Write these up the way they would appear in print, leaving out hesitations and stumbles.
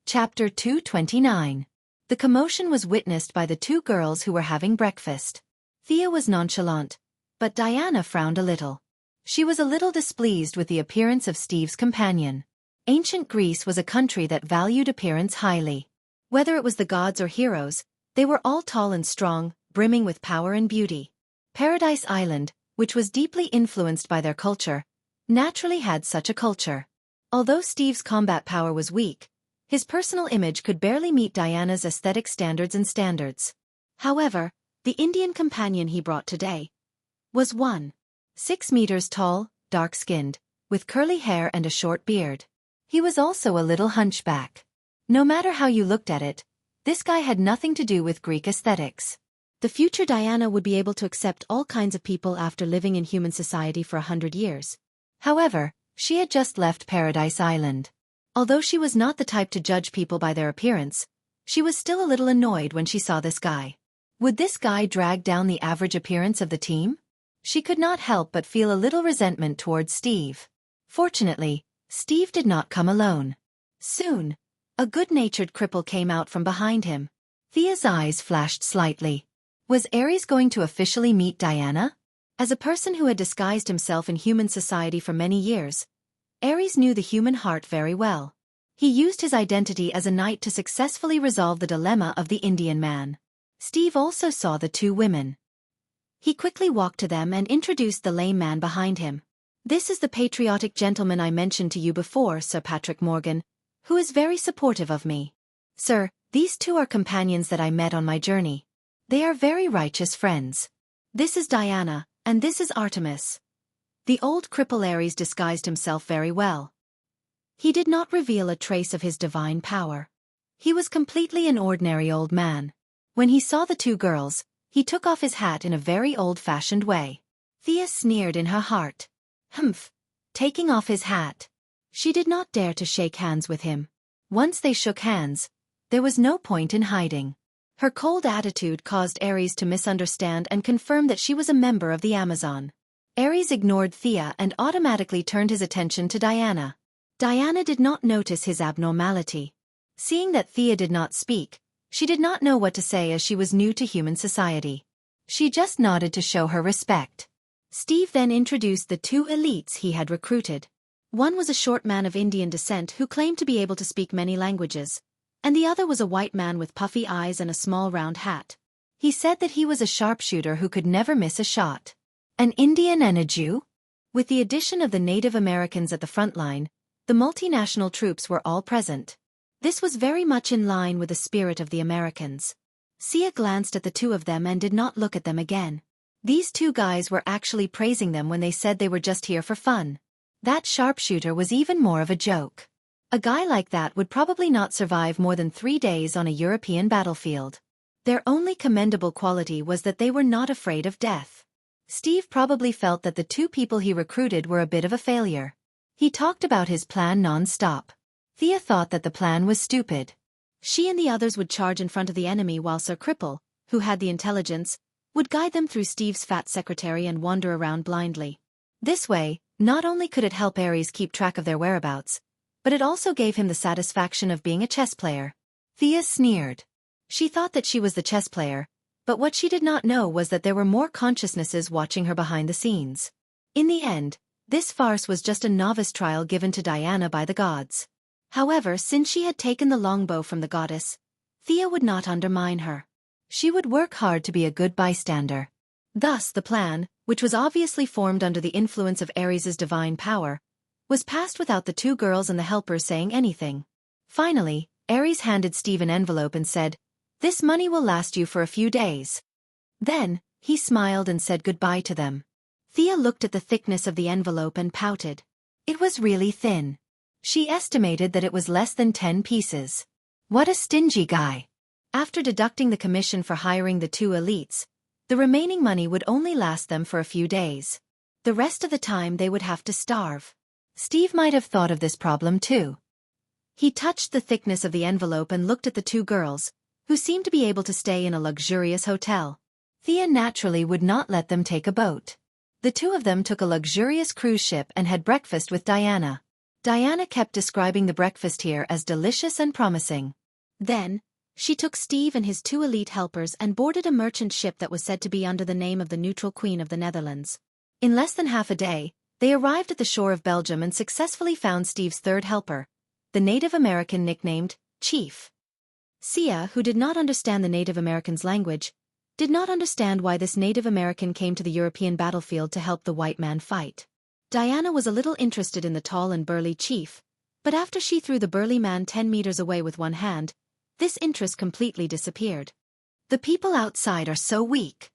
Chapter 229. The commotion was witnessed by the two girls who were having breakfast. Thea was nonchalant, but Diana frowned a little. She was a little displeased with the appearance of Steve's companion. Ancient Greece was a country that valued appearance highly. Whether it was the gods or heroes, they were all tall and strong, brimming with power and beauty. Paradise Island, which was deeply influenced by their culture, naturally had such a culture. Although Steve's combat power was weak, his personal image could barely meet Diana's aesthetic standards. However, the Indian companion he brought today was 6 meters tall, dark-skinned, with curly hair and a short beard. He was also a little hunchback. No matter how you looked at it, this guy had nothing to do with Greek aesthetics. The future Diana would be able to accept all kinds of people after living in human society for 100 years. However, she had just left Paradise Island. Although she was not the type to judge people by their appearance, she was still a little annoyed when she saw this guy. Would this guy drag down the average appearance of the team? She could not help but feel a little resentment towards Steve. Fortunately, Steve did not come alone. Soon, a good-natured cripple came out from behind him. Thea's eyes flashed slightly. Was Ares going to officially meet Diana? As a person who had disguised himself in human society for many years, Ares knew the human heart very well. He used his identity as a knight to successfully resolve the dilemma of the Indian man. Steve also saw the two women. He quickly walked to them and introduced the lame man behind him. "This is the patriotic gentleman I mentioned to you before, Sir Patrick Morgan, who is very supportive of me. Sir, these two are companions that I met on my journey. They are very righteous friends. This is Diana, and this is Artemis." The old cripple Ares disguised himself very well. He did not reveal a trace of his divine power. He was completely an ordinary old man. When he saw the two girls, he took off his hat in a very old-fashioned way. Thea sneered in her heart. Humph! Taking off his hat. She did not dare to shake hands with him. Once they shook hands, there was no point in hiding. Her cold attitude caused Ares to misunderstand and confirm that she was a member of the Amazon. Ares ignored Thea and automatically turned his attention to Diana. Diana did not notice his abnormality. Seeing that Thea did not speak, she did not know what to say as she was new to human society. She just nodded to show her respect. Steve then introduced the two elites he had recruited. One was a short man of Indian descent who claimed to be able to speak many languages, and the other was a white man with puffy eyes and a small round hat. He said that he was a sharpshooter who could never miss a shot. An Indian and a Jew? With the addition of the Native Americans at the front line, the multinational troops were all present. This was very much in line with the spirit of the Americans. Sia glanced at the two of them and did not look at them again. These two guys were actually praising them when they said they were just here for fun. That sharpshooter was even more of a joke. A guy like that would probably not survive more than 3 days on a European battlefield. Their only commendable quality was that they were not afraid of death. Steve probably felt that the two people he recruited were a bit of a failure. He talked about his plan non-stop. Thea thought that the plan was stupid. She and the others would charge in front of the enemy while Sir Cripple, who had the intelligence, would guide them through Steve's fat secretary and wander around blindly. This way, not only could it help Ares keep track of their whereabouts, but it also gave him the satisfaction of being a chess player. Thea sneered. She thought that she was the chess player, but what she did not know was that there were more consciousnesses watching her behind the scenes. In the end, this farce was just a novice trial given to Diana by the gods. However, since she had taken the longbow from the goddess, Thea would not undermine her. She would work hard to be a good bystander. Thus the plan, which was obviously formed under the influence of Ares's divine power, was passed without the two girls and the helpers saying anything. Finally, Ares handed Steve an envelope and said, "This money will last you for a few days." Then, he smiled and said goodbye to them. Thea looked at the thickness of the envelope and pouted. It was really thin. She estimated that it was less than 10 pieces. What a stingy guy. After deducting the commission for hiring the two elites, the remaining money would only last them for a few days. The rest of the time they would have to starve. Steve might have thought of this problem too. He touched the thickness of the envelope and looked at the two girls, who seemed to be able to stay in a luxurious hotel. Thea naturally would not let them take a boat. The two of them took a luxurious cruise ship and had breakfast with Diana. Diana kept describing the breakfast here as delicious and promising. Then, she took Steve and his 2 elite helpers and boarded a merchant ship that was said to be under the name of the neutral Queen of the Netherlands. In less than half a day, they arrived at the shore of Belgium and successfully found Steve's 3rd helper, the Native American nicknamed Chief. Xianxia, who did not understand the Native American's language, did not understand why this Native American came to the European battlefield to help the white man fight. Diana was a little interested in the tall and burly chief, but after she threw the burly man 10 meters away with one hand, this interest completely disappeared. The people outside are so weak.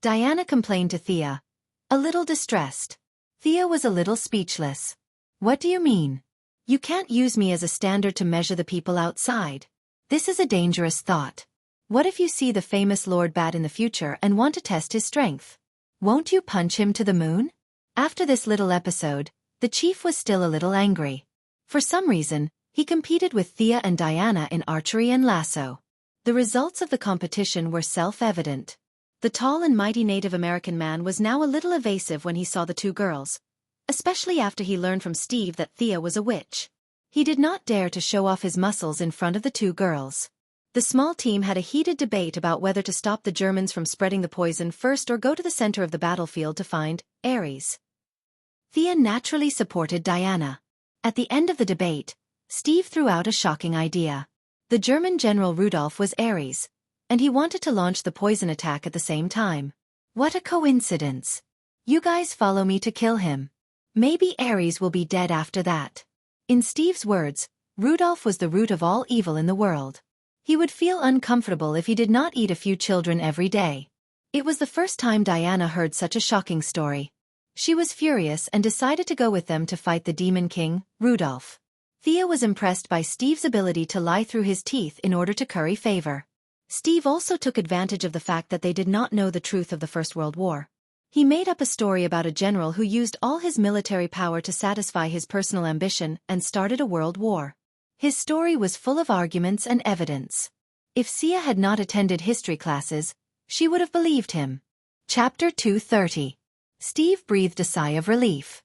Diana complained to Thea, a little distressed. Thea was a little speechless. What do you mean? You can't use me as a standard to measure the people outside. This is a dangerous thought. What if you see the famous Lord Bat in the future and want to test his strength? Won't you punch him to the moon? After this little episode, the chief was still a little angry. For some reason, he competed with Thea and Diana in archery and lasso. The results of the competition were self-evident. The tall and mighty Native American man was now a little evasive when he saw the 2 girls, especially after he learned from Steve that Thea was a witch. He did not dare to show off his muscles in front of the 2 girls. The small team had a heated debate about whether to stop the Germans from spreading the poison first or go to the center of the battlefield to find Ares. Thea naturally supported Diana. At the end of the debate, Steve threw out a shocking idea. The German General Rudolf was Ares, and he wanted to launch the poison attack at the same time. What a coincidence. You guys follow me to kill him. Maybe Ares will be dead after that. In Steve's words, Rudolf was the root of all evil in the world. He would feel uncomfortable if he did not eat a few children every day. It was the first time Diana heard such a shocking story. She was furious and decided to go with them to fight the Demon King, Rudolf. Thea was impressed by Steve's ability to lie through his teeth in order to curry favor. Steve also took advantage of the fact that they did not know the truth of the First World War. He made up a story about a general who used all his military power to satisfy his personal ambition and started a world war. His story was full of arguments and evidence. If Sia had not attended history classes, she would have believed him. Chapter 230. Steve breathed a sigh of relief.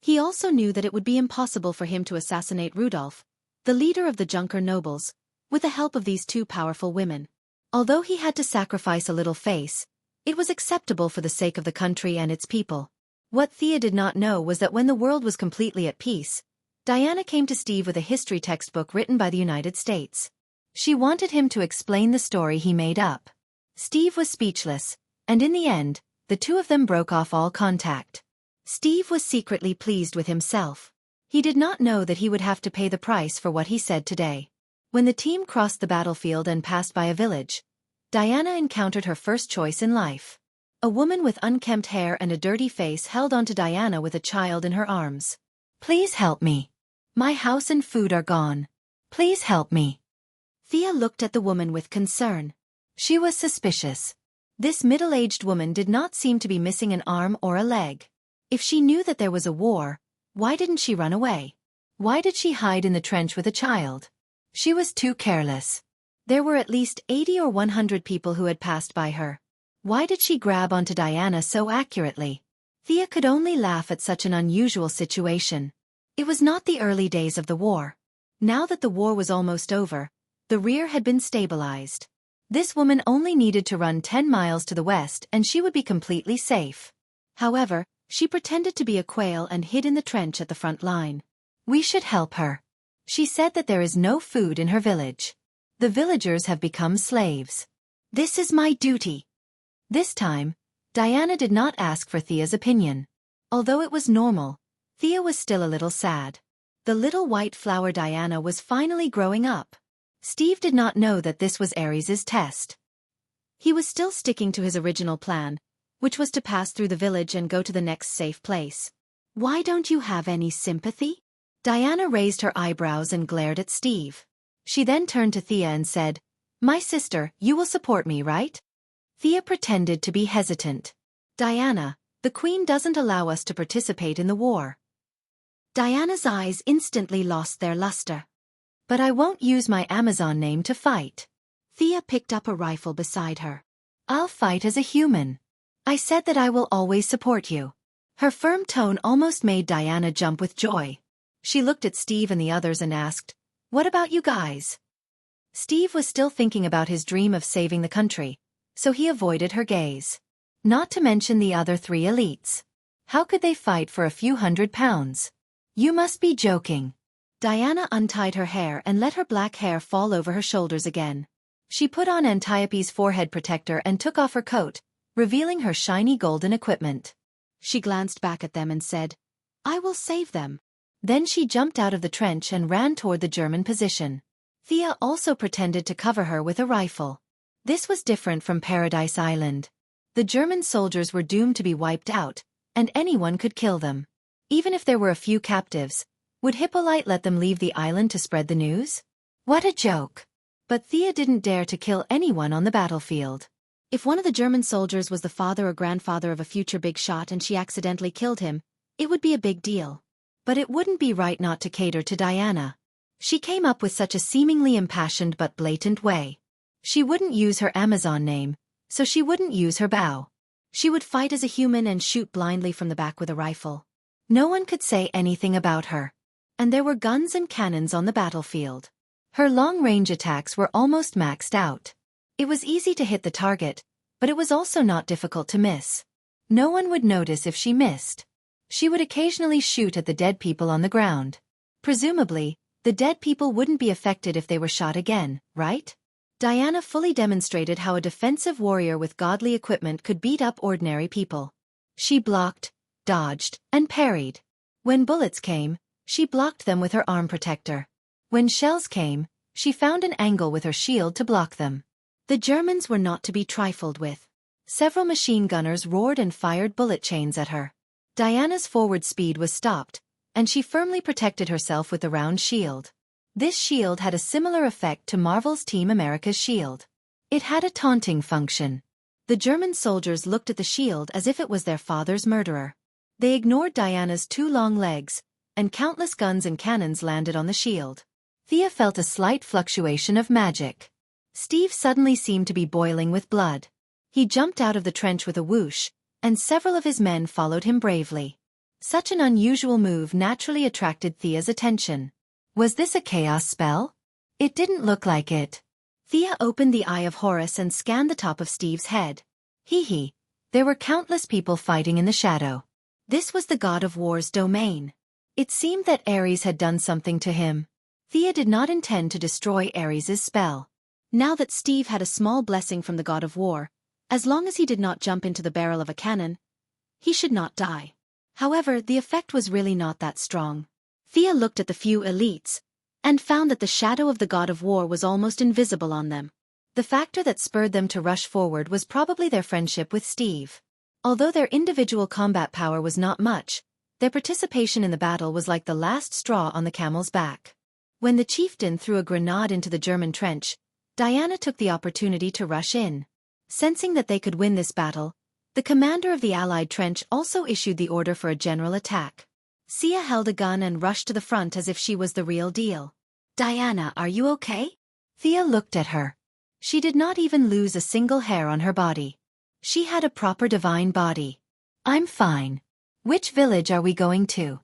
He also knew that it would be impossible for him to assassinate Rudolf, the leader of the Junker nobles, with the help of these 2 powerful women. Although he had to sacrifice a little face, it was acceptable for the sake of the country and its people. What Thea did not know was that when the world was completely at peace, Diana came to Steve with a history textbook written by the United States. She wanted him to explain the story he made up. Steve was speechless, and in the end, the 2 of them broke off all contact. Steve was secretly pleased with himself. He did not know that he would have to pay the price for what he said today. When the team crossed the battlefield and passed by a village, Diana encountered her first choice in life. A woman with unkempt hair and a dirty face held onto Diana with a child in her arms. "Please help me. My house and food are gone. Please help me." Thea looked at the woman with concern. She was suspicious. This middle-aged woman did not seem to be missing an arm or a leg. If she knew that there was a war, why didn't she run away? Why did she hide in the trench with a child? She was too careless. There were at least 80 or 100 people who had passed by her. Why did she grab onto Diana so accurately? Thea could only laugh at such an unusual situation. It was not the early days of the war. Now that the war was almost over, the rear had been stabilized. This woman only needed to run 10 miles to the west and she would be completely safe. However, she pretended to be a quail and hid in the trench at the front line. "We should help her." She said that there is no food in her village. The villagers have become slaves. "This is my duty." This time, Diana did not ask for Thea's opinion. Although it was normal, Thea was still a little sad. The little white flower Diana was finally growing up. Steve did not know that this was Ares's test. He was still sticking to his original plan, which was to pass through the village and go to the next safe place. "Why don't you have any sympathy?" Diana raised her eyebrows and glared at Steve. She then turned to Thea and said, "My sister, you will support me, right?" Thea pretended to be hesitant. "Diana, the Queen doesn't allow us to participate in the war." Diana's eyes instantly lost their luster. "But I won't use my Amazon name to fight." Thea picked up a rifle beside her. "I'll fight as a human. I said that I will always support you." Her firm tone almost made Diana jump with joy. She looked at Steve and the others and asked, "What about you guys?" Steve was still thinking about his dream of saving the country, so he avoided her gaze. Not to mention the other three elites. How could they fight for a few £100? You must be joking. Diana untied her hair and let her black hair fall over her shoulders again. She put on Antiope's forehead protector and took off her coat, revealing her shiny golden equipment. She glanced back at them and said, "I will save them." Then she jumped out of the trench and ran toward the German position. Thea also pretended to cover her with a rifle. This was different from Paradise Island. The German soldiers were doomed to be wiped out, and anyone could kill them. Even if there were a few captives, would Hippolyte let them leave the island to spread the news? What a joke! But Thea didn't dare to kill anyone on the battlefield. If one of the German soldiers was the father or grandfather of a future big shot and she accidentally killed him, it would be a big deal. But it wouldn't be right not to cater to Diana. She came up with such a seemingly impassioned but blatant way. She wouldn't use her Amazon name, so she wouldn't use her bow. She would fight as a human and shoot blindly from the back with a rifle. No one could say anything about her. And there were guns and cannons on the battlefield. Her long-range attacks were almost maxed out. It was easy to hit the target, but it was also not difficult to miss. No one would notice if she missed. She would occasionally shoot at the dead people on the ground. Presumably, the dead people wouldn't be affected if they were shot again, right? Diana fully demonstrated how a defensive warrior with godly equipment could beat up ordinary people. She blocked, dodged, and parried. When bullets came, she blocked them with her arm protector. When shells came, she found an angle with her shield to block them. The Germans were not to be trifled with. Several machine gunners roared and fired bullet chains at her. Diana's forward speed was stopped, and she firmly protected herself with the round shield. This shield had a similar effect to Marvel's Team America's shield. It had a taunting function. The German soldiers looked at the shield as if it was their father's murderer. They ignored Diana's two long legs, and countless guns and cannons landed on the shield. Thea felt a slight fluctuation of magic. Steve suddenly seemed to be boiling with blood. He jumped out of the trench with a whoosh, and several of his men followed him bravely. Such an unusual move naturally attracted Thea's attention. Was this a chaos spell? It didn't look like it. Thea opened the Eye of Horus and scanned the top of Steve's head. Hee. There were countless people fighting in the shadow. This was the god of war's domain. It seemed that Ares had done something to him. Thea did not intend to destroy Ares's spell. Now that Steve had a small blessing from the god of war, as long as he did not jump into the barrel of a cannon, he should not die. However, the effect was really not that strong. Thea looked at the few elites, and found that the shadow of the god of war was almost invisible on them. The factor that spurred them to rush forward was probably their friendship with Steve. Although their individual combat power was not much, their participation in the battle was like the last straw on the camel's back. When the chieftain threw a grenade into the German trench, Diana took the opportunity to rush in. Sensing that they could win this battle, the commander of the Allied trench also issued the order for a general attack. Sia held a gun and rushed to the front as if she was the real deal. "Diana, are you okay?" Thea looked at her. She did not even lose a single hair on her body. She had a proper divine body. "I'm fine. Which village are we going to?"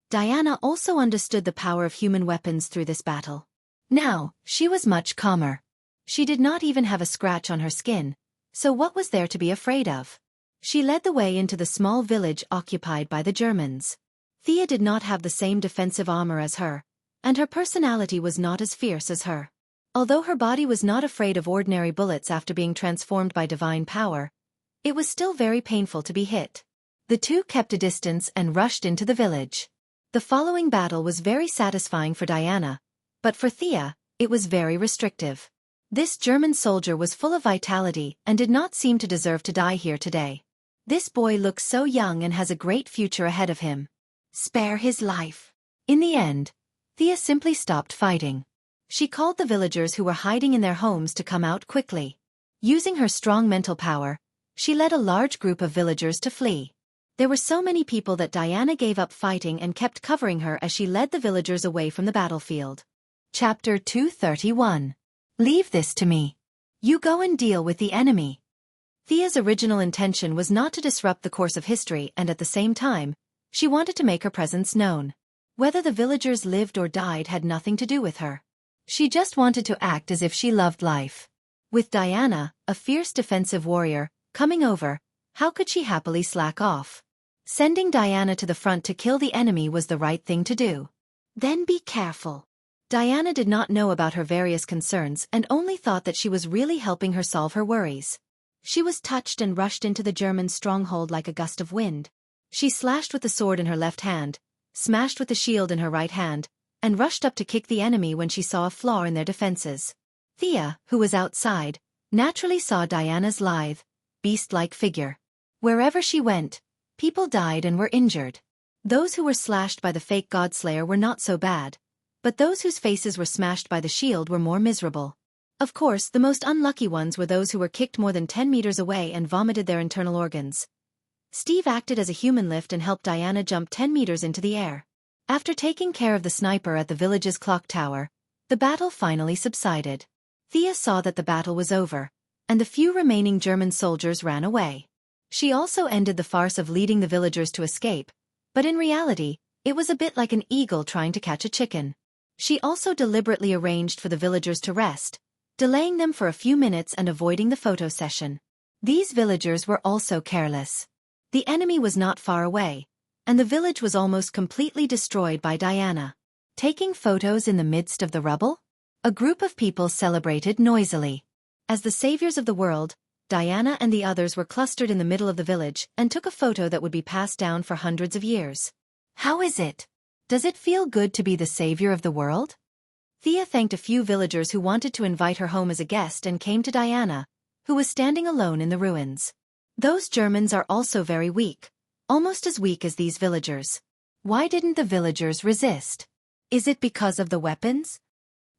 Diana also understood the power of human weapons through this battle. Now, she was much calmer. She did not even have a scratch on her skin, so what was there to be afraid of? She led the way into the small village occupied by the Germans. Thea did not have the same defensive armor as her, and her personality was not as fierce as her. Although her body was not afraid of ordinary bullets after being transformed by divine power, it was still very painful to be hit. The two kept a distance and rushed into the village. The following battle was very satisfying for Diana, but for Thea, it was very restrictive. This German soldier was full of vitality and did not seem to deserve to die here today. This boy looks so young and has a great future ahead of him. Spare his life. In the end, Thea simply stopped fighting. She called the villagers who were hiding in their homes to come out quickly. Using her strong mental power, she led a large group of villagers to flee. There were so many people that Diana gave up fighting and kept covering her as she led the villagers away from the battlefield. Chapter 231. Leave this to me. You go and deal with the enemy. Thea's original intention was not to disrupt the course of history, and at the same time, she wanted to make her presence known. Whether the villagers lived or died had nothing to do with her. She just wanted to act as if she loved life. With Diana, a fierce defensive warrior, coming over, how could she happily slack off? Sending Diana to the front to kill the enemy was the right thing to do. Then be careful. Diana did not know about her various concerns and only thought that she was really helping her solve her worries. She was touched and rushed into the German stronghold like a gust of wind. She slashed with the sword in her left hand, smashed with the shield in her right hand, and rushed up to kick the enemy when she saw a flaw in their defenses. Thea, who was outside, naturally saw Diana's lithe, beast-like figure. Wherever she went, people died and were injured. Those who were slashed by the fake godslayer were not so bad, but those whose faces were smashed by the shield were more miserable. Of course, the most unlucky ones were those who were kicked more than 10 meters away and vomited their internal organs. Steve acted as a human lift and helped Diana jump 10 meters into the air. After taking care of the sniper at the village's clock tower, the battle finally subsided. Thea saw that the battle was over, and the few remaining German soldiers ran away. She also ended the farce of leading the villagers to escape, but in reality, it was a bit like an eagle trying to catch a chicken. She also deliberately arranged for the villagers to rest, delaying them for a few minutes and avoiding the photo session. These villagers were also careless. The enemy was not far away, and the village was almost completely destroyed by Diana. Taking photos in the midst of the rubble? A group of people celebrated noisily. As the saviors of the world, Diana and the others were clustered in the middle of the village and took a photo that would be passed down for hundreds of years. How is it? Does it feel good to be the savior of the world? Thea thanked a few villagers who wanted to invite her home as a guest and came to Diana, who was standing alone in the ruins. Those Germans are also very weak, almost as weak as these villagers. Why didn't the villagers resist? Is it because of the weapons?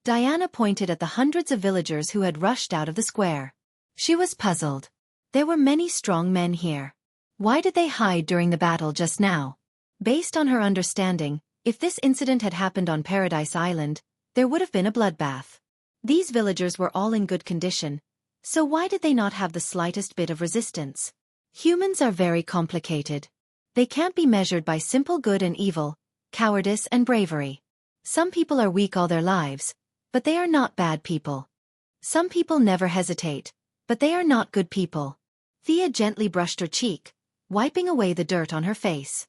Diana pointed at the hundreds of villagers who had rushed out of the square. She was puzzled. There were many strong men here. Why did they hide during the battle just now? Based on her understanding, if this incident had happened on Paradise Island, there would have been a bloodbath. These villagers were all in good condition, so why did they not have the slightest bit of resistance? Humans are very complicated. They can't be measured by simple good and evil, cowardice and bravery. Some people are weak all their lives, but they are not bad people. Some people never hesitate, but they are not good people. Thea gently brushed her cheek, wiping away the dirt on her face.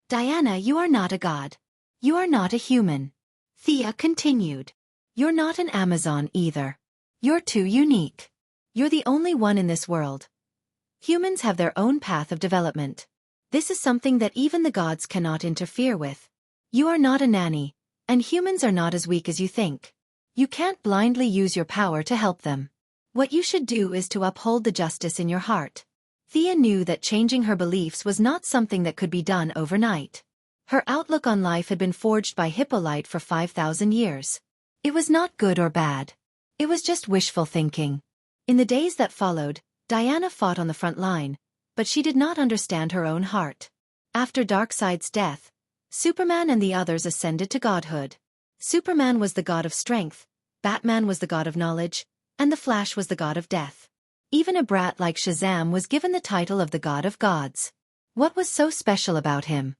Diana, you are not a god. You are not a human. Thea continued. You're not an Amazon either. You're too unique. You're the only one in this world. Humans have their own path of development. This is something that even the gods cannot interfere with. You are not a nanny, and humans are not as weak as you think. You can't blindly use your power to help them. What you should do is to uphold the justice in your heart. Thea knew that changing her beliefs was not something that could be done overnight. Her outlook on life had been forged by Hippolyte for 5,000 years. It was not good or bad. It was just wishful thinking. In the days that followed, Diana fought on the front line, but she did not understand her own heart. After Darkseid's death, Superman and the others ascended to godhood. Superman was the god of strength, Batman was the god of knowledge, and the Flash was the god of death. Even a brat like Shazam was given the title of the god of gods. What was so special about him?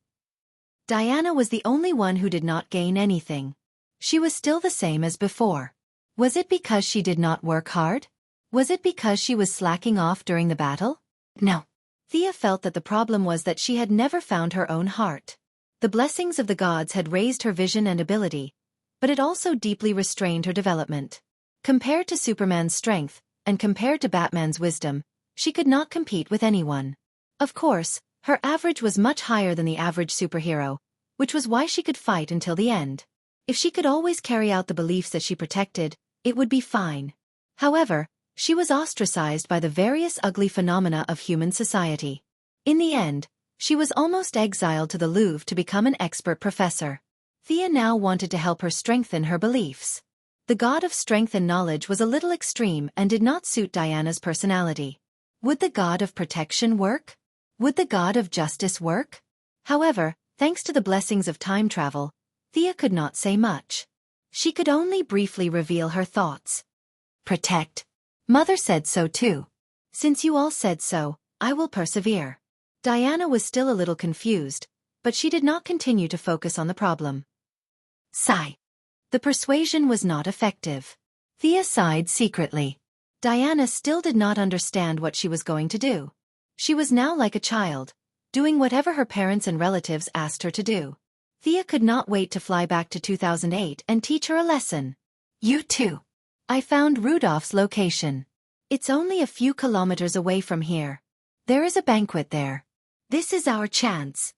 Diana was the only one who did not gain anything. She was still the same as before. Was it because she did not work hard? Was it because she was slacking off during the battle? No. Thea felt that the problem was that she had never found her own heart. The blessings of the gods had raised her vision and ability, but it also deeply restrained her development. Compared to Superman's strength, and compared to Batman's wisdom, she could not compete with anyone. Of course, her average was much higher than the average superhero, which was why she could fight until the end. If she could always carry out the beliefs that she protected, it would be fine. However, she was ostracized by the various ugly phenomena of human society. In the end, she was almost exiled to the Louvre to become an expert professor. Thea now wanted to help her strengthen her beliefs. The god of strength and knowledge was a little extreme and did not suit Diana's personality. Would the god of protection work? Would the god of justice work? However, thanks to the blessings of time travel, Thea could not say much. She could only briefly reveal her thoughts. Protect. Mother said so too. Since you all said so, I will persevere. Diana was still a little confused, but she did not continue to focus on the problem. Sigh. The persuasion was not effective. Thea sighed secretly. Diana still did not understand what she was going to do. She was now like a child, doing whatever her parents and relatives asked her to do. Thea could not wait to fly back to 2008 and teach her a lesson. You too. I found Rudolph's location. It's only a few kilometers away from here. There is a banquet there. This is our chance.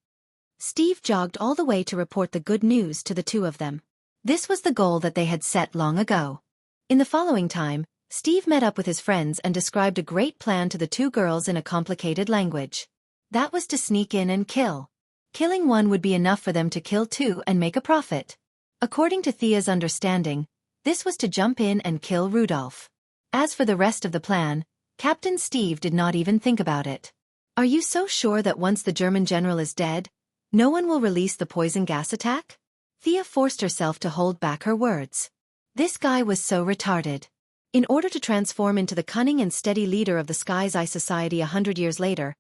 Steve jogged all the way to report the good news to the two of them. This was the goal that they had set long ago. In the following time, Steve met up with his friends and described a great plan to the two girls in a complicated language. That was to sneak in and kill. Killing one would be enough for them to kill two and make a profit. According to Thea's understanding, this was to jump in and kill Rudolph. As for the rest of the plan, Captain Steve did not even think about it. Are you so sure that once the German general is dead, no one will release the poison gas attack? Thea forced herself to hold back her words. This guy was so retarded. In order to transform into the cunning and steady leader of the Sky's Eye Society 100 years later,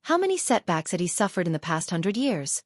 how many setbacks had he suffered in the past 100 years?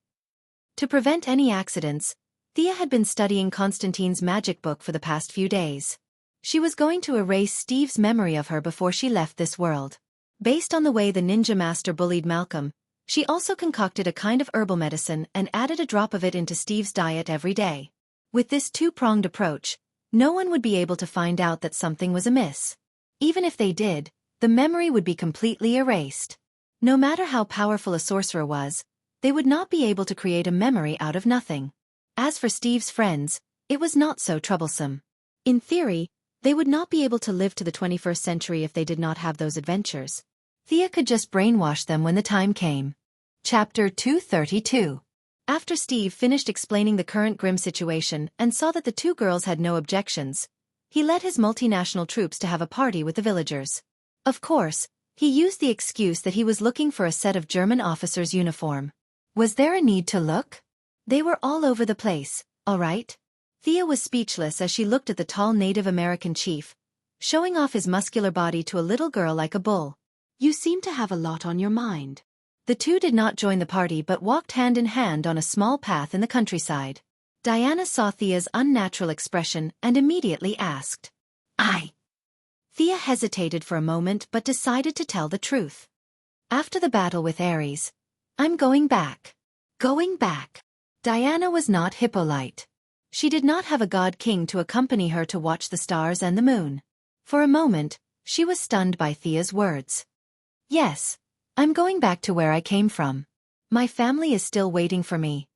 To prevent any accidents, Thea had been studying Constantine's magic book for the past few days. She was going to erase Steve's memory of her before she left this world. Based on the way the ninja master bullied Malcolm, she also concocted a kind of herbal medicine and added a drop of it into Steve's diet every day. With this two-pronged approach, no one would be able to find out that something was amiss. Even if they did, the memory would be completely erased. No matter how powerful a sorcerer was, they would not be able to create a memory out of nothing. As for Steve's friends, it was not so troublesome. In theory, they would not be able to live to the 21st century if they did not have those adventures. Thea could just brainwash them when the time came. Chapter 232. After Steve finished explaining the current grim situation and saw that the two girls had no objections, he led his multinational troops to have a party with the villagers. Of course, he used the excuse that he was looking for a set of German officers' uniform. Was there a need to look? They were all over the place, all right? Thea was speechless as she looked at the tall Native American chief, showing off his muscular body to a little girl like a bull. You seem to have a lot on your mind. The two did not join the party but walked hand in hand on a small path in the countryside. Diana saw Thea's unnatural expression and immediately asked, Thea hesitated for a moment but decided to tell the truth. After the battle with Ares, I'm going back. Going back. Diana was not Hippolyte. She did not have a god-king to accompany her to watch the stars and the moon. For a moment, she was stunned by Thea's words. Yes, I'm going back to where I came from. My family is still waiting for me.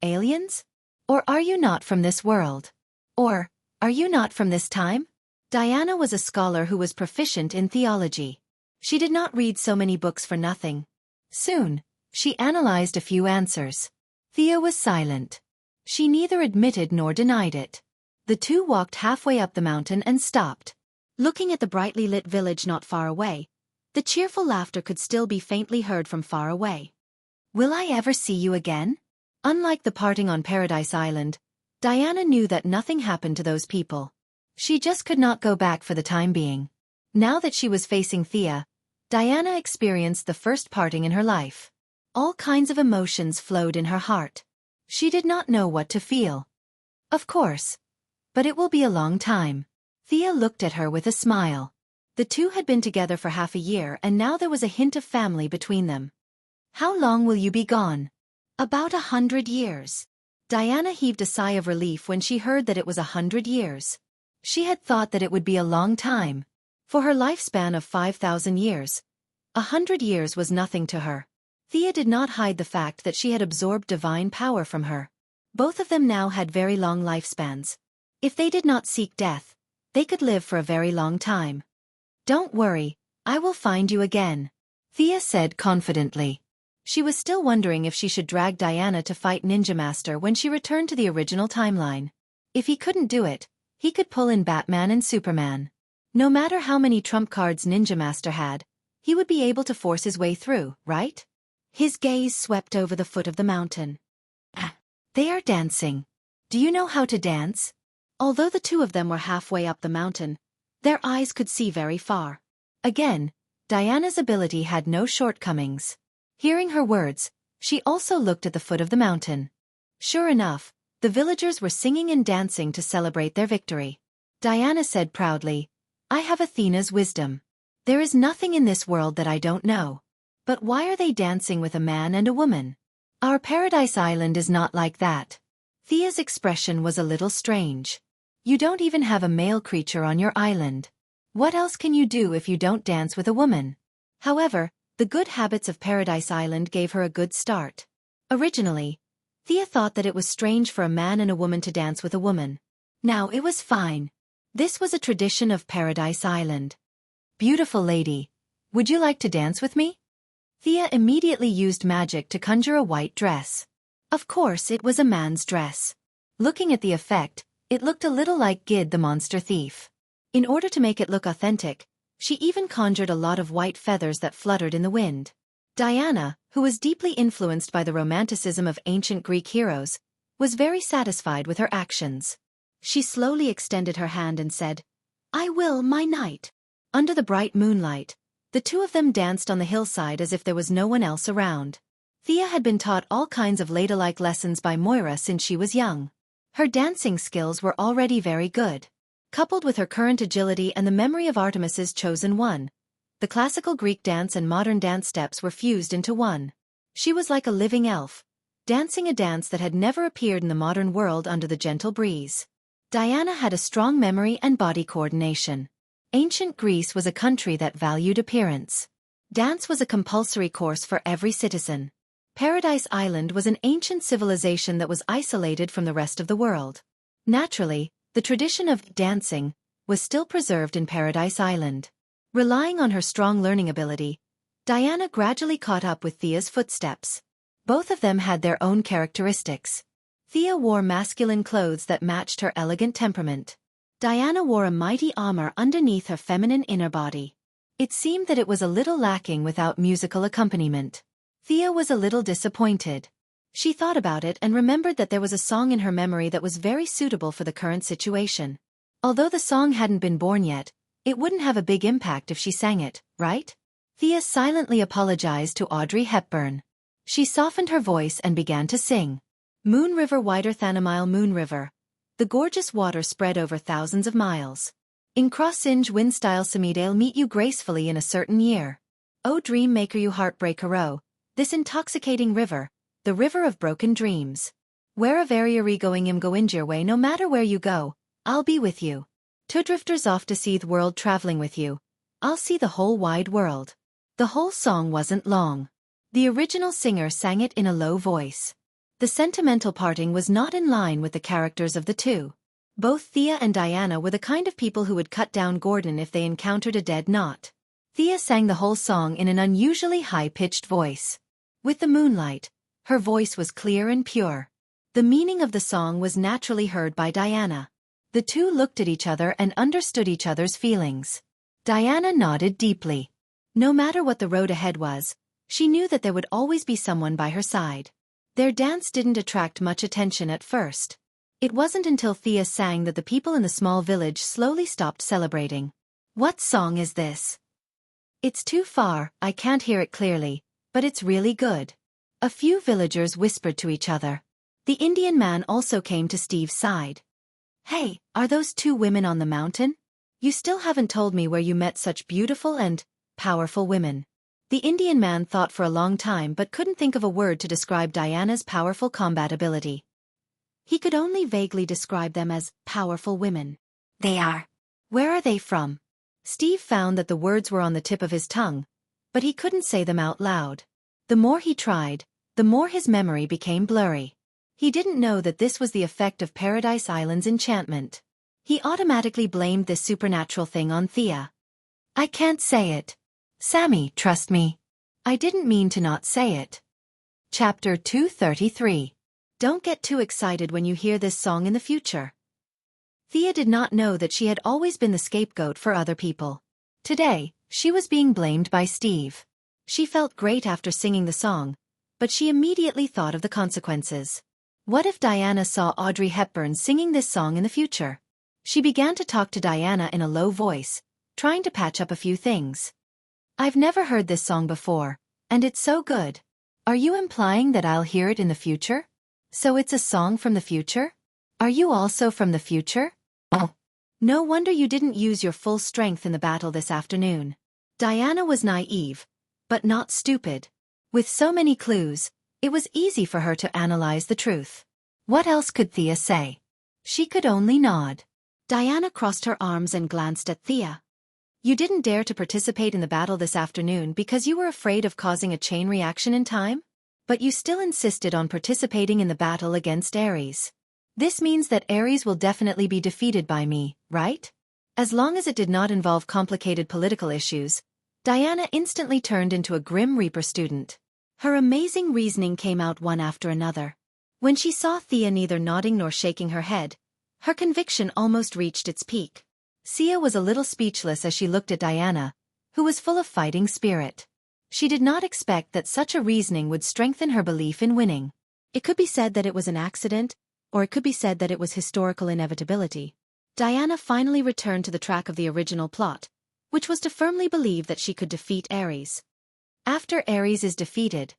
Aliens? Or are you not from this world? Or, are you not from this time? Diana was a scholar who was proficient in theology. She did not read so many books for nothing. Soon, she analyzed a few answers. Thea was silent. She neither admitted nor denied it. The two walked halfway up the mountain and stopped. Looking at the brightly lit village not far away, the cheerful laughter could still be faintly heard from far away. Will I ever see you again? Unlike the parting on Paradise Island, Diana knew that nothing happened to those people. She just could not go back for the time being. Now that she was facing Thea, Diana experienced the first parting in her life. All kinds of emotions flowed in her heart. She did not know what to feel. Of course. But it will be a long time. Thea looked at her with a smile. The two had been together for half a year and now there was a hint of family between them. How long will you be gone? About 100 years. Diana heaved a sigh of relief when she heard that it was 100 years. She had thought that it would be a long time. For her lifespan of 5,000 years, 100 years was nothing to her. Thea did not hide the fact that she had absorbed divine power from her. Both of them now had very long lifespans. If they did not seek death, they could live for a very long time. Don't worry, I will find you again, Thea said confidently. She was still wondering if she should drag Diana to fight Ninja Master when she returned to the original timeline. If he couldn't do it, he could pull in Batman and Superman. No matter how many trump cards Ninja Master had, he would be able to force his way through, right? His gaze swept over the foot of the mountain. They are dancing. Do you know how to dance? Although the two of them were halfway up the mountain, their eyes could see very far. Again, Diana's ability had no shortcomings. Hearing her words, She also looked at the foot of the mountain. Sure enough, the villagers were singing and dancing to celebrate their victory. Diana said proudly, "I have Athena's wisdom. There is nothing in this world that I don't know. But why are they dancing with a man and a woman? Our paradise island is not like that." Thea's expression was a little strange. "You don't even have a male creature on your island. What else can you do if you don't dance with a woman?" However, the good habits of Paradise Island gave her a good start. Originally, Thea thought that it was strange for a man and a woman to dance with a woman. Now it was fine. This was a tradition of Paradise Island. "Beautiful lady, would you like to dance with me?" Thea immediately used magic to conjure a white dress. Of course it was a man's dress. Looking at the effect, it looked a little like Gid the monster thief. In order to make it look authentic, she even conjured a lot of white feathers that fluttered in the wind. Diana, who was deeply influenced by the romanticism of ancient Greek heroes, was very satisfied with her actions. She slowly extended her hand and said, "I will, my knight." Under the bright moonlight, the two of them danced on the hillside as if there was no one else around. Thea had been taught all kinds of ladylike lessons by Moira since she was young. Her dancing skills were already very good. Coupled with her current agility and the memory of Artemis's chosen one, the classical Greek dance and modern dance steps were fused into one. She was like a living elf, dancing a dance that had never appeared in the modern world under the gentle breeze. Diana had a strong memory and body coordination. Ancient Greece was a country that valued appearance. Dance was a compulsory course for every citizen. Paradise Island was an ancient civilization that was isolated from the rest of the world. Naturally, the tradition of dancing was still preserved in Paradise Island. Relying on her strong learning ability, Diana gradually caught up with Thea's footsteps. Both of them had their own characteristics. Thea wore masculine clothes that matched her elegant temperament. Diana wore a mighty armor underneath her feminine inner body. It seemed that it was a little lacking without musical accompaniment. Thea was a little disappointed. She thought about it and remembered that there was a song in her memory that was very suitable for the current situation. Although the song hadn't been born yet, it wouldn't have a big impact if she sang it, right? Thea silently apologized to Audrey Hepburn. She softened her voice and began to sing. "Moon River wider than a mile, Moon River. The gorgeous water spread over thousands of miles. In cross-inge wind style Samidale meet you gracefully in a certain year. Oh dream maker you heartbreaker oh, this intoxicating river, the river of broken dreams. Where a very going im go in your way no matter where you go, I'll be with you. Two drifters off to see the world traveling with you. I'll see the whole wide world." The whole song wasn't long. The original singer sang it in a low voice. The sentimental parting was not in line with the characters of the two. Both Thea and Diana were the kind of people who would cut down Gordon if they encountered a dead knot. Thea sang the whole song in an unusually high-pitched voice. With the moonlight, her voice was clear and pure. The meaning of the song was naturally heard by Diana. The two looked at each other and understood each other's feelings. Diana nodded deeply. No matter what the road ahead was, she knew that there would always be someone by her side. Their dance didn't attract much attention at first. It wasn't until Thea sang that the people in the small village slowly stopped celebrating. "What song is this? It's too far, I can't hear it clearly, but it's really good." A few villagers whispered to each other. The Indian man also came to Steve's side. "Hey, are those two women on the mountain? You still haven't told me where you met such beautiful and powerful women." The Indian man thought for a long time but couldn't think of a word to describe Diana's powerful combat ability. He could only vaguely describe them as powerful women. "They are. Where are they from?" Steve found that the words were on the tip of his tongue, but he couldn't say them out loud. The more he tried, the more his memory became blurry. He didn't know that this was the effect of Paradise Island's enchantment. He automatically blamed this supernatural thing on Thea. "I can't say it. Sammy, trust me. I didn't mean to not say it." Chapter 233. Don't get too excited when you hear this song in the future. Thea did not know that she had always been the scapegoat for other people. Today, she was being blamed by Steve. She felt great after singing the song, but she immediately thought of the consequences. What if Diana saw Audrey Hepburn singing this song in the future? She began to talk to Diana in a low voice, trying to patch up a few things. "I've never heard this song before, and it's so good. Are you implying that I'll hear it in the future? So it's a song from the future? Are you also from the future? Oh. No wonder you didn't use your full strength in the battle this afternoon. Diana was naive, but not stupid. With so many clues, it was easy for her to analyze the truth. What else could Thea say? She could only nod. Diana crossed her arms and glanced at Thea. You didn't dare to participate in the battle this afternoon because you were afraid of causing a chain reaction in time? But you still insisted on participating in the battle against Ares. This means that Ares will definitely be defeated by me, right? As long as it did not involve complicated political issues, Diana instantly turned into a Grim Reaper student. Her amazing reasoning came out one after another. When she saw Thea neither nodding nor shaking her head, her conviction almost reached its peak. Thea was a little speechless as she looked at Diana, who was full of fighting spirit. She did not expect that such a reasoning would strengthen her belief in winning. It could be said that it was an accident, or it could be said that it was historical inevitability. Diana finally returned to the track of the original plot, which was to firmly believe that she could defeat Ares. After Ares is defeated,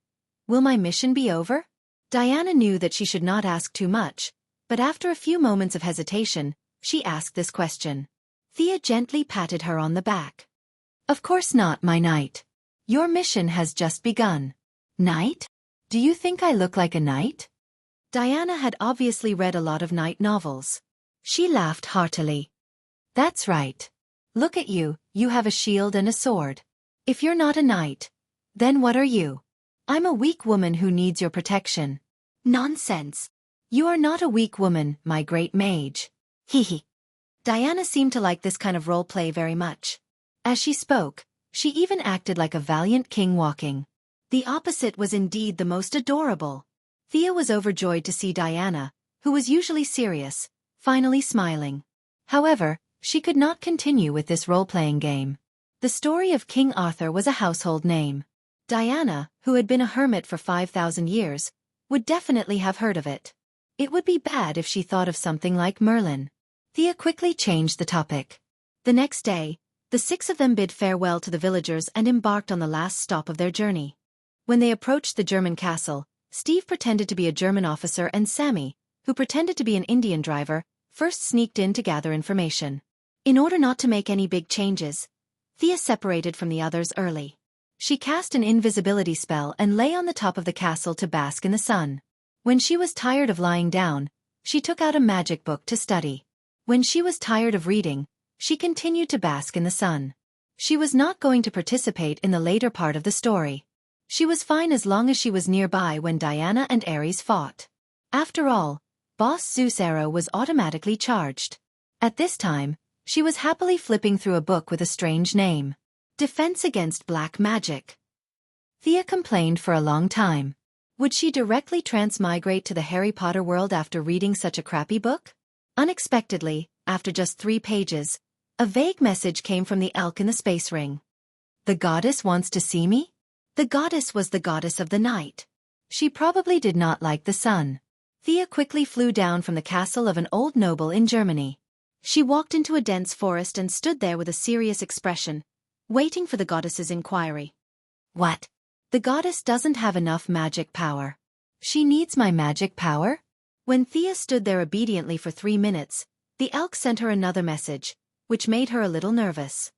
will my mission be over? Diana knew that she should not ask too much, but after a few moments of hesitation, she asked this question. Thea gently patted her on the back. Of course not, my knight. Your mission has just begun. Knight? Do you think I look like a knight? Diana had obviously read a lot of knight novels. She laughed heartily. That's right. Look at you, you have a shield and a sword. If you're not a knight, then what are you? I'm a weak woman who needs your protection. Nonsense. You are not a weak woman, my great mage. Hee. Diana seemed to like this kind of role play very much. As she spoke, she even acted like a valiant king walking. The opposite was indeed the most adorable. Thea was overjoyed to see Diana, who was usually serious, finally smiling. However, she could not continue with this role-playing game. The story of King Arthur was a household name. Diana, who had been a hermit for 5,000 years, would definitely have heard of it. It would be bad if she thought of something like Merlin. Thea quickly changed the topic. The next day, the six of them bid farewell to the villagers and embarked on the last stop of their journey. When they approached the German castle, Steve pretended to be a German officer and Sammy, who pretended to be an Indian driver, first sneaked in to gather information. In order not to make any big changes, Thea separated from the others early. She cast an invisibility spell and lay on the top of the castle to bask in the sun. When she was tired of lying down, she took out a magic book to study. When she was tired of reading, she continued to bask in the sun. She was not going to participate in the later part of the story. She was fine as long as she was nearby when Diana and Ares fought. After all, Boss Zeus' arrow was automatically charged. At this time, she was happily flipping through a book with a strange name. Defense Against Black Magic. Thea complained for a long time. Would she directly transmigrate to the Harry Potter world after reading such a crappy book? Unexpectedly, after just 3 pages, a vague message came from the elk in the space ring. The goddess wants to see me? The goddess was the goddess of the night. She probably did not like the sun. Thea quickly flew down from the castle of an old noble in Germany. She walked into a dense forest and stood there with a serious expression, waiting for the goddess's inquiry. What? The goddess doesn't have enough magic power. She needs my magic power? When Thea stood there obediently for 3 minutes, the elk sent her another message, which made her a little nervous.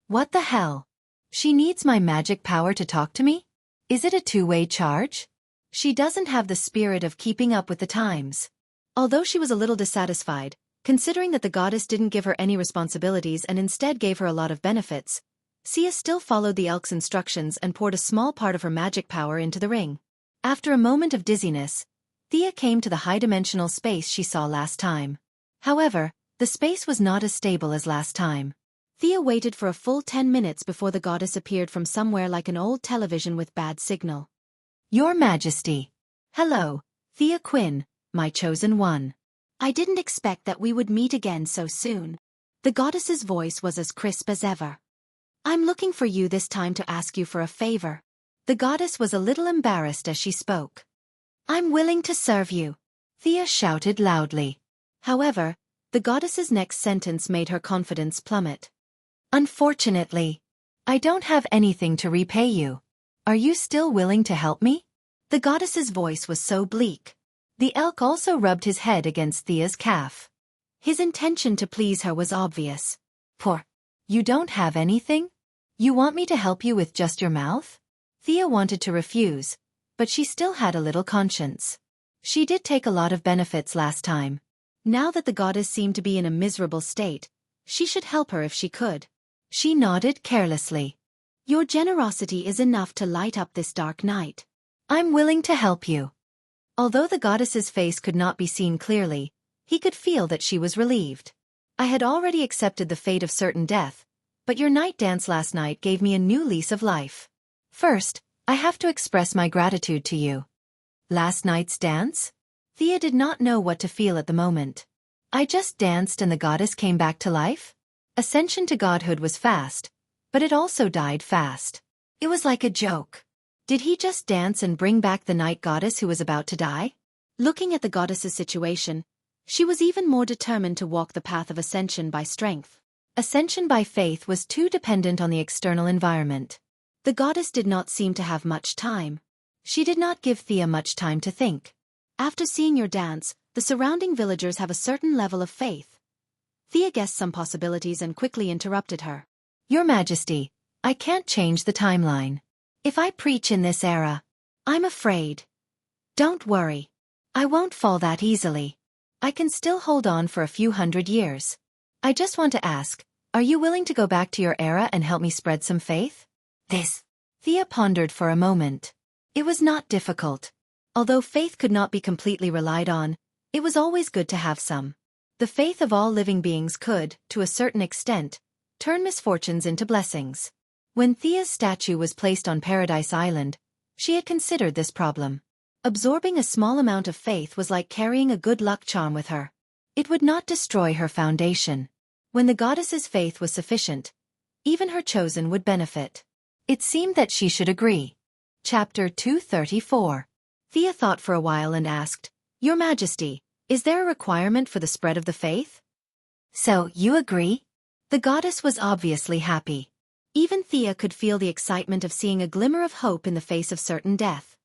What the hell? She needs my magic power to talk to me? Is it a two-way charge? She doesn't have the spirit of keeping up with the times. Although she was a little dissatisfied, considering that the goddess didn't give her any responsibilities and instead gave her a lot of benefits, Thea still followed the elk's instructions and poured a small part of her magic power into the ring. After a moment of dizziness, Thea came to the high-dimensional space she saw last time. However, the space was not as stable as last time. Thea waited for a full 10 minutes before the goddess appeared from somewhere like an old television with bad signal. Your Majesty. Hello, Thea Quinn, my chosen one. I didn't expect that we would meet again so soon. The goddess's voice was as crisp as ever. I'm looking for you this time to ask you for a favor. The goddess was a little embarrassed as she spoke. I'm willing to serve you, Thea shouted loudly. However, the goddess's next sentence made her confidence plummet. Unfortunately, I don't have anything to repay you. Are you still willing to help me? The goddess's voice was so bleak. The elk also rubbed his head against Thea's calf. His intention to please her was obvious. Poor. You don't have anything? You want me to help you with just your mouth? Thea wanted to refuse, but she still had a little conscience. She did take a lot of benefits last time. Now that the goddess seemed to be in a miserable state, she should help her if she could. She nodded carelessly. Your generosity is enough to light up this dark night. I'm willing to help you. Although the goddess's face could not be seen clearly, he could feel that she was relieved. I had already accepted the fate of certain death, but your night dance last night gave me a new lease of life. First, I have to express my gratitude to you. Last night's dance? Thea did not know what to feel at the moment. I just danced and the goddess came back to life? Ascension to godhood was fast, but it also died fast. It was like a joke. Did he just dance and bring back the night goddess who was about to die? Looking at the goddess's situation, she was even more determined to walk the path of ascension by strength. Ascension by faith was too dependent on the external environment. The goddess did not seem to have much time. She did not give Thea much time to think. After seeing your dance, the surrounding villagers have a certain level of faith. Thea guessed some possibilities and quickly interrupted her. Your Majesty, I can't change the timeline. If I preach in this era, I'm afraid. Don't worry. I won't fall that easily. I can still hold on for a few hundred years. I just want to ask, are you willing to go back to your era and help me spread some faith? Thea pondered for a moment. It was not difficult. Although faith could not be completely relied on, it was always good to have some. The faith of all living beings could, to a certain extent, turn misfortunes into blessings. When Thea's statue was placed on Paradise Island, she had considered this problem. Absorbing a small amount of faith was like carrying a good luck charm with her. It would not destroy her foundation. When the goddess's faith was sufficient, even her chosen would benefit. It seemed that she should agree. Chapter 234. Thea thought for a while and asked, Your Majesty, is there a requirement for the spread of the faith? So, you agree? The goddess was obviously happy. Even Thea could feel the excitement of seeing a glimmer of hope in the face of certain death.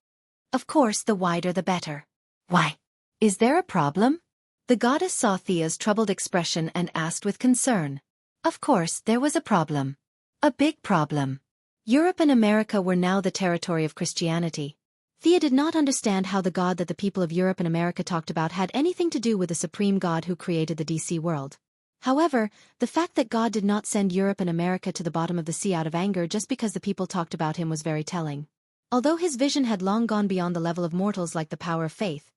Of course, the wider the better. Why? Is there a problem? The goddess saw Thea's troubled expression and asked with concern. Of course, there was a problem. A big problem. Europe and America were now the territory of Christianity. Thea did not understand how the God that the people of Europe and America talked about had anything to do with the supreme God who created the DC world. However, the fact that God did not send Europe and America to the bottom of the sea out of anger just because the people talked about him was very telling. Although his vision had long gone beyond the level of mortals like the power of faith,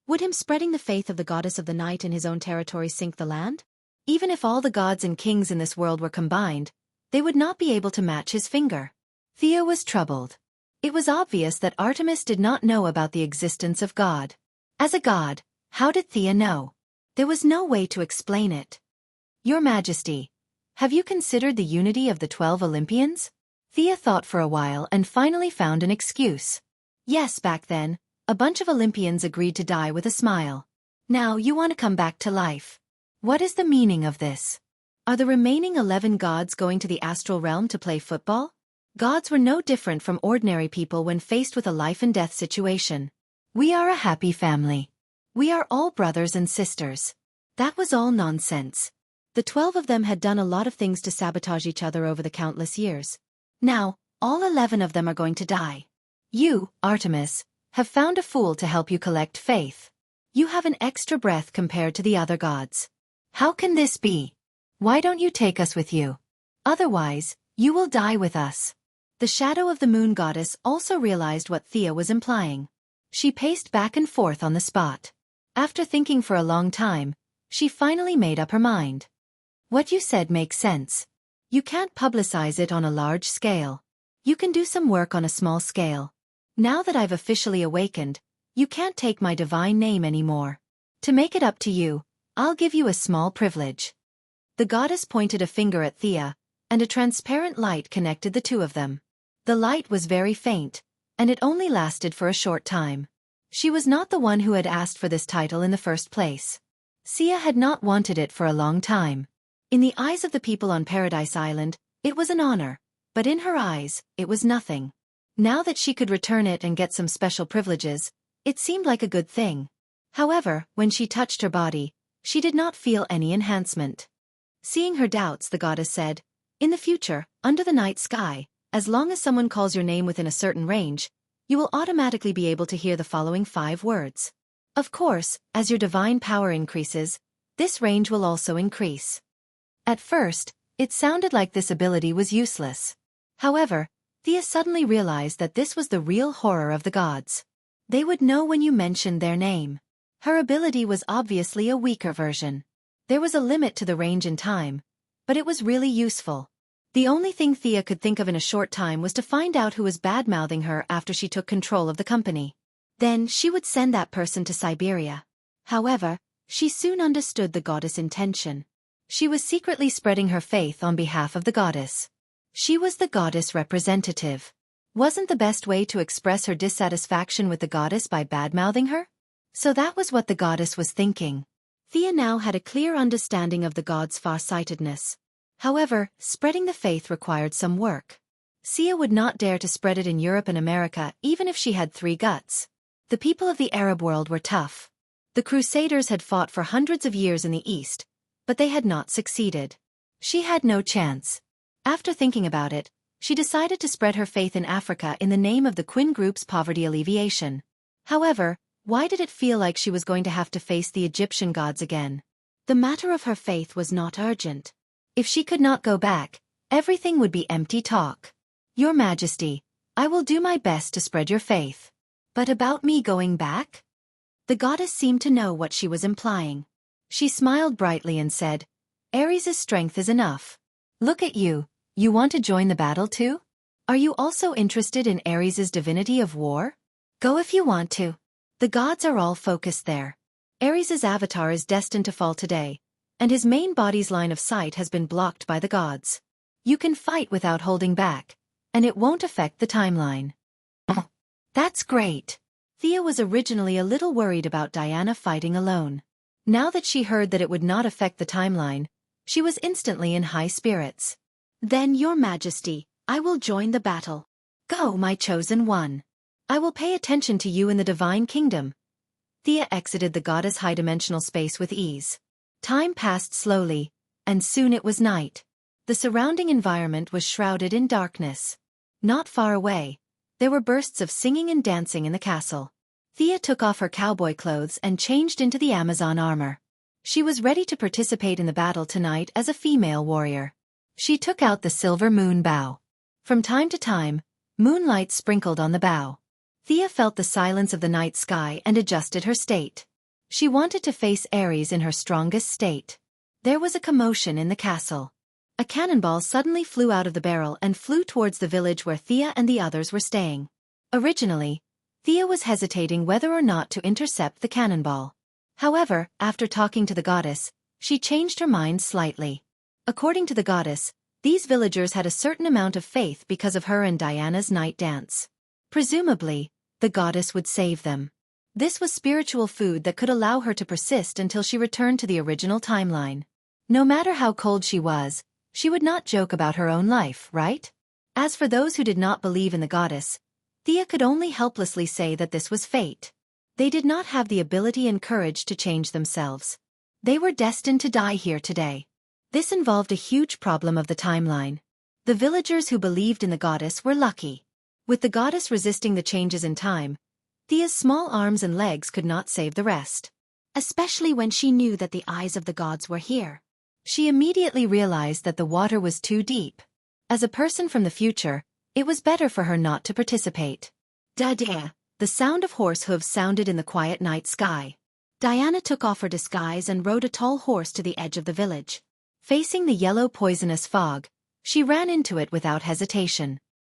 would him spreading the faith of the goddess of the night in his own territory sink the land? Even if all the gods and kings in this world were combined, they would not be able to match his finger. Thea was troubled. It was obvious that Artemis did not know about the existence of God. As a god, how did Thea know? There was no way to explain it. Your Majesty, have you considered the unity of the 12 Olympians? Thea thought for a while and finally found an excuse. Yes, back then, a bunch of Olympians agreed to die with a smile. Now you want to come back to life. What is the meaning of this? Are the remaining 11 gods going to the astral realm to play football? Gods were no different from ordinary people when faced with a life-and-death situation. We are a happy family. We are all brothers and sisters. That was all nonsense. The 12 of them had done a lot of things to sabotage each other over the countless years. Now, all 11 of them are going to die. You, Artemis, have found a fool to help you collect faith. You have an extra breath compared to the other gods. How can this be? Why don't you take us with you? Otherwise, you will die with us. The shadow of the moon goddess also realized what Thea was implying. She paced back and forth on the spot. After thinking for a long time, she finally made up her mind. What you said makes sense. You can't publicize it on a large scale. You can do some work on a small scale. Now that I've officially awakened, you can't take my divine name anymore. To make it up to you, I'll give you a small privilege. The goddess pointed a finger at Thea, and a transparent light connected the two of them. The light was very faint, and it only lasted for a short time. She was not the one who had asked for this title in the first place. Sia had not wanted it for a long time. In the eyes of the people on Paradise Island, it was an honor, but in her eyes, it was nothing. Now that she could return it and get some special privileges, it seemed like a good thing. However, when she touched her body, she did not feel any enhancement. Seeing her doubts, the goddess said, "In the future, under the night sky, as long as someone calls your name within a certain range, you will automatically be able to hear the following 5 words. Of course, as your divine power increases, this range will also increase." At first, it sounded like this ability was useless. However, Thea suddenly realized that this was the real horror of the gods. They would know when you mentioned their name. Her ability was obviously a weaker version. There was a limit to the range in time, but it was really useful. The only thing Thea could think of in a short time was to find out who was bad-mouthing her after she took control of the company. Then she would send that person to Siberia. However, she soon understood the goddess' intention. She was secretly spreading her faith on behalf of the goddess. She was the goddess representative. Wasn't the best way to express her dissatisfaction with the goddess by bad-mouthing her? So that was what the goddess was thinking. Thea now had a clear understanding of the gods' far-sightedness. However, spreading the faith required some work. Sia would not dare to spread it in Europe and America even if she had 3 guts. The people of the Arab world were tough. The Crusaders had fought for hundreds of years in the East, but they had not succeeded. She had no chance. After thinking about it, she decided to spread her faith in Africa in the name of the Quinn Group's poverty alleviation. However, why did it feel like she was going to have to face the Egyptian gods again? The matter of her faith was not urgent. If she could not go back, everything would be empty talk. "Your Majesty, I will do my best to spread your faith. But about me going back?" The goddess seemed to know what she was implying. She smiled brightly and said, "Ares' strength is enough. Look at you, you want to join the battle too? Are you also interested in Ares' divinity of war? Go if you want to. The gods are all focused there. Ares' avatar is destined to fall today, and his main body's line of sight has been blocked by the gods. You can fight without holding back, and it won't affect the timeline." Oh, that's great. Thea was originally a little worried about Diana fighting alone. Now that she heard that it would not affect the timeline, she was instantly in high spirits. "Then, Your Majesty, I will join the battle. Go, my chosen one. I will pay attention to you in the divine kingdom." Thea exited the goddess' high-dimensional space with ease. Time passed slowly, and soon it was night. The surrounding environment was shrouded in darkness. Not far away, there were bursts of singing and dancing in the castle. Thea took off her cowboy clothes and changed into the Amazon armor. She was ready to participate in the battle tonight as a female warrior. She took out the silver moon bow. From time to time, moonlight sprinkled on the bow. Thea felt the silence of the night sky and adjusted her state. She wanted to face Ares in her strongest state. There was a commotion in the castle. A cannonball suddenly flew out of the barrel and flew towards the village where Thea and the others were staying. Originally, Thea was hesitating whether or not to intercept the cannonball. However, after talking to the goddess, she changed her mind slightly. According to the goddess, these villagers had a certain amount of faith because of her and Diana's night dance. Presumably, the goddess would save them. This was spiritual food that could allow her to persist until she returned to the original timeline. No matter how cold she would not joke about her own life, right? As for those who did not believe in the goddess, Thea could only helplessly say that this was fate. They did not have the ability and courage to change themselves. They were destined to die here today. This involved a huge problem of the timeline. The villagers who believed in the goddess were lucky. With the goddess resisting the changes in time, Thea's small arms and legs could not save the rest. Especially when she knew that the eyes of the gods were here. She immediately realized that the water was too deep. As a person from the future, it was better for her not to participate. Da-da! The sound of horse hooves sounded in the quiet night sky. Diana took off her disguise and rode a tall horse to the edge of the village. Facing the yellow poisonous fog, she ran into it without hesitation.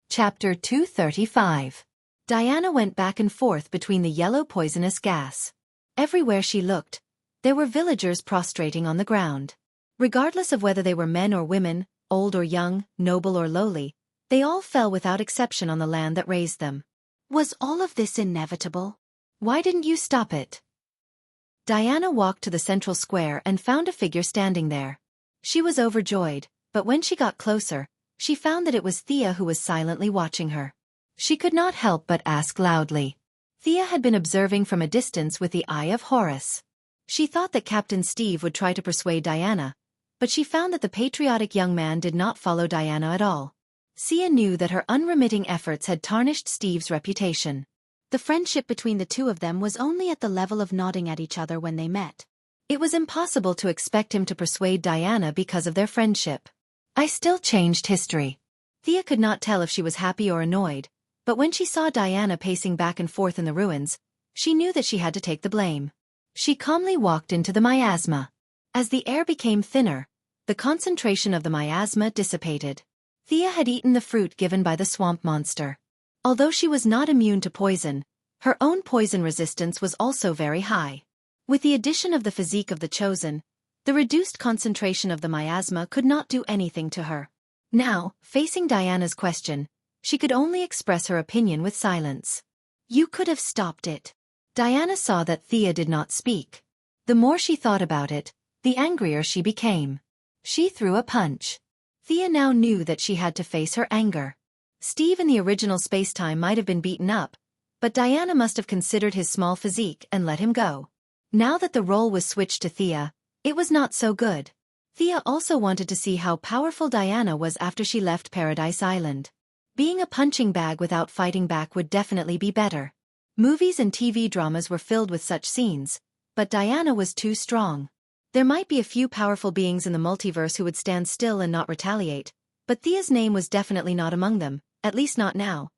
Chapter 235. Diana went back and forth between the yellow poisonous gas. Everywhere she looked, there were villagers prostrating on the ground. Regardless of whether they were men or women, old or young, noble or lowly, they all fell without exception on the land that raised them. Was all of this inevitable? Why didn't you stop it? Diana walked to the central square and found a figure standing there. She was overjoyed, but when she got closer, she found that it was Thea who was silently watching her. She could not help but ask loudly. Thea had been observing from a distance with the eye of Horus. She thought that Captain Steve would try to persuade Diana, but she found that the patriotic young man did not follow Diana at all. Sia knew that her unremitting efforts had tarnished Steve's reputation. The friendship between the two of them was only at the level of nodding at each other when they met. It was impossible to expect him to persuade Diana because of their friendship. I still changed history. Thea could not tell if she was happy or annoyed, but when she saw Diana pacing back and forth in the ruins, she knew that she had to take the blame. She calmly walked into the miasma. As the air became thinner, the concentration of the miasma dissipated. Thea had eaten the fruit given by the swamp monster. Although she was not immune to poison, her own poison resistance was also very high. With the addition of the physique of the chosen, the reduced concentration of the miasma could not do anything to her. Now, facing Diana's question, she could only express her opinion with silence. You could have stopped it. Diana saw that Thea did not speak. The more she thought about it, the angrier she became. She threw a punch. Thea now knew that she had to face her anger. Steve in the original spacetime might have been beaten up, but Diana must have considered his small physique and let him go. Now that the role was switched to Thea, it was not so good. Thea also wanted to see how powerful Diana was after she left Paradise Island. Being a punching bag without fighting back would definitely be better. Movies and TV dramas were filled with such scenes, but Diana was too strong. There might be a few powerful beings in the multiverse who would stand still and not retaliate, but Thea's name was definitely not among them, at least not now.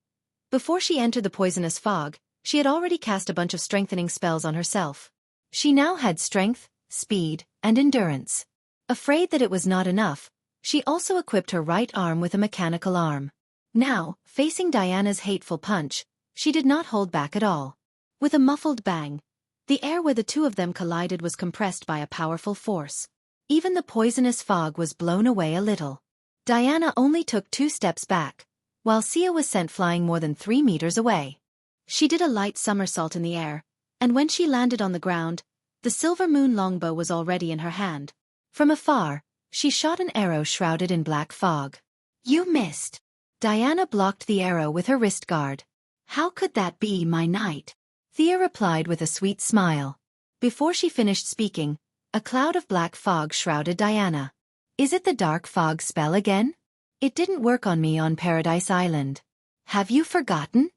Before she entered the poisonous fog, she had already cast a bunch of strengthening spells on herself. She now had strength, speed, and endurance. Afraid that it was not enough, she also equipped her right arm with a mechanical arm. Now, facing Diana's hateful punch, she did not hold back at all. With a muffled bang, the air where the two of them collided was compressed by a powerful force. Even the poisonous fog was blown away a little. Diana only took 2 steps back, while Sia was sent flying more than 3 meters away. She did a light somersault in the air, and when she landed on the ground, the silver moon longbow was already in her hand. From afar, she shot an arrow shrouded in black fog. You missed. Diana blocked the arrow with her wrist guard. How could that be, my knight? Thea replied with a sweet smile. Before she finished speaking, a cloud of black fog shrouded Diana. Is it the dark fog spell again? It didn't work on me on Paradise Island. Have you forgotten?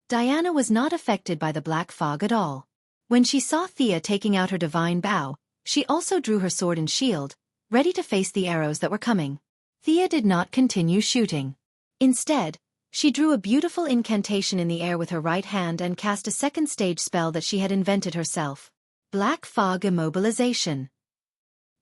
Diana was not affected by the black fog at all. When she saw Thea taking out her divine bow, she also drew her sword and shield, ready to face the arrows that were coming. Thea did not continue shooting. Instead, she drew a beautiful incantation in the air with her right hand and cast a second stage spell that she had invented herself. Black Fog Immobilization.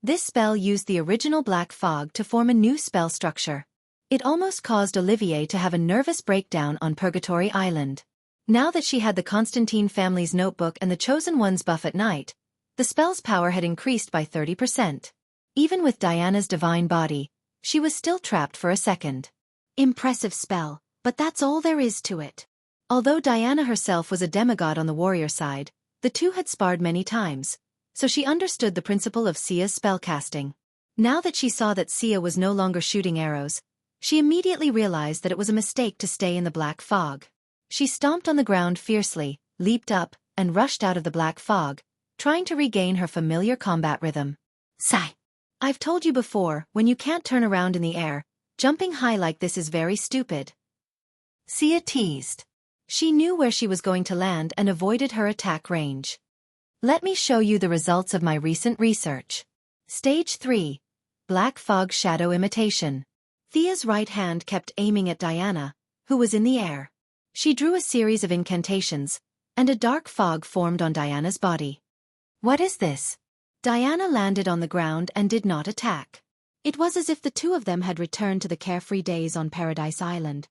This spell used the original black fog to form a new spell structure. It almost caused Olivier to have a nervous breakdown on Purgatory Island. Now that she had the Constantine family's notebook and the Chosen One's buff at night, the spell's power had increased by 30%. Even with Diana's divine body, she was still trapped for a second. Impressive spell, but that's all there is to it. Although Diana herself was a demigod on the warrior side, the two had sparred many times, so she understood the principle of Sia's spellcasting. Now that she saw that Sia was no longer shooting arrows, she immediately realized that it was a mistake to stay in the black fog. She stomped on the ground fiercely, leaped up, and rushed out of the black fog, trying to regain her familiar combat rhythm. Sigh. I've told you before, when you can't turn around in the air, jumping high like this is very stupid. Sia teased. She knew where she was going to land and avoided her attack range. Let me show you the results of my recent research. Stage 3. Black Fog Shadow Imitation. Thea's right hand kept aiming at Diana, who was in the air. She drew a series of incantations, and a dark fog formed on Diana's body. What is this? Diana landed on the ground and did not attack. It was as if the two of them had returned to the carefree days on Paradise Island.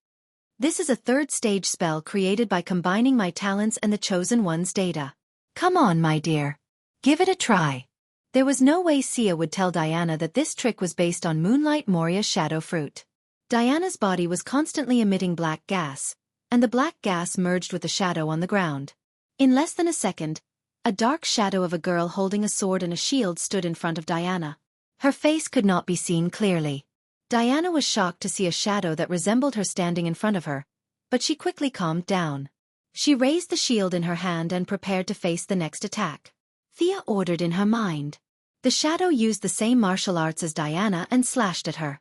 This is a third-stage spell created by combining my talents and the Chosen One's data. Come on, my dear. Give it a try. There was no way Sia would tell Diana that this trick was based on Moonlight Moria's shadow fruit. Diana's body was constantly emitting black gas, and the black gas merged with the shadow on the ground. In less than a second, a dark shadow of a girl holding a sword and a shield stood in front of Diana. Her face could not be seen clearly. Diana was shocked to see a shadow that resembled her standing in front of her, but she quickly calmed down. She raised the shield in her hand and prepared to face the next attack. Thea ordered in her mind. The shadow used the same martial arts as Diana and slashed at her.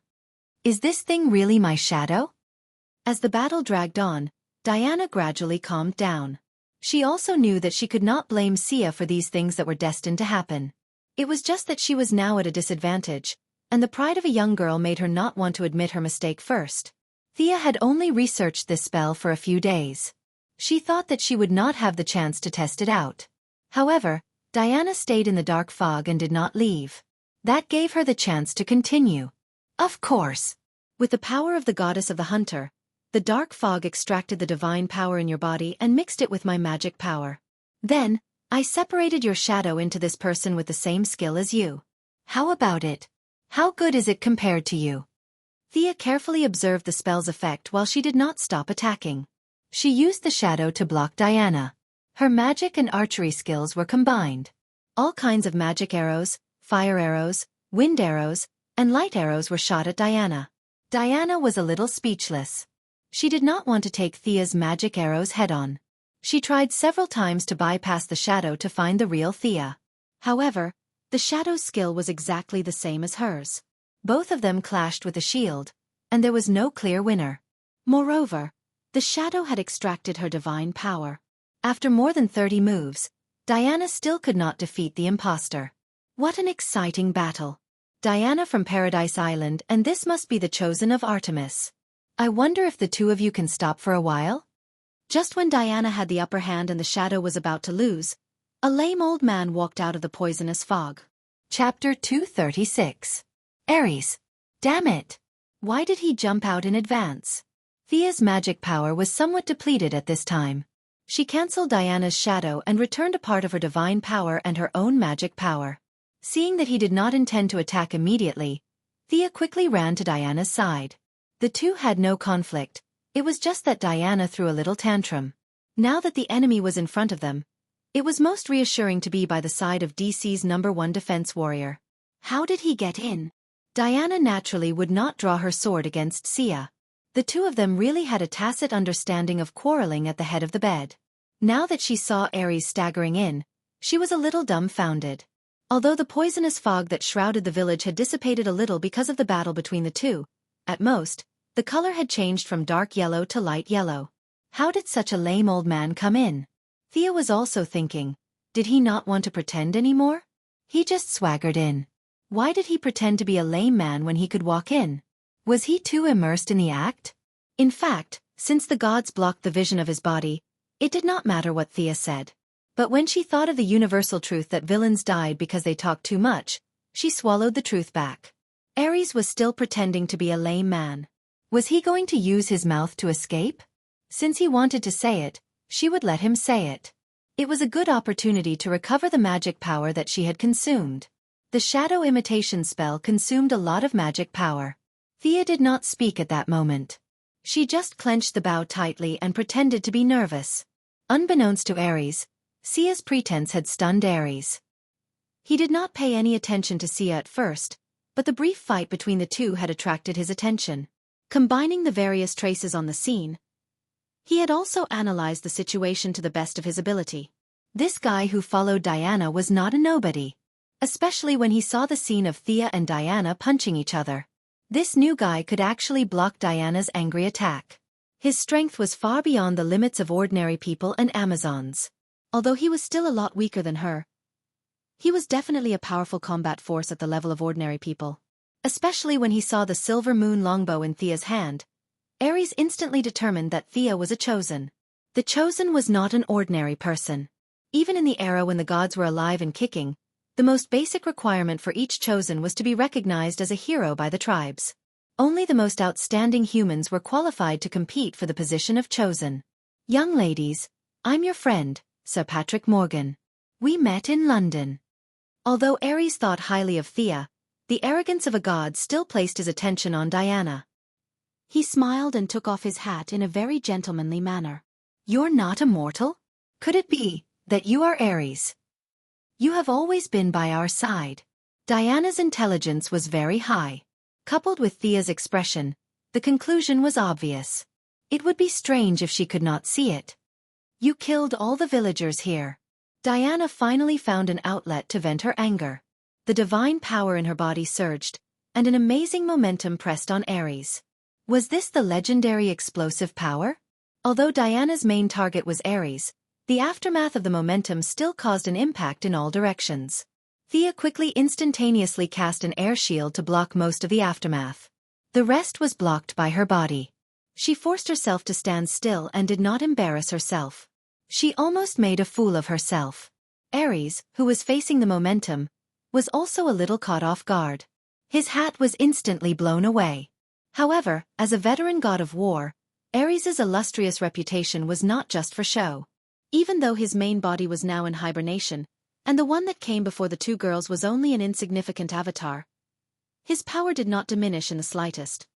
Is this thing really my shadow? As the battle dragged on, Diana gradually calmed down. She also knew that she could not blame Sia for these things that were destined to happen. It was just that she was now at a disadvantage, and the pride of a young girl made her not want to admit her mistake first. Thea had only researched this spell for a few days. She thought that she would not have the chance to test it out. However, Diana stayed in the dark fog and did not leave. That gave her the chance to continue. Of course. With the power of the goddess of the hunter, the dark fog extracted the divine power in your body and mixed it with my magic power. Then, I separated your shadow into this person with the same skill as you. How about it? How good is it compared to you? Thea carefully observed the spell's effect while she did not stop attacking. She used the shadow to block Diana. Her magic and archery skills were combined. All kinds of magic arrows, fire arrows, wind arrows, and light arrows were shot at Diana. Diana was a little speechless. She did not want to take Thea's magic arrows head-on. She tried several times to bypass the shadow to find the real Thea. However, the shadow's skill was exactly the same as hers. Both of them clashed with the shield, and there was no clear winner. Moreover, the shadow had extracted her divine power. After more than 30 moves, Diana still could not defeat the imposter. What an exciting battle! Diana from Paradise Island, and this must be the chosen of Artemis. I wonder if the two of you can stop for a while? Just when Diana had the upper hand and the shadow was about to lose, a lame old man walked out of the poisonous fog. Chapter 236. Ares. Damn it! Why did he jump out in advance? Thea's magic power was somewhat depleted at this time. She cancelled Diana's shadow and returned a part of her divine power and her own magic power. Seeing that he did not intend to attack immediately, Thea quickly ran to Diana's side. The two had no conflict, it was just that Diana threw a little tantrum. Now that the enemy was in front of them, it was most reassuring to be by the side of DC's #1 defense warrior. How did he get in? Diana naturally would not draw her sword against Sia. The two of them really had a tacit understanding of quarreling at the head of the bed. Now that she saw Ares staggering in, she was a little dumbfounded. Although the poisonous fog that shrouded the village had dissipated a little because of the battle between the two, at most, the color had changed from dark yellow to light yellow. How did such a lame old man come in? Thea was also thinking, did he not want to pretend anymore? He just swaggered in. Why did he pretend to be a lame man when he could walk in? Was he too immersed in the act? In fact, since the gods blocked the vision of his body, it did not matter what Thea said. But when she thought of the universal truth that villains died because they talked too much, she swallowed the truth back. Ares was still pretending to be a lame man. Was he going to use his mouth to escape? Since he wanted to say it, she would let him say it. It was a good opportunity to recover the magic power that she had consumed. The shadow imitation spell consumed a lot of magic power. Thea did not speak at that moment. She just clenched the bow tightly and pretended to be nervous. Unbeknownst to Ares, Sia's pretense had stunned Ares. He did not pay any attention to Sia at first, but the brief fight between the two had attracted his attention. Combining the various traces on the scene, he had also analyzed the situation to the best of his ability. This guy who followed Diana was not a nobody. Especially when he saw the scene of Thea and Diana punching each other. This new guy could actually block Diana's angry attack. His strength was far beyond the limits of ordinary people and Amazons. Although he was still a lot weaker than her, he was definitely a powerful combat force at the level of ordinary people. Especially when he saw the silver moon longbow in Thea's hand, Ares instantly determined that Thea was a chosen. The chosen was not an ordinary person. Even in the era when the gods were alive and kicking, the most basic requirement for each chosen was to be recognized as a hero by the tribes. Only the most outstanding humans were qualified to compete for the position of chosen. Young ladies, I'm your friend, Sir Patrick Morgan. We met in London. Although Ares thought highly of Thea, the arrogance of a god still placed his attention on Diana. He smiled and took off his hat in a very gentlemanly manner. You're not a mortal? Could it be that you are Ares? You have always been by our side. Diana's intelligence was very high. Coupled with Thea's expression, the conclusion was obvious. It would be strange if she could not see it. You killed all the villagers here. Diana finally found an outlet to vent her anger. The divine power in her body surged, and an amazing momentum pressed on Ares. Was this the legendary explosive power? Although Diana's main target was Ares, the aftermath of the momentum still caused an impact in all directions. Thea quickly instantaneously cast an air shield to block most of the aftermath. The rest was blocked by her body. She forced herself to stand still and did not embarrass herself. She almost made a fool of herself. Ares, who was facing the momentum, was also a little caught off guard. His hat was instantly blown away. However, as a veteran god of war, Ares's illustrious reputation was not just for show. Even though his main body was now in hibernation, and the one that came before the two girls was only an insignificant avatar, his power did not diminish in the slightest.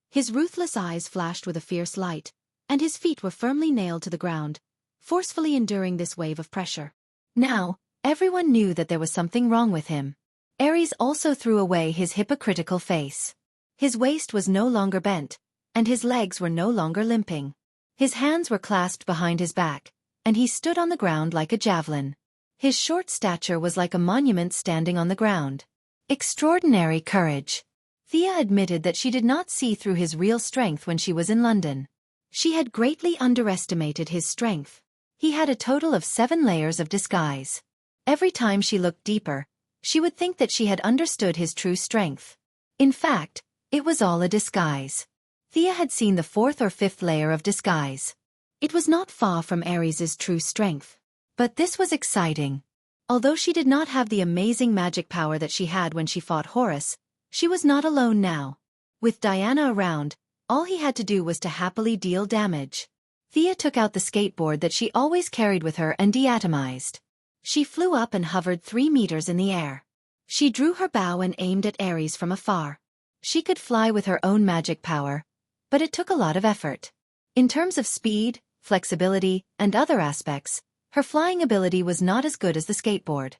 His ruthless eyes flashed with a fierce light, and his feet were firmly nailed to the ground, forcefully enduring this wave of pressure. Now, everyone knew that there was something wrong with him. Ares also threw away his hypocritical face. His waist was no longer bent, and his legs were no longer limping. His hands were clasped behind his back, and he stood on the ground like a javelin. His short stature was like a monument standing on the ground. Extraordinary courage. Thea admitted that she did not see through his real strength when she was in London. She had greatly underestimated his strength. He had a total of 7 layers of disguise. Every time she looked deeper, she would think that she had understood his true strength. In fact, it was all a disguise. Thea had seen the 4th or 5th layer of disguise. It was not far from Ares's true strength. But this was exciting. Although she did not have the amazing magic power that she had when she fought Horus, she was not alone now. With Diana around, all he had to do was to happily deal damage. Thea took out the skateboard that she always carried with her and deatomized. She flew up and hovered 3 meters in the air. She drew her bow and aimed at Ares from afar. She could fly with her own magic power, but it took a lot of effort. In terms of speed, flexibility, and other aspects, her flying ability was not as good as the skateboard.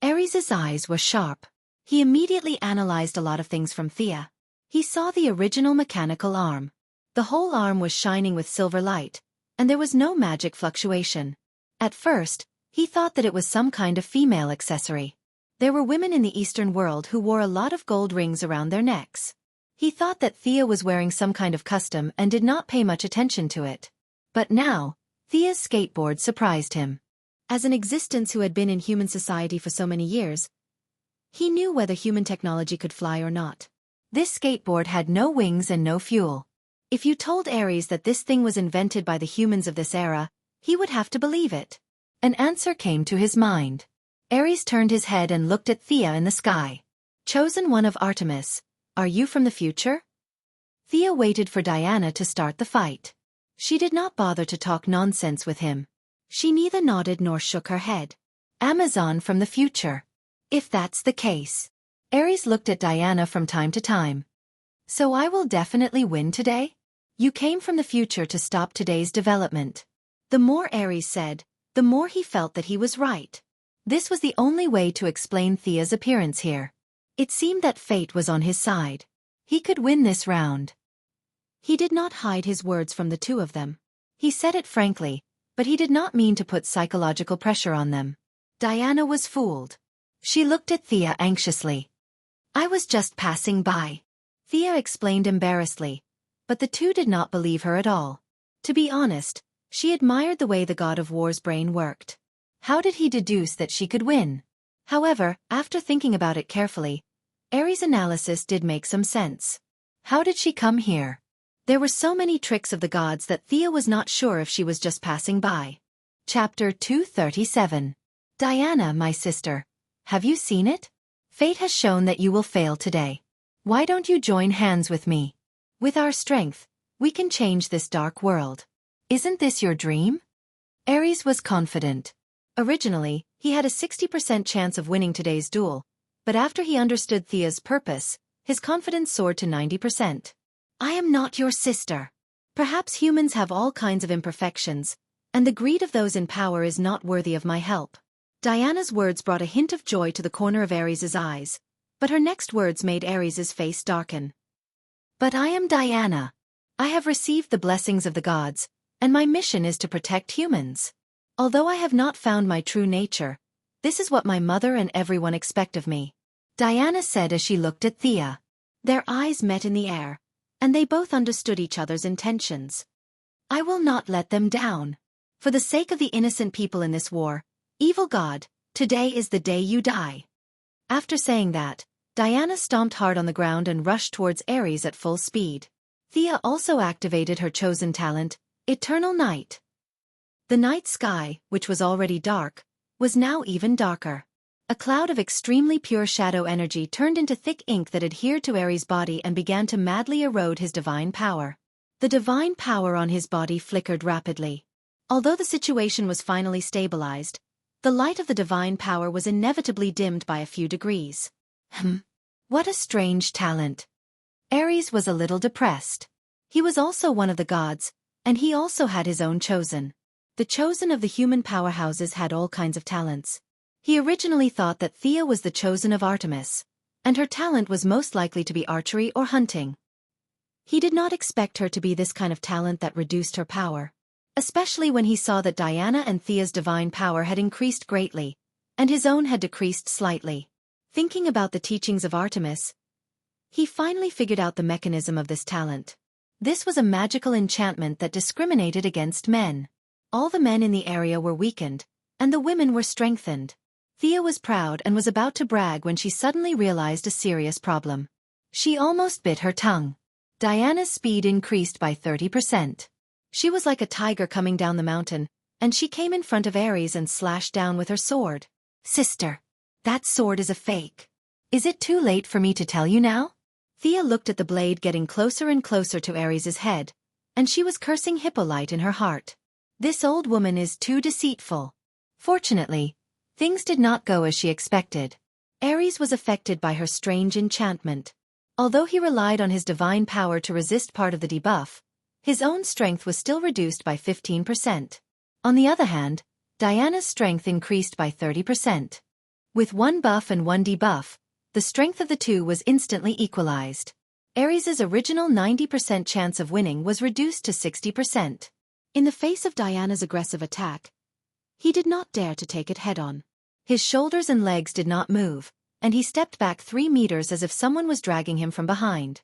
Ares's eyes were sharp. He immediately analyzed a lot of things from Thea. He saw the original mechanical arm. The whole arm was shining with silver light, and there was no magic fluctuation. At first, he thought that it was some kind of female accessory. There were women in the Eastern world who wore a lot of gold rings around their necks. He thought that Thea was wearing some kind of custom and did not pay much attention to it. But now, Thea's skateboard surprised him. As an existence who had been in human society for so many years, he knew whether human technology could fly or not. This skateboard had no wings and no fuel. If you told Ares that this thing was invented by the humans of this era, he would have to believe it. An answer came to his mind. Ares turned his head and looked at Thea in the sky. Chosen one of Artemis, are you from the future? Thea waited for Diana to start the fight. She did not bother to talk nonsense with him. She neither nodded nor shook her head. Amazon from the future. If that's the case. Ares looked at Diana from time to time. So I will definitely win today? You came from the future to stop today's development. The more Ares said, the more he felt that he was right. This was the only way to explain Thea's appearance here. It seemed that fate was on his side. He could win this round. He did not hide his words from the two of them. He said it frankly, but he did not mean to put psychological pressure on them. Diana was fooled. She looked at Thea anxiously. I was just passing by. Thea explained embarrassedly, but the two did not believe her at all. To be honest, she admired the way the god of war's brain worked. How did he deduce that she could win? However, after thinking about it carefully, Ares' analysis did make some sense. How did she come here? There were so many tricks of the gods that Thea was not sure if she was just passing by. Chapter 237. Diana, my sister. Have you seen it? Fate has shown that you will fail today. Why don't you join hands with me? With our strength, we can change this dark world. Isn't this your dream? Ares was confident. Originally, he had a 60% chance of winning today's duel, but after he understood Thea's purpose, his confidence soared to 90%. I am not your sister. Perhaps humans have all kinds of imperfections, and the greed of those in power is not worthy of my help. Diana's words brought a hint of joy to the corner of Ares' eyes, but her next words made Ares' face darken. But I am Diana. I have received the blessings of the gods, and my mission is to protect humans. Although I have not found my true nature, this is what my mother and everyone expect of me," Diana said as she looked at Thea. Their eyes met in the air, and they both understood each other's intentions. "I will not let them down. For the sake of the innocent people in this war, evil god, today is the day you die." After saying that, Diana stomped hard on the ground and rushed towards Ares at full speed. Thea also activated her chosen talent, Eternal Night. The night sky, which was already dark, was now even darker. A cloud of extremely pure shadow energy turned into thick ink that adhered to Ares' body and began to madly erode his divine power. The divine power on his body flickered rapidly. Although the situation was finally stabilized, the light of the divine power was inevitably dimmed by a few degrees. What a strange talent. Ares was a little depressed. He was also one of the gods, and he also had his own chosen. The chosen of the human powerhouses had all kinds of talents. He originally thought that Thea was the chosen of Artemis, and her talent was most likely to be archery or hunting. He did not expect her to be this kind of talent that reduced her power, especially when he saw that Diana and Thea's divine power had increased greatly, and his own had decreased slightly. Thinking about the teachings of Artemis, he finally figured out the mechanism of this talent. This was a magical enchantment that discriminated against men. All the men in the area were weakened, and the women were strengthened. Thea was proud and was about to brag when she suddenly realized a serious problem. She almost bit her tongue. Diana's speed increased by 30%. She was like a tiger coming down the mountain, and she came in front of Ares and slashed down with her sword. "Sister, that sword is a fake. Is it too late for me to tell you now?" Thea looked at the blade getting closer and closer to Ares' head, and she was cursing Hippolyte in her heart. This old woman is too deceitful. Fortunately, things did not go as she expected. Ares was affected by her strange enchantment. Although he relied on his divine power to resist part of the debuff, his own strength was still reduced by 15%. On the other hand, Diana's strength increased by 30%. With one buff and one debuff, the strength of the two was instantly equalized. Ares' original 90% chance of winning was reduced to 60%. In the face of Diana's aggressive attack, he did not dare to take it head-on. His shoulders and legs did not move, and he stepped back 3 meters as if someone was dragging him from behind.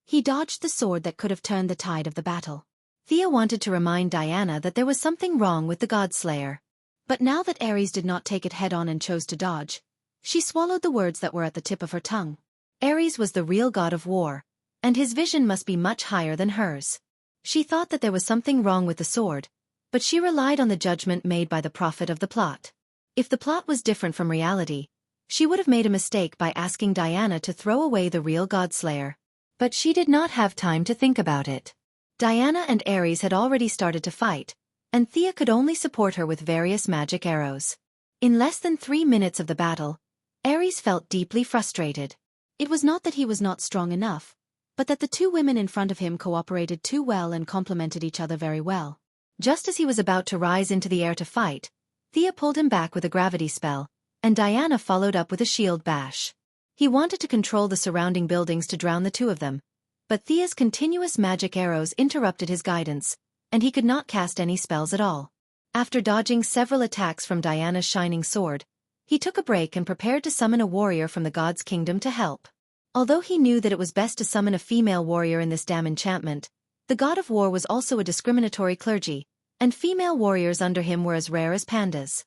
He dodged the sword that could have turned the tide of the battle. Thea wanted to remind Diana that there was something wrong with the Godslayer. But now that Ares did not take it head-on and chose to dodge, she swallowed the words that were at the tip of her tongue. Ares was the real god of war, and his vision must be much higher than hers. She thought that there was something wrong with the sword, but she relied on the judgment made by the prophet of the plot. If the plot was different from reality, she would have made a mistake by asking Diana to throw away the real Godslayer. But she did not have time to think about it. Diana and Ares had already started to fight, and Thea could only support her with various magic arrows. In less than 3 minutes of the battle, Ares felt deeply frustrated. It was not that he was not strong enough, but that the two women in front of him cooperated too well and complemented each other very well. Just as he was about to rise into the air to fight, Thea pulled him back with a gravity spell, and Diana followed up with a shield bash. He wanted to control the surrounding buildings to drown the two of them, but Thea's continuous magic arrows interrupted his guidance, and he could not cast any spells at all. After dodging several attacks from Diana's shining sword, he took a break and prepared to summon a warrior from the god's kingdom to help. Although he knew that it was best to summon a female warrior in this damn enchantment, the god of war was also a discriminatory clergy, and female warriors under him were as rare as pandas.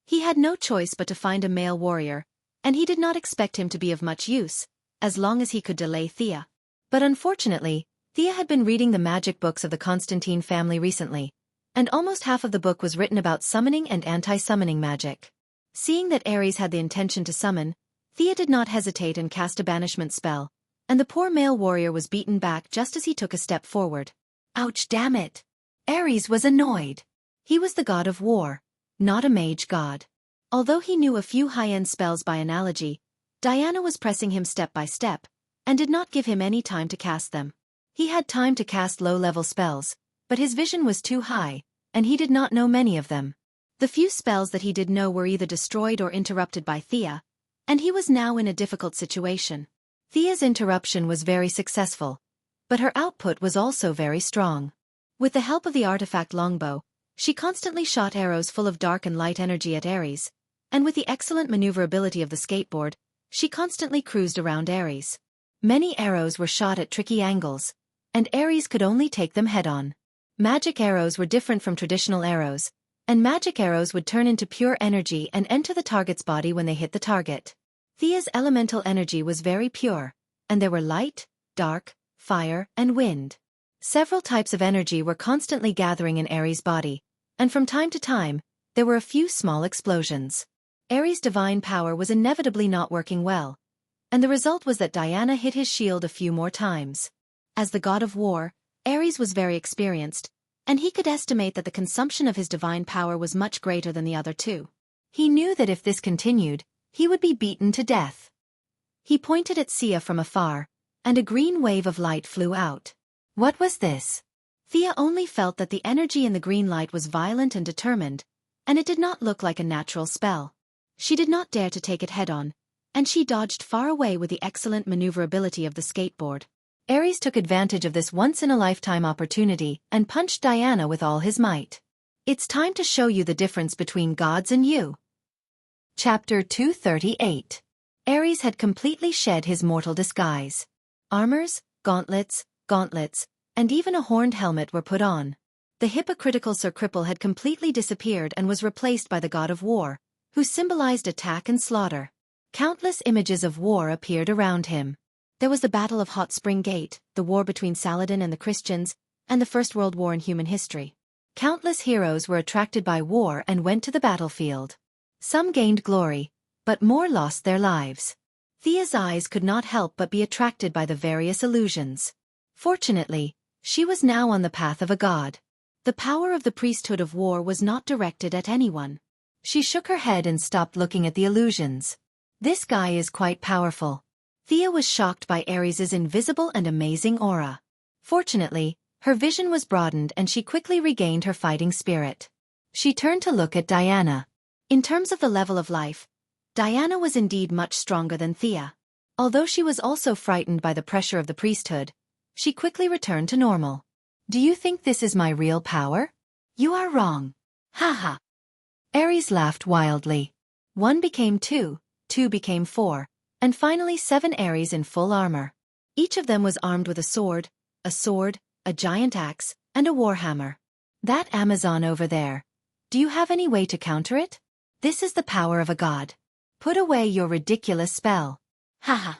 He had no choice but to find a male warrior, and he did not expect him to be of much use, as long as he could delay Thea. But unfortunately, Thea had been reading the magic books of the Constantine family recently, and almost half of the book was written about summoning and anti-summoning magic. Seeing that Ares had the intention to summon, Thea did not hesitate and cast a banishment spell, and the poor male warrior was beaten back just as he took a step forward. Ouch, damn it! Ares was annoyed. He was the god of war, not a mage god. Although he knew a few high-end spells by analogy, Diana was pressing him step by step, and did not give him any time to cast them. He had time to cast low-level spells, but his vision was too high, and he did not know many of them. The few spells that he did know were either destroyed or interrupted by Thea, and he was now in a difficult situation. Thea's interruption was very successful, But her output was also very strong. With the help of the artifact longbow, she constantly shot arrows full of dark and light energy at Ares, and with the excellent maneuverability of the skateboard, she constantly cruised around Ares. Many arrows were shot at tricky angles, and Ares could only take them head-on. Magic arrows were different from traditional arrows, and magic arrows would turn into pure energy and enter the target's body when they hit the target. Thea's elemental energy was very pure, and there were light, dark, fire, and wind. Several types of energy were constantly gathering in Ares' body, and from time to time, there were a few small explosions. Ares' divine power was inevitably not working well, and the result was that Diana hit his shield a few more times. As the god of war, Ares was very experienced, and he could estimate that the consumption of his divine power was much greater than the other two. He knew that if this continued, he would be beaten to death. He pointed at Sia from afar, and a green wave of light flew out. What was this? Thea only felt that the energy in the green light was violent and determined, and it did not look like a natural spell. She did not dare to take it head-on, and she dodged far away with the excellent maneuverability of the skateboard. Ares took advantage of this once-in-a-lifetime opportunity and punched Diana with all his might. It's time to show you the difference between gods and you. Chapter 238. Ares had completely shed his mortal disguise. Armors, gauntlets, and even a horned helmet were put on. The hypocritical Sir Cripple had completely disappeared and was replaced by the god of war, who symbolized attack and slaughter. Countless images of war appeared around him. There was the Battle of Hot Spring Gate, the war between Saladin and the Christians, and the First World War in human history. Countless heroes were attracted by war and went to the battlefield. Some gained glory, but more lost their lives. Thea's eyes could not help but be attracted by the various illusions. Fortunately, she was now on the path of a god. The power of the priesthood of war was not directed at anyone. She shook her head and stopped looking at the illusions. This guy is quite powerful. Thea was shocked by Ares's invisible and amazing aura. Fortunately, her vision was broadened and she quickly regained her fighting spirit. She turned to look at Diana. In terms of the level of life, Diana was indeed much stronger than Thea. Although she was also frightened by the pressure of the priesthood, she quickly returned to normal. Do you think this is my real power? You are wrong. Haha. Ares laughed wildly. 1 became 2, 2 became 4, and finally 7 Ares in full armor. Each of them was armed with a sword, a giant axe, and a warhammer. That Amazon over there. Do you have any way to counter it? This is the power of a god. Put away your ridiculous spell. Haha.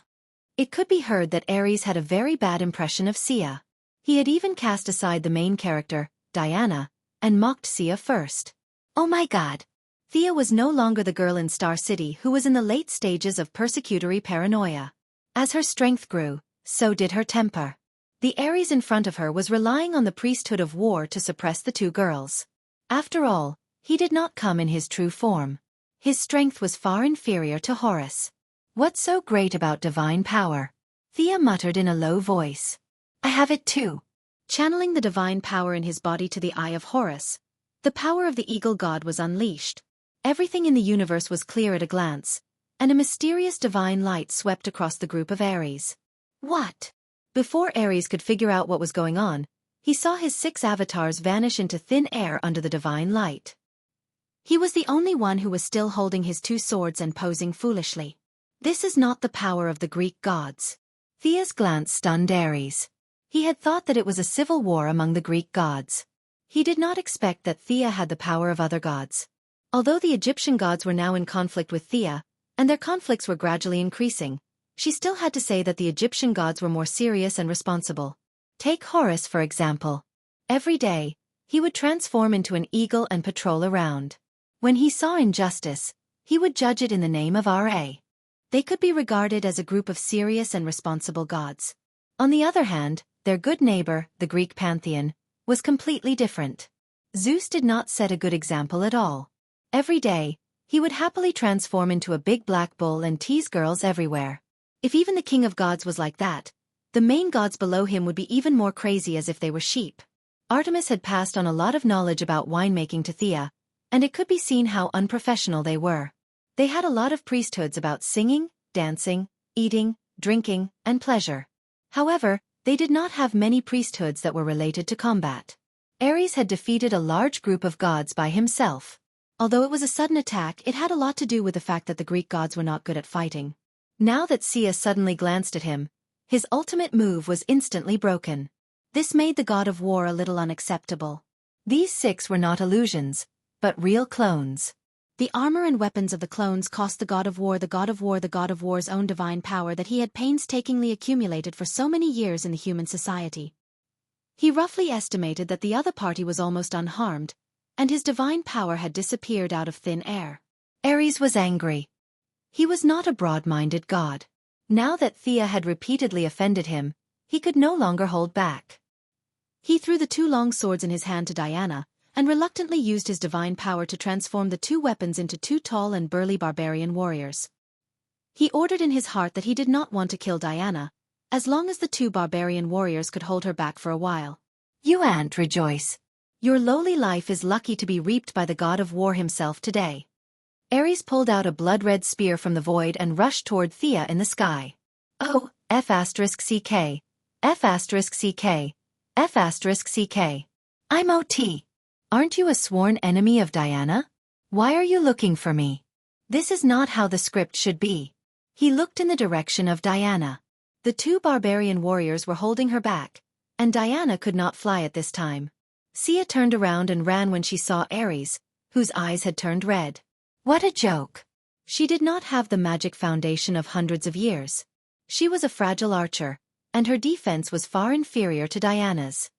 It could be heard that Ares had a very bad impression of Sia. He had even cast aside the main character, Diana, and mocked Sia first. Oh my god. Thea was no longer the girl in Star City who was in the late stages of persecutory paranoia. As her strength grew, so did her temper. The Ares in front of her was relying on the priesthood of war to suppress the two girls. After all, he did not come in his true form. His strength was far inferior to Horus. What's so great about divine power? Thea muttered in a low voice. I have it too. Channeling the divine power in his body to the eye of Horus, the power of the eagle god was unleashed. Everything in the universe was clear at a glance, and a mysterious divine light swept across the group of Ares. What? Before Ares could figure out what was going on, he saw his 6 avatars vanish into thin air under the divine light. He was the only one who was still holding his 2 swords and posing foolishly. This is not the power of the Greek gods. Thea's glance stunned Ares. He had thought that it was a civil war among the Greek gods. He did not expect that Thea had the power of other gods. Although the Egyptian gods were now in conflict with Thea, and their conflicts were gradually increasing, she still had to say that the Egyptian gods were more serious and responsible. Take Horus for example. Every day, he would transform into an eagle and patrol around. When he saw injustice, he would judge it in the name of Ra. They could be regarded as a group of serious and responsible gods. On the other hand, their good neighbor, the Greek pantheon, was completely different. Zeus did not set a good example at all. Every day, he would happily transform into a big black bull and tease girls everywhere. If even the king of gods was like that, the main gods below him would be even more crazy as if they were sheep. Artemis had passed on a lot of knowledge about winemaking to Thea, and it could be seen how unprofessional they were. They had a lot of priesthoods about singing, dancing, eating, drinking, and pleasure. However, They did not have many priesthoods that were related to combat. Ares had defeated a large group of gods by himself. Although it was a sudden attack, it had a lot to do with the fact that the Greek gods were not good at fighting. Now that Xianxia suddenly glanced at him, his ultimate move was instantly broken. This made the god of war a little unacceptable. These 6 were not illusions, but real clones. The armor and weapons of the clones cost the god of war's own divine power that he had painstakingly accumulated for so many years in the human society. He roughly estimated that the other party was almost unharmed, and his divine power had disappeared out of thin air. Ares was angry. He was not a broad-minded god. Now that Xianxia had repeatedly offended him, he could no longer hold back. He threw the 2 long swords in his hand to Diana, and reluctantly used his divine power to transform the 2 weapons into 2 tall and burly barbarian warriors. He ordered in his heart that he did not want to kill Diana, as long as the 2 barbarian warriors could hold her back for a while. You ant rejoice. Your lowly life is lucky to be reaped by the god of war himself today. Ares pulled out a blood-red spear from the void and rushed toward Xianxia in the sky. Oh, F***CK, F***CK, F***CK. I'm OT. Aren't you a sworn enemy of Diana? Why are you looking for me? This is not how the script should be. He looked in the direction of Diana. The 2 barbarian warriors were holding her back, and Diana could not fly at this time. Xianxia turned around and ran when she saw Ares, whose eyes had turned red. What a joke. She did not have the magic foundation of hundreds of years. She was a fragile archer, and her defense was far inferior to Diana's.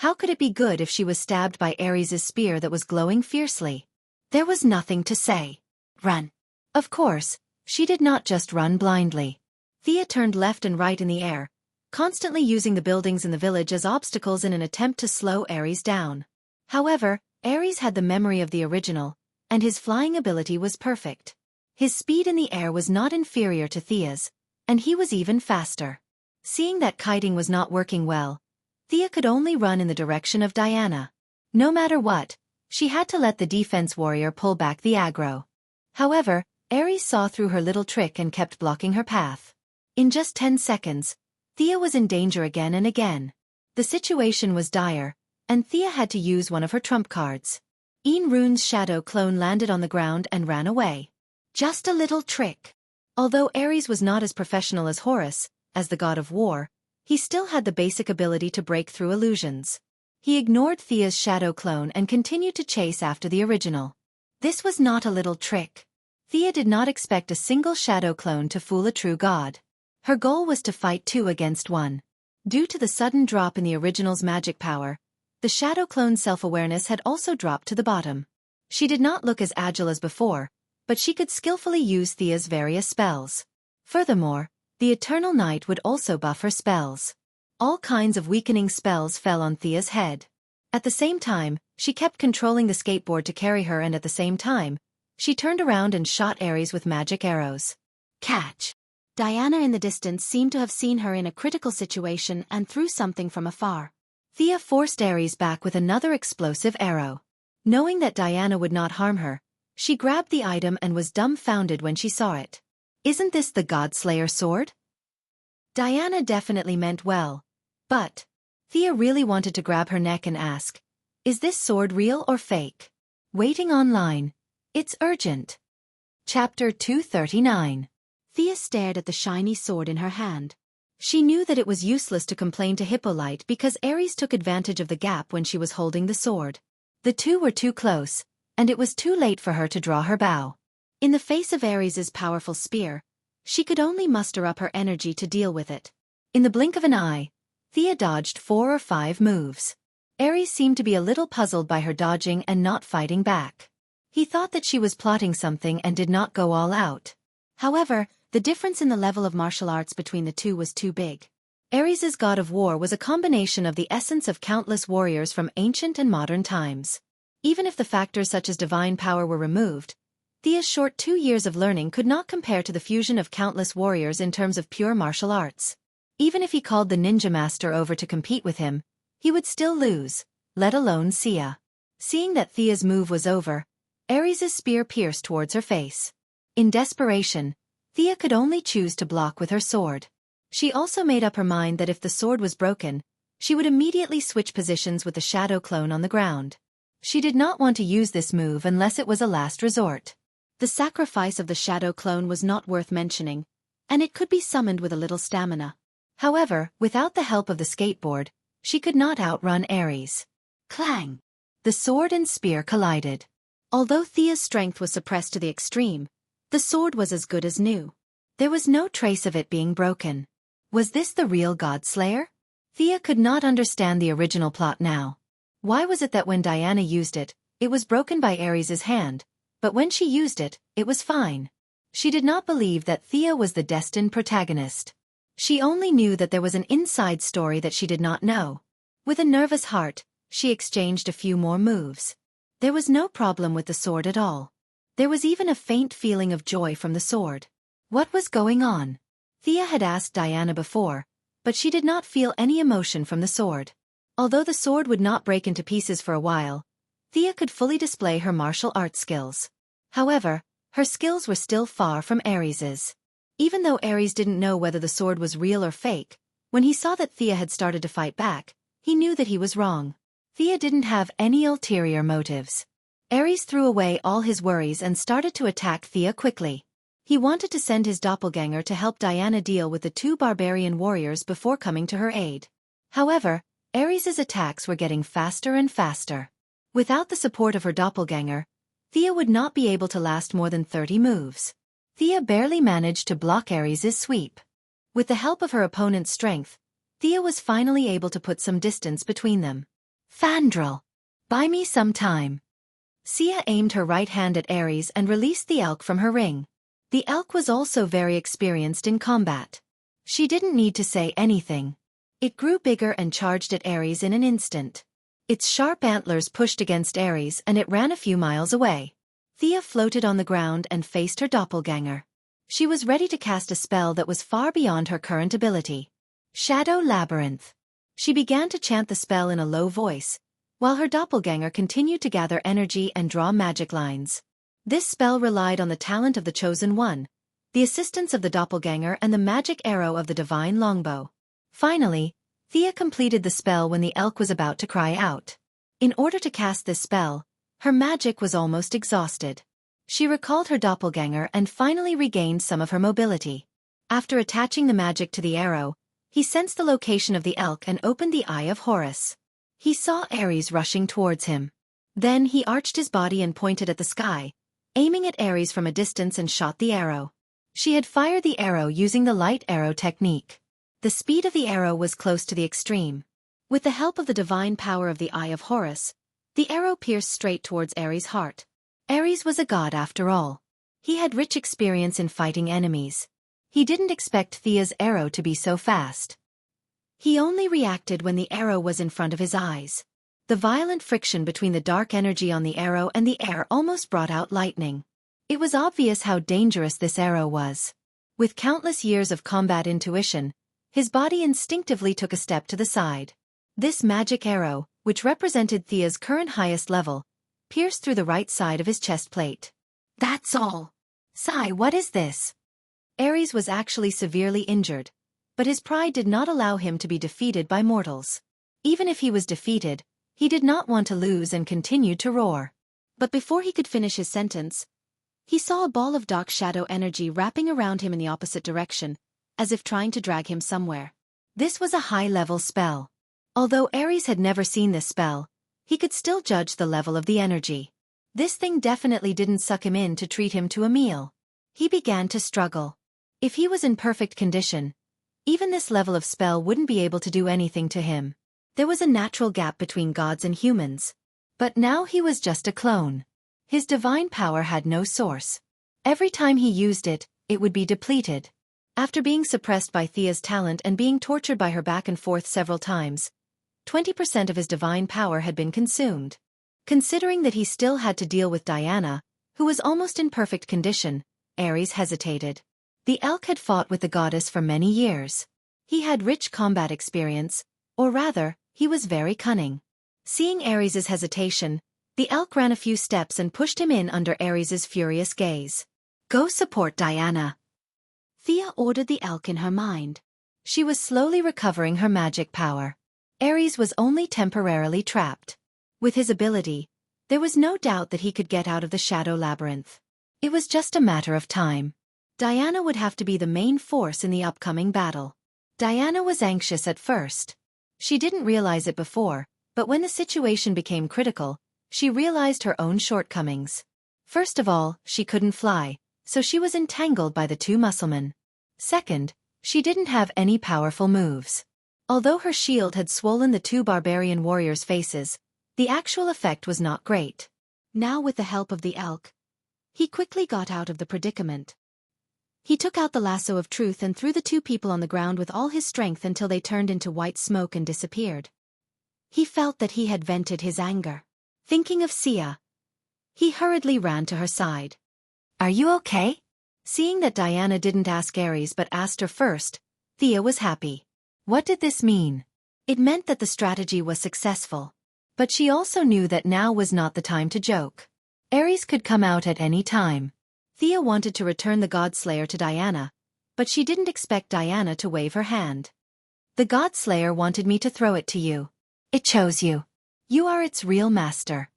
How could it be good if she was stabbed by Ares's spear that was glowing fiercely? There was nothing to say. Run. Of course, she did not just run blindly. Xianxia turned left and right in the air, constantly using the buildings in the village as obstacles in an attempt to slow Ares down. However, Ares had the memory of the original, and his flying ability was perfect. His speed in the air was not inferior to Xianxia's, and he was even faster. Seeing that kiting was not working well, Xianxia could only run in the direction of Diana. No matter what, she had to let the defense warrior pull back the aggro. However, Ares saw through her little trick and kept blocking her path. In just 10 seconds, Xianxia was in danger again and again. The situation was dire, and Xianxia had to use one of her trump cards. Rune's shadow clone landed on the ground and ran away. Just a little trick. Although Ares was not as professional as Horus, as the god of war, he still had the basic ability to break through illusions. He ignored Xianxia's shadow clone and continued to chase after the original. This was not a little trick. Xianxia did not expect a single shadow clone to fool a true god. Her goal was to fight 2 against 1. Due to the sudden drop in the original's magic power, the shadow clone's self-awareness had also dropped to the bottom. She did not look as agile as before, but she could skillfully use Xianxia's various spells. Furthermore, the Eternal Night would also buff her spells. All kinds of weakening spells fell on Xianxia's head. At the same time, she kept controlling the skateboard to carry her, and at the same time, she turned around and shot Ares with magic arrows. Catch! Diana in the distance seemed to have seen her in a critical situation and threw something from afar. Xianxia forced Ares back with another explosive arrow. Knowing that Diana would not harm her, she grabbed the item and was dumbfounded when she saw it. Isn't this the Godslayer sword? Diana definitely meant well, but Xianxia really wanted to grab her neck and ask, is this sword real or fake? Waiting online. It's urgent. Chapter 239. Xianxia stared at the shiny sword in her hand. She knew that it was useless to complain to Hippolyte because Ares took advantage of the gap when she was holding the sword. The 2 were too close, and it was too late for her to draw her bow. In the face of Ares's powerful spear, she could only muster up her energy to deal with it. In the blink of an eye, Xianxia dodged 4 or 5 moves. Ares seemed to be a little puzzled by her dodging and not fighting back. He thought that she was plotting something and did not go all out. However, the difference in the level of martial arts between the 2 was too big. Ares's god of war was a combination of the essence of countless warriors from ancient and modern times. Even if the factors such as divine power were removed, Xianxia's short 2 years of learning could not compare to the fusion of countless warriors in terms of pure martial arts. Even if he called the ninja master over to compete with him, he would still lose, let alone Xianxia. Seeing that Xianxia's move was over, Ares's spear pierced towards her face. In desperation, Xianxia could only choose to block with her sword. She also made up her mind that if the sword was broken, she would immediately switch positions with the shadow clone on the ground. She did not want to use this move unless it was a last resort. The sacrifice of the shadow clone was not worth mentioning, and it could be summoned with a little stamina. However, without the help of the skateboard, she could not outrun Ares. Clang! The sword and spear collided. Although Thea's strength was suppressed to the extreme, the sword was as good as new. There was no trace of it being broken. Was this the real God Slayer? Thea could not understand the original plot now. Why was it that when Diana used it, it was broken by Ares's hand, but when she used it, it was fine? She did not believe that Thea was the destined protagonist. She only knew that there was an inside story that she did not know. With a nervous heart, she exchanged a few more moves. There was no problem with the sword at all. There was even a faint feeling of joy from the sword. What was going on? Thea had asked Diana before, but she did not feel any emotion from the sword. Although the sword would not break into pieces for a while, Thea could fully display her martial arts skills. However, her skills were still far from Ares's. Even though Ares didn't know whether the sword was real or fake, when he saw that Thea had started to fight back, he knew that he was wrong. Thea didn't have any ulterior motives. Ares threw away all his worries and started to attack Thea quickly. He wanted to send his doppelganger to help Diana deal with the two barbarian warriors before coming to her aid. However, Ares's attacks were getting faster and faster. Without the support of her doppelganger, Thea would not be able to last more than 30 moves. Thea barely managed to block Ares's sweep. With the help of her opponent's strength, Thea was finally able to put some distance between them. Fandral! Buy me some time. Sia aimed her right hand at Ares and released the elk from her ring. The elk was also very experienced in combat. She didn't need to say anything. It grew bigger and charged at Ares in an instant. Its sharp antlers pushed against Ares and it ran a few miles away. Thea floated on the ground and faced her doppelganger. She was ready to cast a spell that was far beyond her current ability. Shadow Labyrinth. She began to chant the spell in a low voice, while her doppelganger continued to gather energy and draw magic lines. This spell relied on the talent of the Chosen One, the assistance of the doppelganger and the magic arrow of the divine longbow. Finally, Thea completed the spell when the elk was about to cry out. In order to cast this spell, her magic was almost exhausted. She recalled her doppelganger and finally regained some of her mobility. After attaching the magic to the arrow, he sensed the location of the elk and opened the Eye of Horus. He saw Ares rushing towards him. Then he arched his body and pointed at the sky, aiming at Ares from a distance and shot the arrow. She had fired the arrow using the light arrow technique. The speed of the arrow was close to the extreme. With the help of the divine power of the Eye of Horus, the arrow pierced straight towards Ares' heart. Ares was a god after all. He had rich experience in fighting enemies. He didn't expect Thea's arrow to be so fast. He only reacted when the arrow was in front of his eyes. The violent friction between the dark energy on the arrow and the air almost brought out lightning. It was obvious how dangerous this arrow was. With countless years of combat intuition, his body instinctively took a step to the side. This magic arrow, which represented Thea's current highest level, pierced through the right side of his chest plate. That's all. Sigh, what is this? Ares was actually severely injured, but his pride did not allow him to be defeated by mortals. Even if he was defeated, he did not want to lose and continued to roar. But before he could finish his sentence, he saw a ball of dark shadow energy wrapping around him in the opposite direction, as if trying to drag him somewhere. This was a high-level spell. Although Ares had never seen this spell, he could still judge the level of the energy. This thing definitely didn't suck him in to treat him to a meal. He began to struggle. If he was in perfect condition, even this level of spell wouldn't be able to do anything to him. There was a natural gap between gods and humans. But now he was just a clone. His divine power had no source. Every time he used it, it would be depleted. After being suppressed by Thea's talent and being tortured by her back and forth several times, 20% of his divine power had been consumed. Considering that he still had to deal with Diana, who was almost in perfect condition, Ares hesitated. The elk had fought with the goddess for many years. He had rich combat experience, or rather, he was very cunning. Seeing Ares's hesitation, the elk ran a few steps and pushed him in under Ares's furious gaze. Go support Diana. Thea ordered the elk in her mind. She was slowly recovering her magic power. Ares was only temporarily trapped. With his ability, there was no doubt that he could get out of the shadow labyrinth. It was just a matter of time. Diana would have to be the main force in the upcoming battle. Diana was anxious at first. She didn't realize it before, but when the situation became critical, she realized her own shortcomings. First of all, she couldn't fly, so she was entangled by the two musclemen. Second, she didn't have any powerful moves. Although her shield had swollen the two barbarian warriors' faces, the actual effect was not great. Now with the help of the elk, he quickly got out of the predicament. He took out the lasso of truth and threw the two people on the ground with all his strength until they turned into white smoke and disappeared. He felt that he had vented his anger. Thinking of Sia, he hurriedly ran to her side. "Are you okay?" Seeing that Diana didn't ask Ares but asked her first, Thea was happy. What did this mean? It meant that the strategy was successful. But she also knew that now was not the time to joke. Ares could come out at any time. Thea wanted to return the Godslayer to Diana, but she didn't expect Diana to wave her hand. "The Godslayer wanted me to throw it to you. It chose you. You are its real master."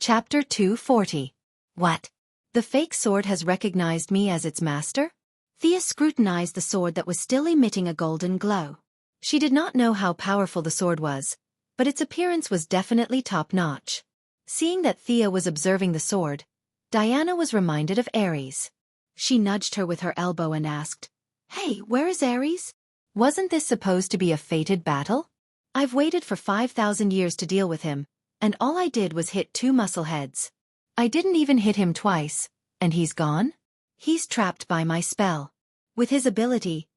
Chapter 240. What? The fake sword has recognized me as its master? Thea scrutinized the sword that was still emitting a golden glow. She did not know how powerful the sword was, but its appearance was definitely top-notch. Seeing that Thea was observing the sword, Diana was reminded of Ares. She nudged her with her elbow and asked, "Hey, where is Ares?" Wasn't this supposed to be a fated battle? I've waited for 5,000 years to deal with him, and all I did was hit two muscle heads. I didn't even hit him twice, and he's gone? He's trapped by my spell. With his ability,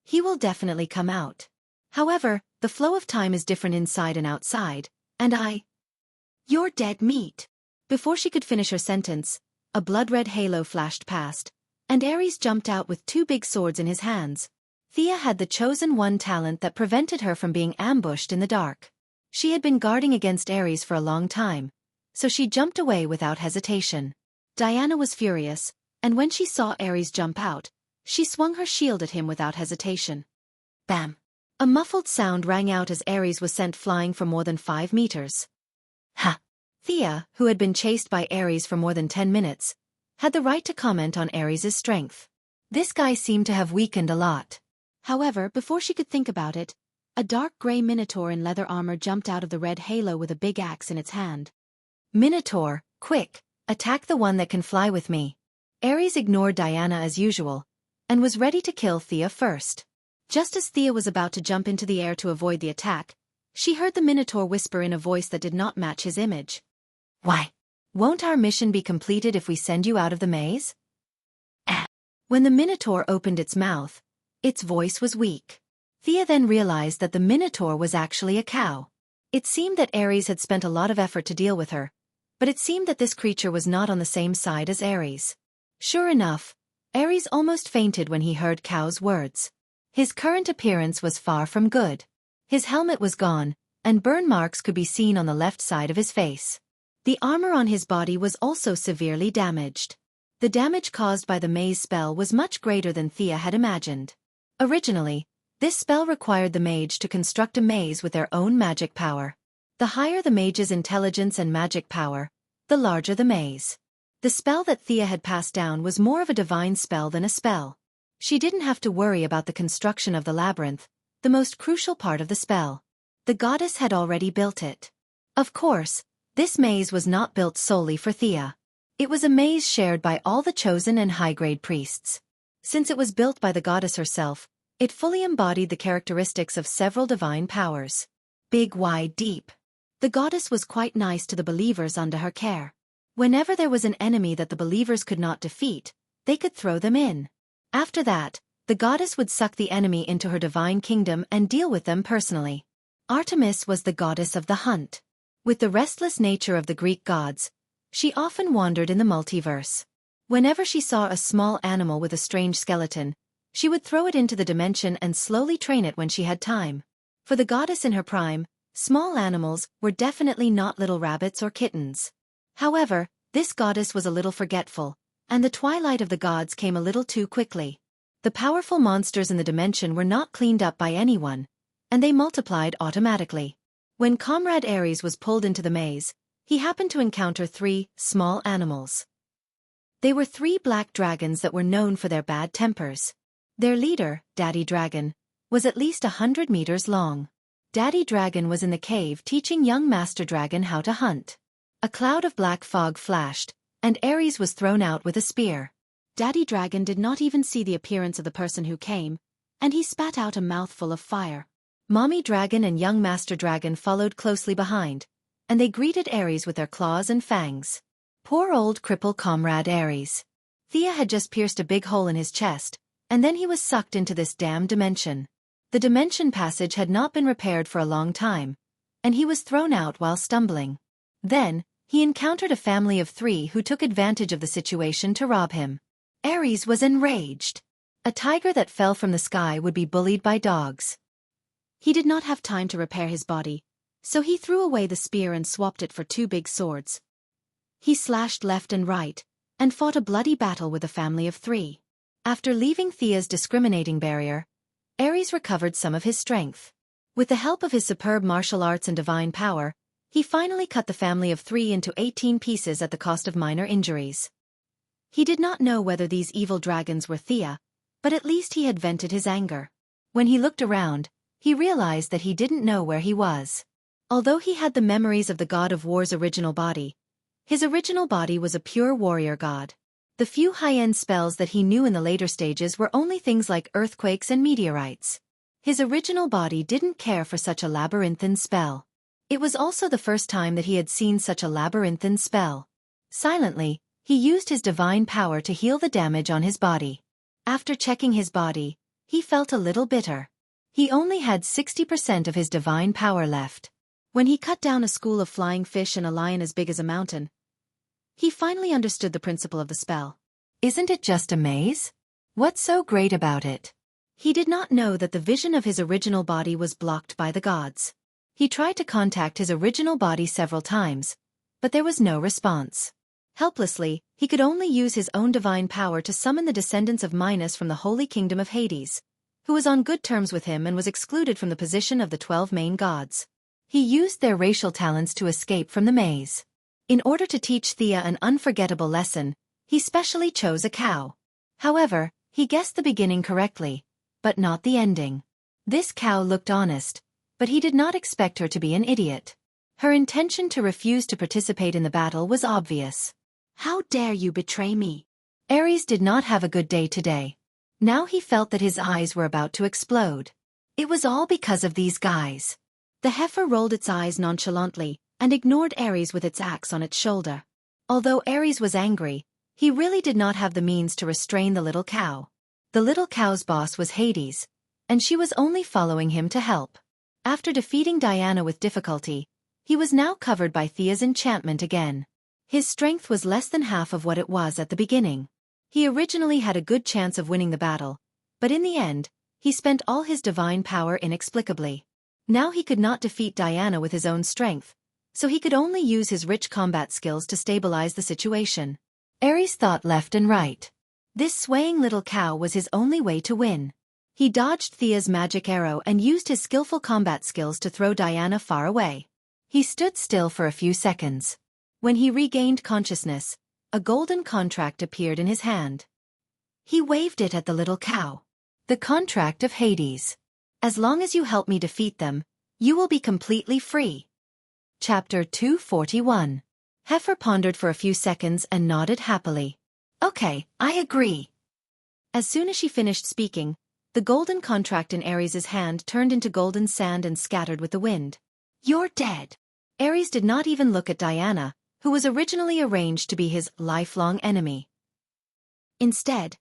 he will definitely come out. However, the flow of time is different inside and outside, and You're dead meat. Before she could finish her sentence, a blood-red halo flashed past, and Ares jumped out with two big swords in his hands. Thea had the chosen one talent that prevented her from being ambushed in the dark. She had been guarding against Ares for a long time, so she jumped away without hesitation. Diana was furious, and when she saw Ares jump out, she swung her shield at him without hesitation. Bam! A muffled sound rang out as Ares was sent flying for more than 5 meters. Ha! Thea, who had been chased by Ares for more than 10 minutes, had the right to comment on Ares' strength. This guy seemed to have weakened a lot. However, before she could think about it, a dark gray minotaur in leather armor jumped out of the red halo with a big axe in its hand. "Minotaur, quick, attack the one that can fly with me." Ares ignored Diana as usual, and was ready to kill Thea first. Just as Thea was about to jump into the air to avoid the attack, she heard the Minotaur whisper in a voice that did not match his image. "Why? Won't our mission be completed if we send you out of the maze?" When the Minotaur opened its mouth, its voice was weak. Thea then realized that the Minotaur was actually a cow. It seemed that Ares had spent a lot of effort to deal with her, but it seemed that this creature was not on the same side as Ares. Sure enough, Ares almost fainted when he heard Cow's words. His current appearance was far from good. His helmet was gone, and burn marks could be seen on the left side of his face. The armor on his body was also severely damaged. The damage caused by the maze spell was much greater than Thea had imagined. Originally, this spell required the mage to construct a maze with their own magic power. The higher the mage's intelligence and magic power, the larger the maze. The spell that Thea had passed down was more of a divine spell than a spell. She didn't have to worry about the construction of the labyrinth, the most crucial part of the spell. The goddess had already built it. Of course, this maze was not built solely for Thea. It was a maze shared by all the chosen and high-grade priests. Since it was built by the goddess herself, it fully embodied the characteristics of several divine powers. Big, wide, deep. The goddess was quite nice to the believers under her care. Whenever there was an enemy that the believers could not defeat, they could throw them in. After that, the goddess would suck the enemy into her divine kingdom and deal with them personally. Artemis was the goddess of the hunt. With the restless nature of the Greek gods, she often wandered in the multiverse. Whenever she saw a small animal with a strange skeleton, she would throw it into the dimension and slowly train it when she had time. For the goddess in her prime, small animals were definitely not little rabbits or kittens. However, this goddess was a little forgetful, and the twilight of the gods came a little too quickly. The powerful monsters in the dimension were not cleaned up by anyone, and they multiplied automatically. When Comrade Ares was pulled into the maze, he happened to encounter 3 small animals. They were 3 black dragons that were known for their bad tempers. Their leader, Daddy Dragon, was at least 100 meters long. Daddy Dragon was in the cave teaching young Master Dragon how to hunt. A cloud of black fog flashed, and Ares was thrown out with a spear. Daddy Dragon did not even see the appearance of the person who came, and he spat out a mouthful of fire. Mommy Dragon and young Master Dragon followed closely behind, and they greeted Ares with their claws and fangs. Poor old cripple Comrade Ares. Thea had just pierced a big hole in his chest, and then he was sucked into this damned dimension. The dimension passage had not been repaired for a long time, and he was thrown out while stumbling. Then, he encountered a family of 3 who took advantage of the situation to rob him. Ares was enraged. A tiger that fell from the sky would be bullied by dogs. He did not have time to repair his body, so he threw away the spear and swapped it for 2 big swords. He slashed left and right, and fought a bloody battle with a family of 3. After leaving Thea's discriminating barrier, Ares recovered some of his strength. With the help of his superb martial arts and divine power, he finally cut the family of 3 into 18 pieces at the cost of minor injuries. He did not know whether these evil dragons were Thea, but at least he had vented his anger. When he looked around, he realized that he didn't know where he was. Although he had the memories of the god of war's original body, his original body was a pure warrior god. The few high-end spells that he knew in the later stages were only things like earthquakes and meteorites. His original body didn't care for such a labyrinthine spell. It was also the first time that he had seen such a labyrinthine spell. Silently, he used his divine power to heal the damage on his body. After checking his body, he felt a little bitter. He only had 60% of his divine power left. When he cut down a school of flying fish and a lion as big as a mountain, he finally understood the principle of the spell. Isn't it just a maze? What's so great about it? He did not know that the vision of his original body was blocked by the gods. He tried to contact his original body several times, but there was no response. Helplessly, he could only use his own divine power to summon the descendants of Minos from the holy kingdom of Hades, who was on good terms with him and was excluded from the position of the 12 main gods. He used their racial talents to escape from the maze. In order to teach Thea an unforgettable lesson, he specially chose a cow. However, he guessed the beginning correctly, but not the ending. This cow looked honest, but he did not expect her to be an idiot. Her intention to refuse to participate in the battle was obvious. How dare you betray me? Ares did not have a good day today. Now he felt that his eyes were about to explode. It was all because of these guys. The heifer rolled its eyes nonchalantly and ignored Ares with its axe on its shoulder. Although Ares was angry, he really did not have the means to restrain the little cow. The little cow's boss was Hades, and she was only following him to help. After defeating Diana with difficulty, he was now covered by Thea's enchantment again. His strength was less than half of what it was at the beginning. He originally had a good chance of winning the battle, but in the end, he spent all his divine power inexplicably. Now he could not defeat Diana with his own strength, so he could only use his rich combat skills to stabilize the situation. Ares thought left and right. This swaying little cow was his only way to win. He dodged Thea's magic arrow and used his skillful combat skills to throw Diana far away. He stood still for a few seconds. When he regained consciousness, a golden contract appeared in his hand. He waved it at the little cow. The contract of Hades. As long as you help me defeat them, you will be completely free. Chapter 241. Heifer pondered for a few seconds and nodded happily. Okay, I agree. As soon as she finished speaking, the golden contract in Ares's hand turned into golden sand and scattered with the wind. You're dead. Ares did not even look at Diana, who was originally arranged to be his lifelong enemy. Instead,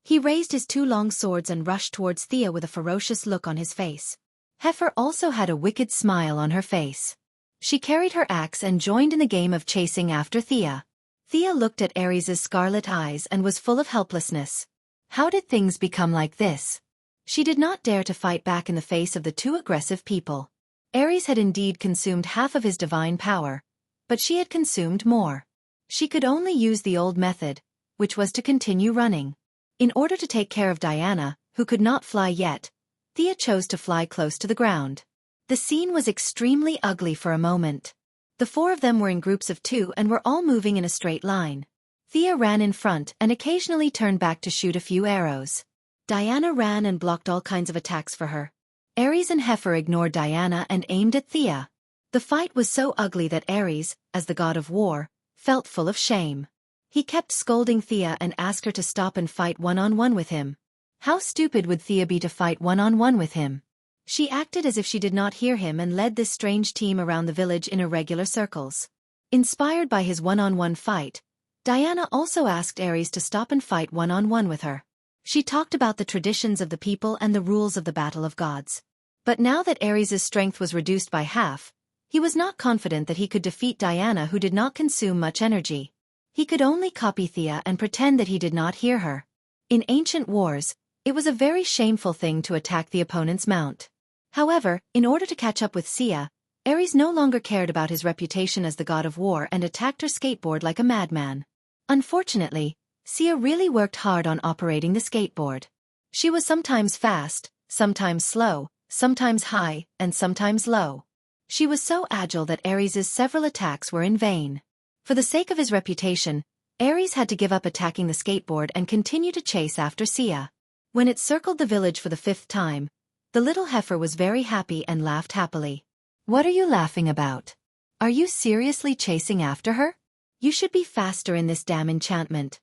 he raised his 2 long swords and rushed towards Thea with a ferocious look on his face. Heifer also had a wicked smile on her face. She carried her axe and joined in the game of chasing after Thea. Thea looked at Ares's scarlet eyes and was full of helplessness. How did things become like this? She did not dare to fight back in the face of the 2 aggressive people. Ares had indeed consumed half of his divine power, but she had consumed more. She could only use the old method, which was to continue running. In order to take care of Diana, who could not fly yet, Thea chose to fly close to the ground. The scene was extremely ugly for a moment. The four of them were in groups of two and were all moving in a straight line. Thea ran in front and occasionally turned back to shoot a few arrows. Diana ran and blocked all kinds of attacks for her. Ares and Heifer ignored Diana and aimed at Thea. The fight was so ugly that Ares, as the god of war, felt full of shame. He kept scolding Thea and asked her to stop and fight one-on-one with him. How stupid would Thea be to fight one-on-one with him? She acted as if she did not hear him and led this strange team around the village in irregular circles. Inspired by his one-on-one fight, Diana also asked Ares to stop and fight one-on-one with her. She talked about the traditions of the people and the rules of the battle of gods. But now that Ares' strength was reduced by half, he was not confident that he could defeat Diana, who did not consume much energy. He could only copy Thea and pretend that he did not hear her. In ancient wars, it was a very shameful thing to attack the opponent's mount. However, in order to catch up with Sia, Ares no longer cared about his reputation as the god of war and attacked her skateboard like a madman. Unfortunately, Sia really worked hard on operating the skateboard. She was sometimes fast, sometimes slow, sometimes high, and sometimes low. She was so agile that Ares' several attacks were in vain. For the sake of his reputation, Ares had to give up attacking the skateboard and continue to chase after Sia. When it circled the village for the 5th time, the little heifer was very happy and laughed happily. "What are you laughing about? Are you seriously chasing after her? You should be faster in this damn enchantment."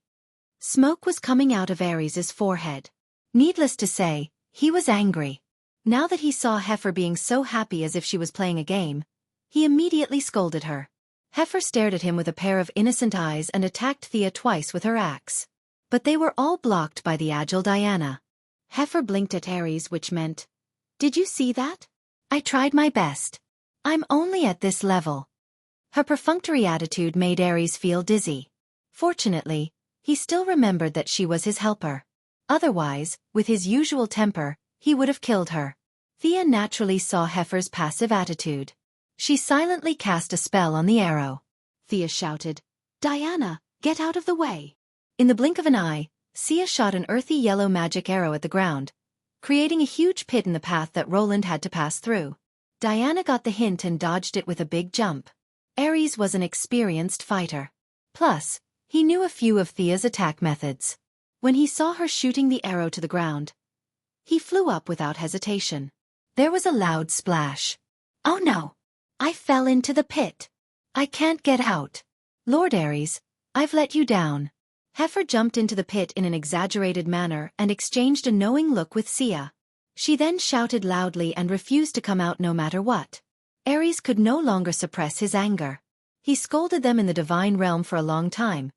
Smoke was coming out of Ares' forehead. Needless to say, he was angry. Now that he saw Heifer being so happy as if she was playing a game, he immediately scolded her. Heifer stared at him with a pair of innocent eyes and attacked Thea twice with her axe. But they were all blocked by the agile Diana. Heifer blinked at Ares, which meant, "Did you see that? I tried my best. I'm only at this level." Her perfunctory attitude made Ares feel dizzy. Fortunately, he still remembered that she was his helper. Otherwise, with his usual temper, he would have killed her. Thea naturally saw Heifer's passive attitude. She silently cast a spell on the arrow. Thea shouted, "Diana, get out of the way." In the blink of an eye, Sia shot an earthy yellow magic arrow at the ground, creating a huge pit in the path that Roland had to pass through. Diana got the hint and dodged it with a big jump. Ares was an experienced fighter. Plus, he knew a few of Thea's attack methods. When he saw her shooting the arrow to the ground, he flew up without hesitation. There was a loud splash. "Oh no! I fell into the pit. I can't get out. Lord Ares, I've let you down." Heifer jumped into the pit in an exaggerated manner and exchanged a knowing look with Sia. She then shouted loudly and refused to come out no matter what. Ares could no longer suppress his anger. He scolded them in the divine realm for a long time,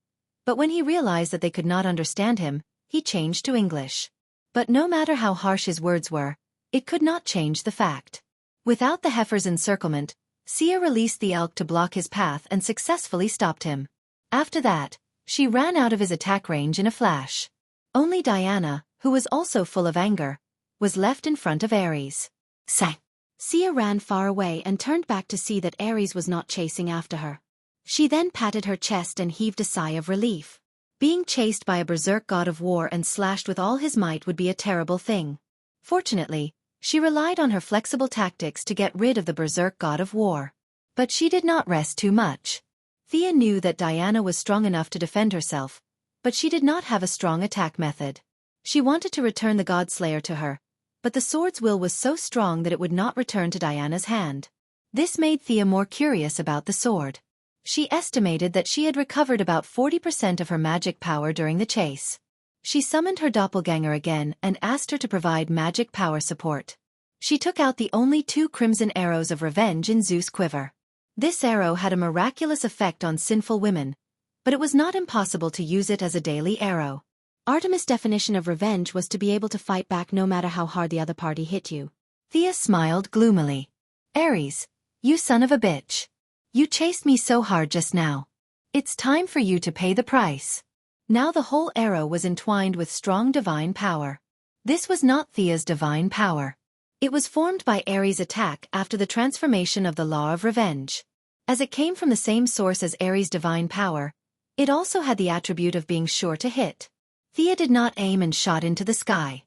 but when he realized that they could not understand him, he changed to English. But no matter how harsh his words were, it could not change the fact. Without the heifer's encirclement, Sia released the elk to block his path and successfully stopped him. After that, she ran out of his attack range in a flash. Only Diana, who was also full of anger, was left in front of Ares. Sang. Sia ran far away and turned back to see that Ares was not chasing after her. She then patted her chest and heaved a sigh of relief. Being chased by a berserk god of war and slashed with all his might would be a terrible thing. Fortunately, she relied on her flexible tactics to get rid of the berserk god of war. But she did not rest too much. Thea knew that Diana was strong enough to defend herself, but she did not have a strong attack method. She wanted to return the Godslayer to her, but the sword's will was so strong that it would not return to Diana's hand. This made Thea more curious about the sword. She estimated that she had recovered about 40% of her magic power during the chase. She summoned her doppelganger again and asked her to provide magic power support. She took out the only 2 crimson arrows of revenge in Zeus' quiver. This arrow had a miraculous effect on sinful women, but it was not impossible to use it as a daily arrow. Artemis' definition of revenge was to be able to fight back no matter how hard the other party hit you. Thea smiled gloomily. "Ares, you son of a bitch. You chased me so hard just now. It's time for you to pay the price." Now the whole arrow was entwined with strong divine power. This was not Thea's divine power. It was formed by Ares' attack after the transformation of the law of revenge. As it came from the same source as Ares' divine power, it also had the attribute of being sure to hit. Thea did not aim and shot into the sky.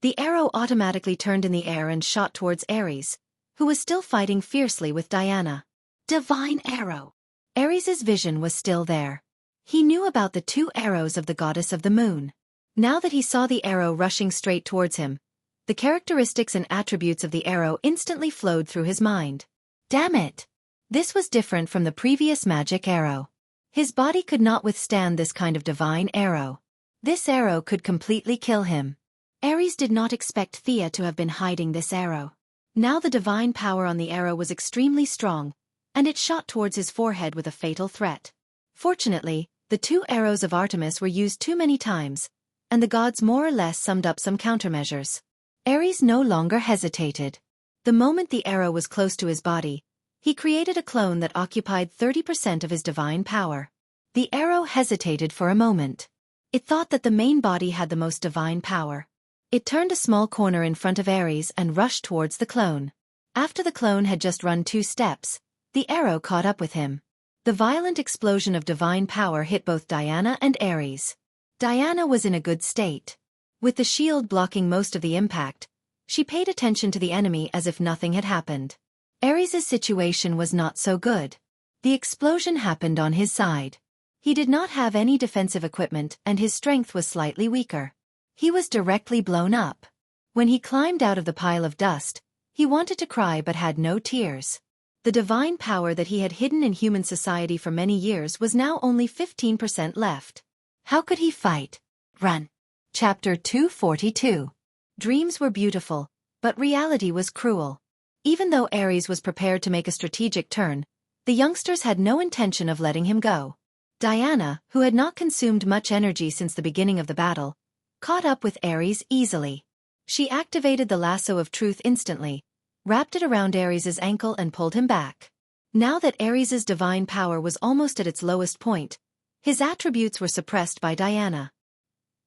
The arrow automatically turned in the air and shot towards Ares, who was still fighting fiercely with Diana. Divine arrow! Ares's vision was still there. He knew about the 2 arrows of the goddess of the moon. Now that he saw the arrow rushing straight towards him, the characteristics and attributes of the arrow instantly flowed through his mind. Damn it! This was different from the previous magic arrow. His body could not withstand this kind of divine arrow. This arrow could completely kill him. Ares did not expect Thea to have been hiding this arrow. Now the divine power on the arrow was extremely strong, and it shot towards his forehead with a fatal threat. Fortunately, the 2 arrows of Artemis were used too many times, and the gods more or less summed up some countermeasures. Ares no longer hesitated. The moment the arrow was close to his body, he created a clone that occupied 30% of his divine power. The arrow hesitated for a moment. It thought that the main body had the most divine power. It turned a small corner in front of Ares and rushed towards the clone. After the clone had just run 2 steps, the arrow caught up with him. The violent explosion of divine power hit both Diana and Ares. Diana was in a good state. With the shield blocking most of the impact, she paid attention to the enemy as if nothing had happened. Ares's situation was not so good. The explosion happened on his side. He did not have any defensive equipment and his strength was slightly weaker. He was directly blown up. When he climbed out of the pile of dust, he wanted to cry but had no tears. The divine power that he had hidden in human society for many years was now only 15% left. How could he fight? Run. Chapter 242. Dreams were beautiful, but reality was cruel. Even though Ares was prepared to make a strategic turn, the youngsters had no intention of letting him go. Diana, who had not consumed much energy since the beginning of the battle, caught up with Ares easily. She activated the lasso of truth instantly, wrapped it around Ares's ankle and pulled him back. Now that Ares's divine power was almost at its lowest point, his attributes were suppressed by Diana.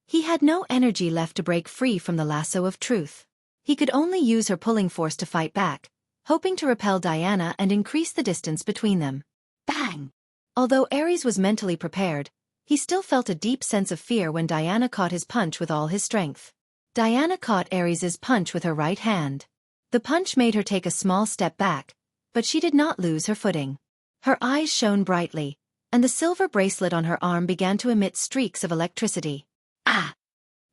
He had no energy left to break free from the lasso of truth. He could only use her pulling force to fight back, hoping to repel Diana and increase the distance between them. Bang! Although Ares was mentally prepared, he still felt a deep sense of fear when Diana caught his punch with all his strength. Diana caught Ares's punch with her right hand. The punch made her take a small step back, but she did not lose her footing. Her eyes shone brightly, and the silver bracelet on her arm began to emit streaks of electricity. Ah!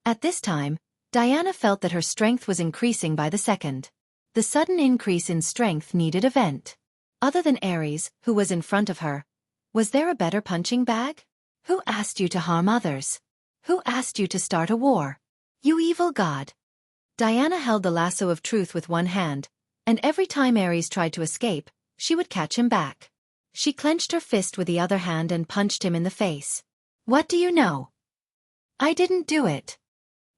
At this time, Diana felt that her strength was increasing by the second. The sudden increase in strength needed a vent. Other than Ares, who was in front of her, was there a better punching bag? Who asked you to harm others? Who asked you to start a war? You evil god! Diana held the lasso of truth with one hand, and every time Ares tried to escape, she would catch him back. She clenched her fist with the other hand and punched him in the face. What do you know? I didn't do it.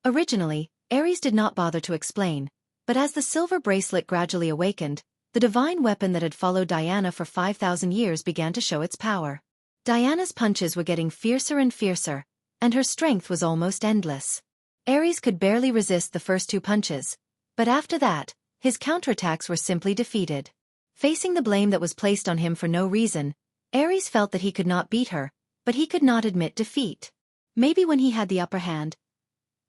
Originally, Ares did not bother to explain, but as the silver bracelet gradually awakened, the divine weapon that had followed Diana for 5,000 years began to show its power. Diana's punches were getting fiercer and fiercer, and her strength was almost endless. Ares could barely resist the first 2 punches, but after that, his counterattacks were simply defeated. Facing the blame that was placed on him for no reason, Ares felt that he could not beat her, but he could not admit defeat. Maybe when he had the upper hand,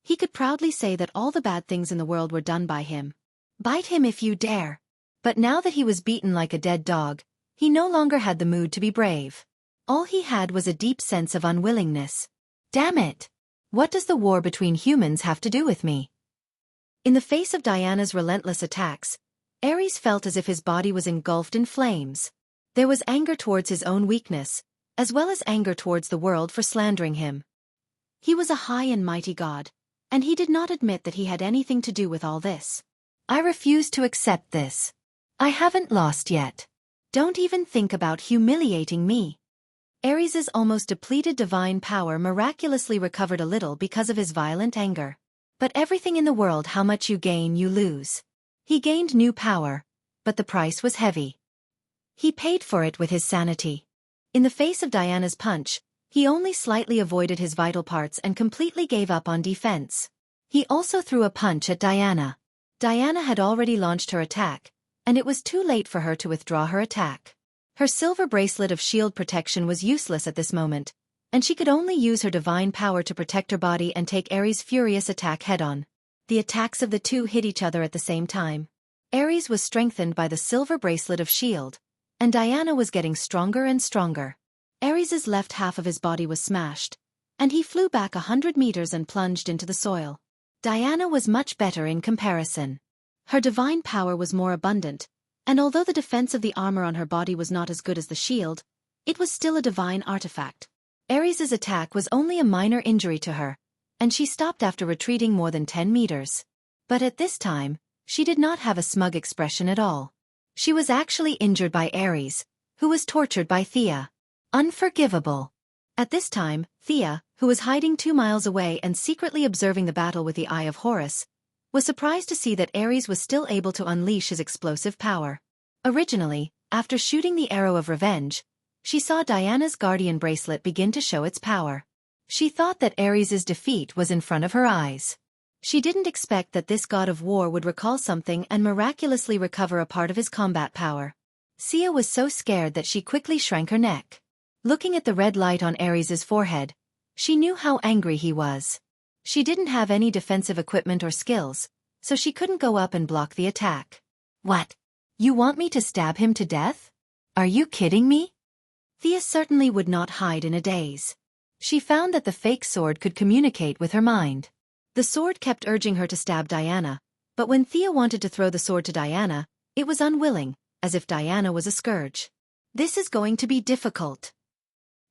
he could proudly say that all the bad things in the world were done by him. Bite him if you dare. But now that he was beaten like a dead dog, he no longer had the mood to be brave. All he had was a deep sense of unwillingness. Damn it! What does the war between humans have to do with me? In the face of Diana's relentless attacks, Ares felt as if his body was engulfed in flames. There was anger towards his own weakness, as well as anger towards the world for slandering him. He was a high and mighty god, and he did not admit that he had anything to do with all this. I refuse to accept this. I haven't lost yet. Don't even think about humiliating me. Ares's almost depleted divine power miraculously recovered a little because of his violent anger. But everything in the world, how much you gain you lose. He gained new power, but the price was heavy. He paid for it with his sanity. In the face of Diana's punch, he only slightly avoided his vital parts and completely gave up on defense. He also threw a punch at Diana. Diana had already launched her attack, and it was too late for her to withdraw her attack. Her silver bracelet of shield protection was useless at this moment, and she could only use her divine power to protect her body and take Ares' furious attack head-on. The attacks of the two hit each other at the same time. Ares was strengthened by the silver bracelet of shield, and Diana was getting stronger and stronger. Ares's left half of his body was smashed, and he flew back 100 meters and plunged into the soil. Diana was much better in comparison. Her divine power was more abundant, and although the defense of the armor on her body was not as good as the shield, it was still a divine artifact. Ares's attack was only a minor injury to her, and she stopped after retreating more than 10 meters. But at this time, she did not have a smug expression at all. She was actually injured by Ares, who was tortured by Thea. Unforgivable. At this time, Thea, who was hiding 2 miles away and secretly observing the battle with the Eye of Horus, was surprised to see that Ares was still able to unleash his explosive power. Originally, after shooting the arrow of revenge, she saw Diana's guardian bracelet begin to show its power. She thought that Ares's defeat was in front of her eyes. She didn't expect that this god of war would recall something and miraculously recover a part of his combat power. Sia was so scared that she quickly shrank her neck. Looking at the red light on Ares's forehead, she knew how angry he was. She didn't have any defensive equipment or skills, so she couldn't go up and block the attack. What? You want me to stab him to death? Are you kidding me? Thea certainly would not hide in a daze. She found that the fake sword could communicate with her mind. The sword kept urging her to stab Diana, but when Thea wanted to throw the sword to Diana, it was unwilling, as if Diana was a scourge. This is going to be difficult.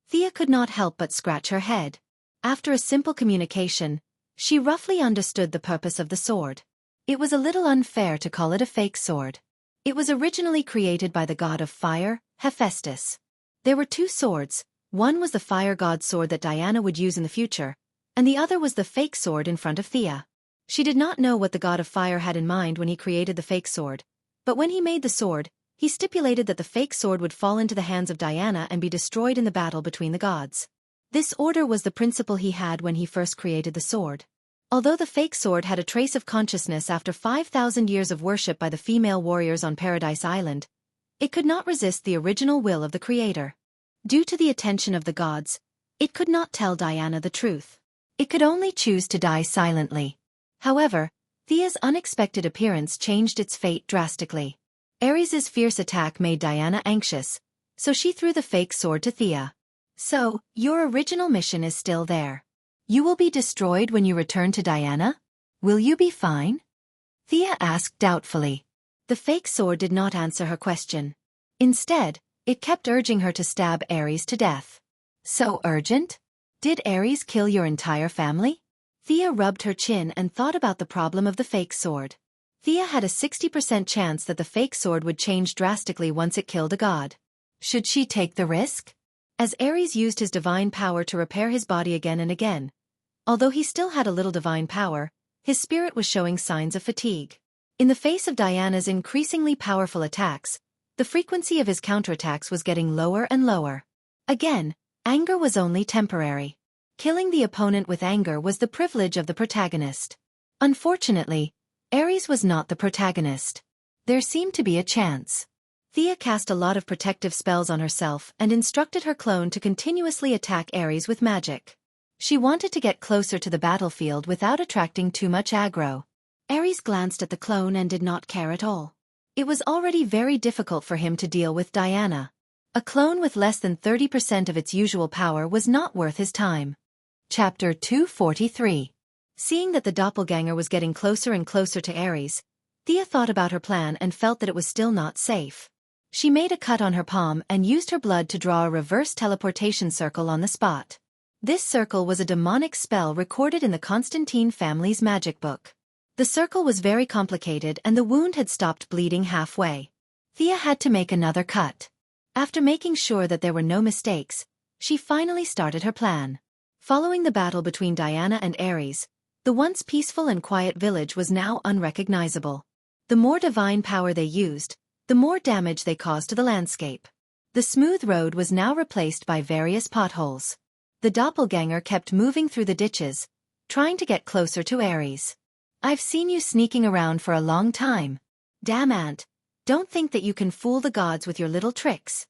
Thea could not help but scratch her head. After a simple communication, she roughly understood the purpose of the sword. It was a little unfair to call it a fake sword. It was originally created by the god of fire, Hephaestus. There were 2 swords, one was the fire god's sword that Diana would use in the future, and the other was the fake sword in front of Thea. She did not know what the god of fire had in mind when he created the fake sword, but when he made the sword, he stipulated that the fake sword would fall into the hands of Diana and be destroyed in the battle between the gods. This order was the principle he had when he first created the sword. Although the fake sword had a trace of consciousness after 5,000 years of worship by the female warriors on Paradise Island, it could not resist the original will of the creator. Due to the attention of the gods, it could not tell Diana the truth. It could only choose to die silently. However, Thea's unexpected appearance changed its fate drastically. Ares's fierce attack made Diana anxious, so she threw the fake sword to Thea. So, your original mission is still there. You will be destroyed when you return to Diana? Will you be fine? Thea asked doubtfully. The fake sword did not answer her question. Instead, it kept urging her to stab Ares to death. So urgent? Did Ares kill your entire family? Thea rubbed her chin and thought about the problem of the fake sword. Thea had a 60% chance that the fake sword would change drastically once it killed a god. Should she take the risk? As Ares used his divine power to repair his body again and again, although he still had a little divine power, his spirit was showing signs of fatigue. In the face of Diana's increasingly powerful attacks, the frequency of his counterattacks was getting lower and lower. Again, anger was only temporary. Killing the opponent with anger was the privilege of the protagonist. Unfortunately, Ares was not the protagonist. There seemed to be a chance. Thea cast a lot of protective spells on herself and instructed her clone to continuously attack Ares with magic. She wanted to get closer to the battlefield without attracting too much aggro. Ares glanced at the clone and did not care at all. It was already very difficult for him to deal with Diana. A clone with less than 30% of its usual power was not worth his time. Chapter 243. Seeing that the doppelganger was getting closer and closer to Ares, Thea thought about her plan and felt that it was still not safe. She made a cut on her palm and used her blood to draw a reverse teleportation circle on the spot. This circle was a demonic spell recorded in the Constantine family's magic book. The circle was very complicated and the wound had stopped bleeding halfway. Thea had to make another cut. After making sure that there were no mistakes, she finally started her plan. Following the battle between Diana and Ares, the once peaceful and quiet village was now unrecognizable. The more divine power they used, the more damage they caused to the landscape. The smooth road was now replaced by various potholes. The doppelganger kept moving through the ditches, trying to get closer to Ares. I've seen you sneaking around for a long time. Damn ant, don't think that you can fool the gods with your little tricks.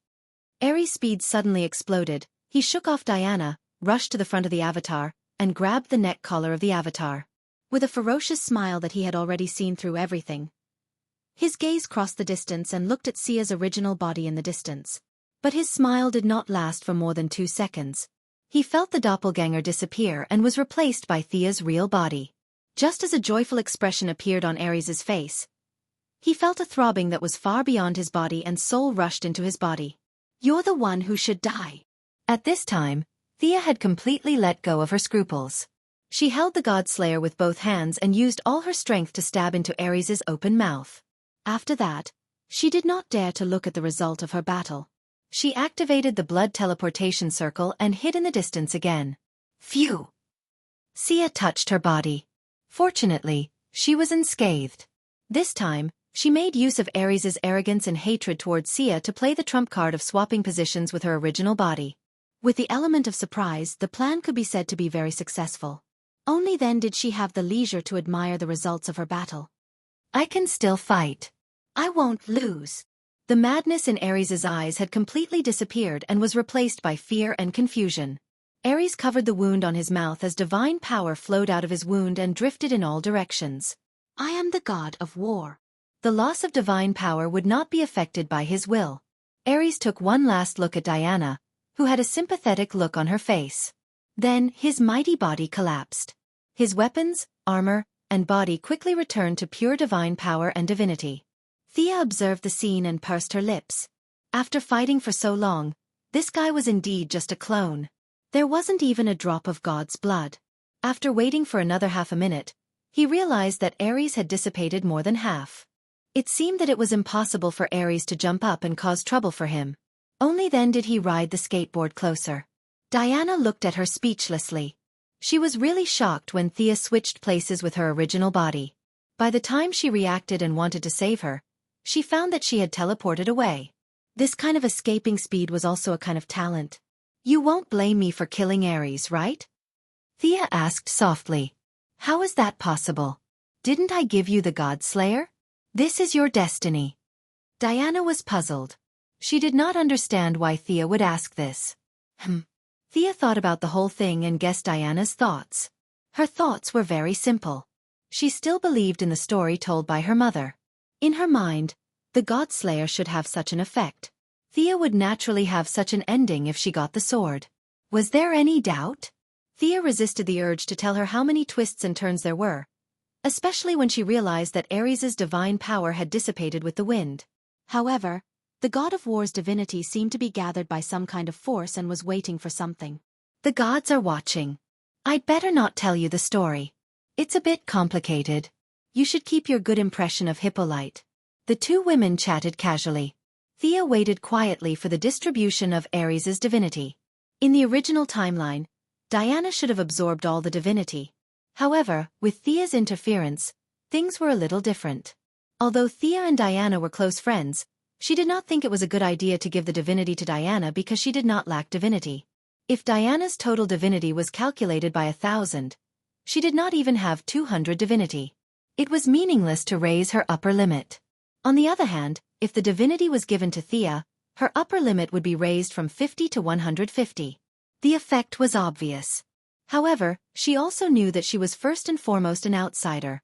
Ares' speed suddenly exploded, he shook off Diana, rushed to the front of the avatar, and grabbed the neck collar of the avatar. With a ferocious smile that he had already seen through everything, his gaze crossed the distance and looked at Xia's original body in the distance. But his smile did not last for more than 2 seconds. He felt the doppelganger disappear and was replaced by Thea's real body. Just as a joyful expression appeared on Ares's face, he felt a throbbing that was far beyond his body and soul rushed into his body. "You're the one who should die." At this time, Thea had completely let go of her scruples. She held the God-Slayer with both hands and used all her strength to stab into Ares's open mouth. After that, she did not dare to look at the result of her battle. She activated the blood teleportation circle and hid in the distance again. Phew! Xia touched her body. Fortunately, she was unscathed. This time, she made use of Ares's arrogance and hatred towards Xia to play the trump card of swapping positions with her original body. With the element of surprise, the plan could be said to be very successful. Only then did she have the leisure to admire the results of her battle. "I can still fight. I won't lose." The madness in Ares's eyes had completely disappeared and was replaced by fear and confusion. Ares covered the wound on his mouth as divine power flowed out of his wound and drifted in all directions. "I am the god of war." The loss of divine power would not be affected by his will. Ares took one last look at Diana, who had a sympathetic look on her face. Then, his mighty body collapsed. His weapons, armor, and body quickly returned to pure divine power and divinity. Thea observed the scene and pursed her lips. After fighting for so long, this guy was indeed just a clone. There wasn't even a drop of God's blood. After waiting for another half a minute, he realized that Ares had dissipated more than half. It seemed that it was impossible for Ares to jump up and cause trouble for him. Only then did he ride the skateboard closer. Diana looked at her speechlessly. She was really shocked when Thea switched places with her original body. By the time she reacted and wanted to save her, she found that she had teleported away. This kind of escaping speed was also a kind of talent. "You won't blame me for killing Ares, right?" Thea asked softly. "How is that possible? Didn't I give you the God-Slayer? This is your destiny." Diana was puzzled. She did not understand why Thea would ask this. Thea thought about the whole thing and guessed Diana's thoughts. Her thoughts were very simple. She still believed in the story told by her mother. In her mind, the God-Slayer should have such an effect. Thea would naturally have such an ending if she got the sword. Was there any doubt? Thea resisted the urge to tell her how many twists and turns there were, especially when she realized that Ares's divine power had dissipated with the wind. However, the god of war's divinity seemed to be gathered by some kind of force and was waiting for something. "The gods are watching. I'd better not tell you the story. It's a bit complicated. You should keep your good impression of Hippolyte." The two women chatted casually. Thea waited quietly for the distribution of Ares's divinity. In the original timeline, Diana should have absorbed all the divinity. However, with Thea's interference, things were a little different. Although Thea and Diana were close friends, she did not think it was a good idea to give the divinity to Diana because she did not lack divinity. If Diana's total divinity was calculated by 1,000, she did not even have 200 divinity. It was meaningless to raise her upper limit. On the other hand, if the divinity was given to Thea, her upper limit would be raised from 50 to 150. The effect was obvious. However, she also knew that she was first and foremost an outsider,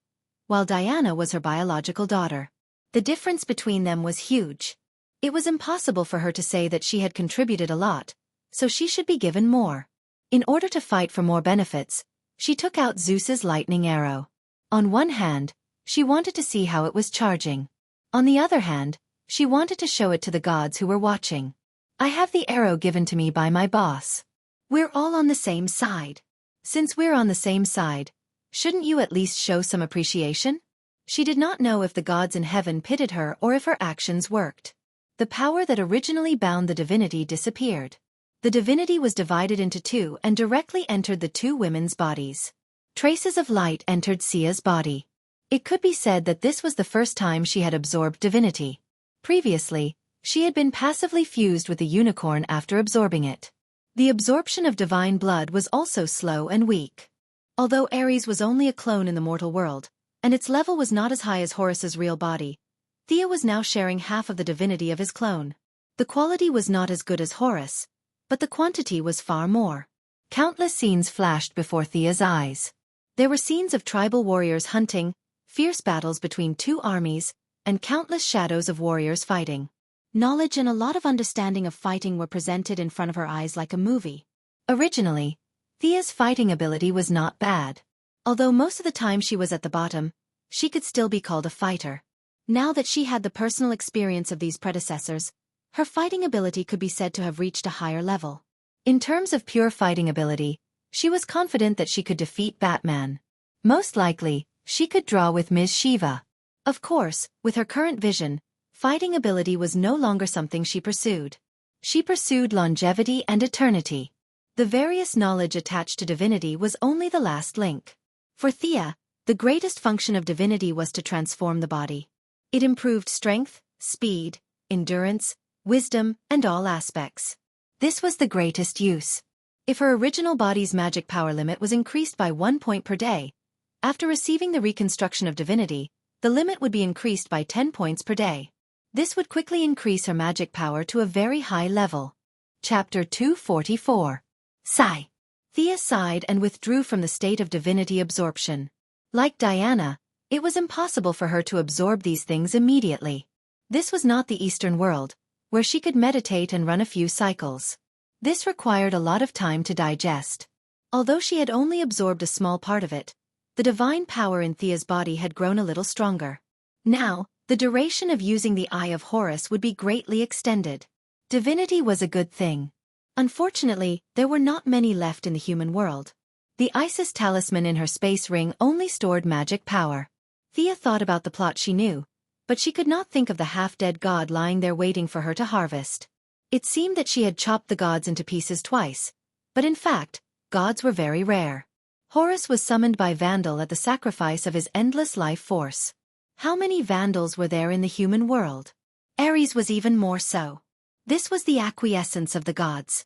while Diana was her biological daughter. The difference between them was huge. It was impossible for her to say that she had contributed a lot, so she should be given more. In order to fight for more benefits, she took out Zeus's lightning arrow. On one hand, she wanted to see how it was charging. On the other hand, she wanted to show it to the gods who were watching. "I have the arrow given to me by my boss. We're all on the same side. Since we're on the same side, shouldn't you at least show some appreciation?" She did not know if the gods in heaven pitied her or if her actions worked. The power that originally bound the divinity disappeared. The divinity was divided into two and directly entered the two women's bodies. Traces of light entered Xia's body. It could be said that this was the first time she had absorbed divinity. Previously, she had been passively fused with the unicorn after absorbing it. The absorption of divine blood was also slow and weak. Although Ares was only a clone in the mortal world, and its level was not as high as Horus's real body, Thea was now sharing half of the divinity of his clone. The quality was not as good as Horus, but the quantity was far more. Countless scenes flashed before Thea's eyes. There were scenes of tribal warriors hunting, fierce battles between two armies, and countless shadows of warriors fighting. Knowledge and a lot of understanding of fighting were presented in front of her eyes like a movie. Originally, Thea's fighting ability was not bad. Although most of the time she was at the bottom, she could still be called a fighter. Now that she had the personal experience of these predecessors, her fighting ability could be said to have reached a higher level. In terms of pure fighting ability, she was confident that she could defeat Batman. Most likely, she could draw with Ms. Shiva. Of course, with her current vision, fighting ability was no longer something she pursued. She pursued longevity and eternity. The various knowledge attached to divinity was only the last link. For Thea, the greatest function of divinity was to transform the body. It improved strength, speed, endurance, wisdom, and all aspects. This was the greatest use. If her original body's magic power limit was increased by 1 point per day, after receiving the reconstruction of divinity, the limit would be increased by 10 points per day. This would quickly increase her magic power to a very high level. Chapter 244. Sigh. Thea sighed and withdrew from the state of divinity absorption. Like Diana, it was impossible for her to absorb these things immediately. This was not the Eastern world, where she could meditate and run a few cycles. This required a lot of time to digest. Although she had only absorbed a small part of it, the divine power in Thea's body had grown a little stronger. Now, the duration of using the Eye of Horus would be greatly extended. Divinity was a good thing. Unfortunately, there were not many left in the human world. The Isis talisman in her space ring only stored magic power. Thea thought about the plot she knew, but she could not think of the half-dead god lying there waiting for her to harvest. It seemed that she had chopped the gods into pieces twice, but in fact, gods were very rare. Horus was summoned by Vandal at the sacrifice of his endless life force. How many Vandals were there in the human world? Ares was even more so. This was the acquiescence of the gods.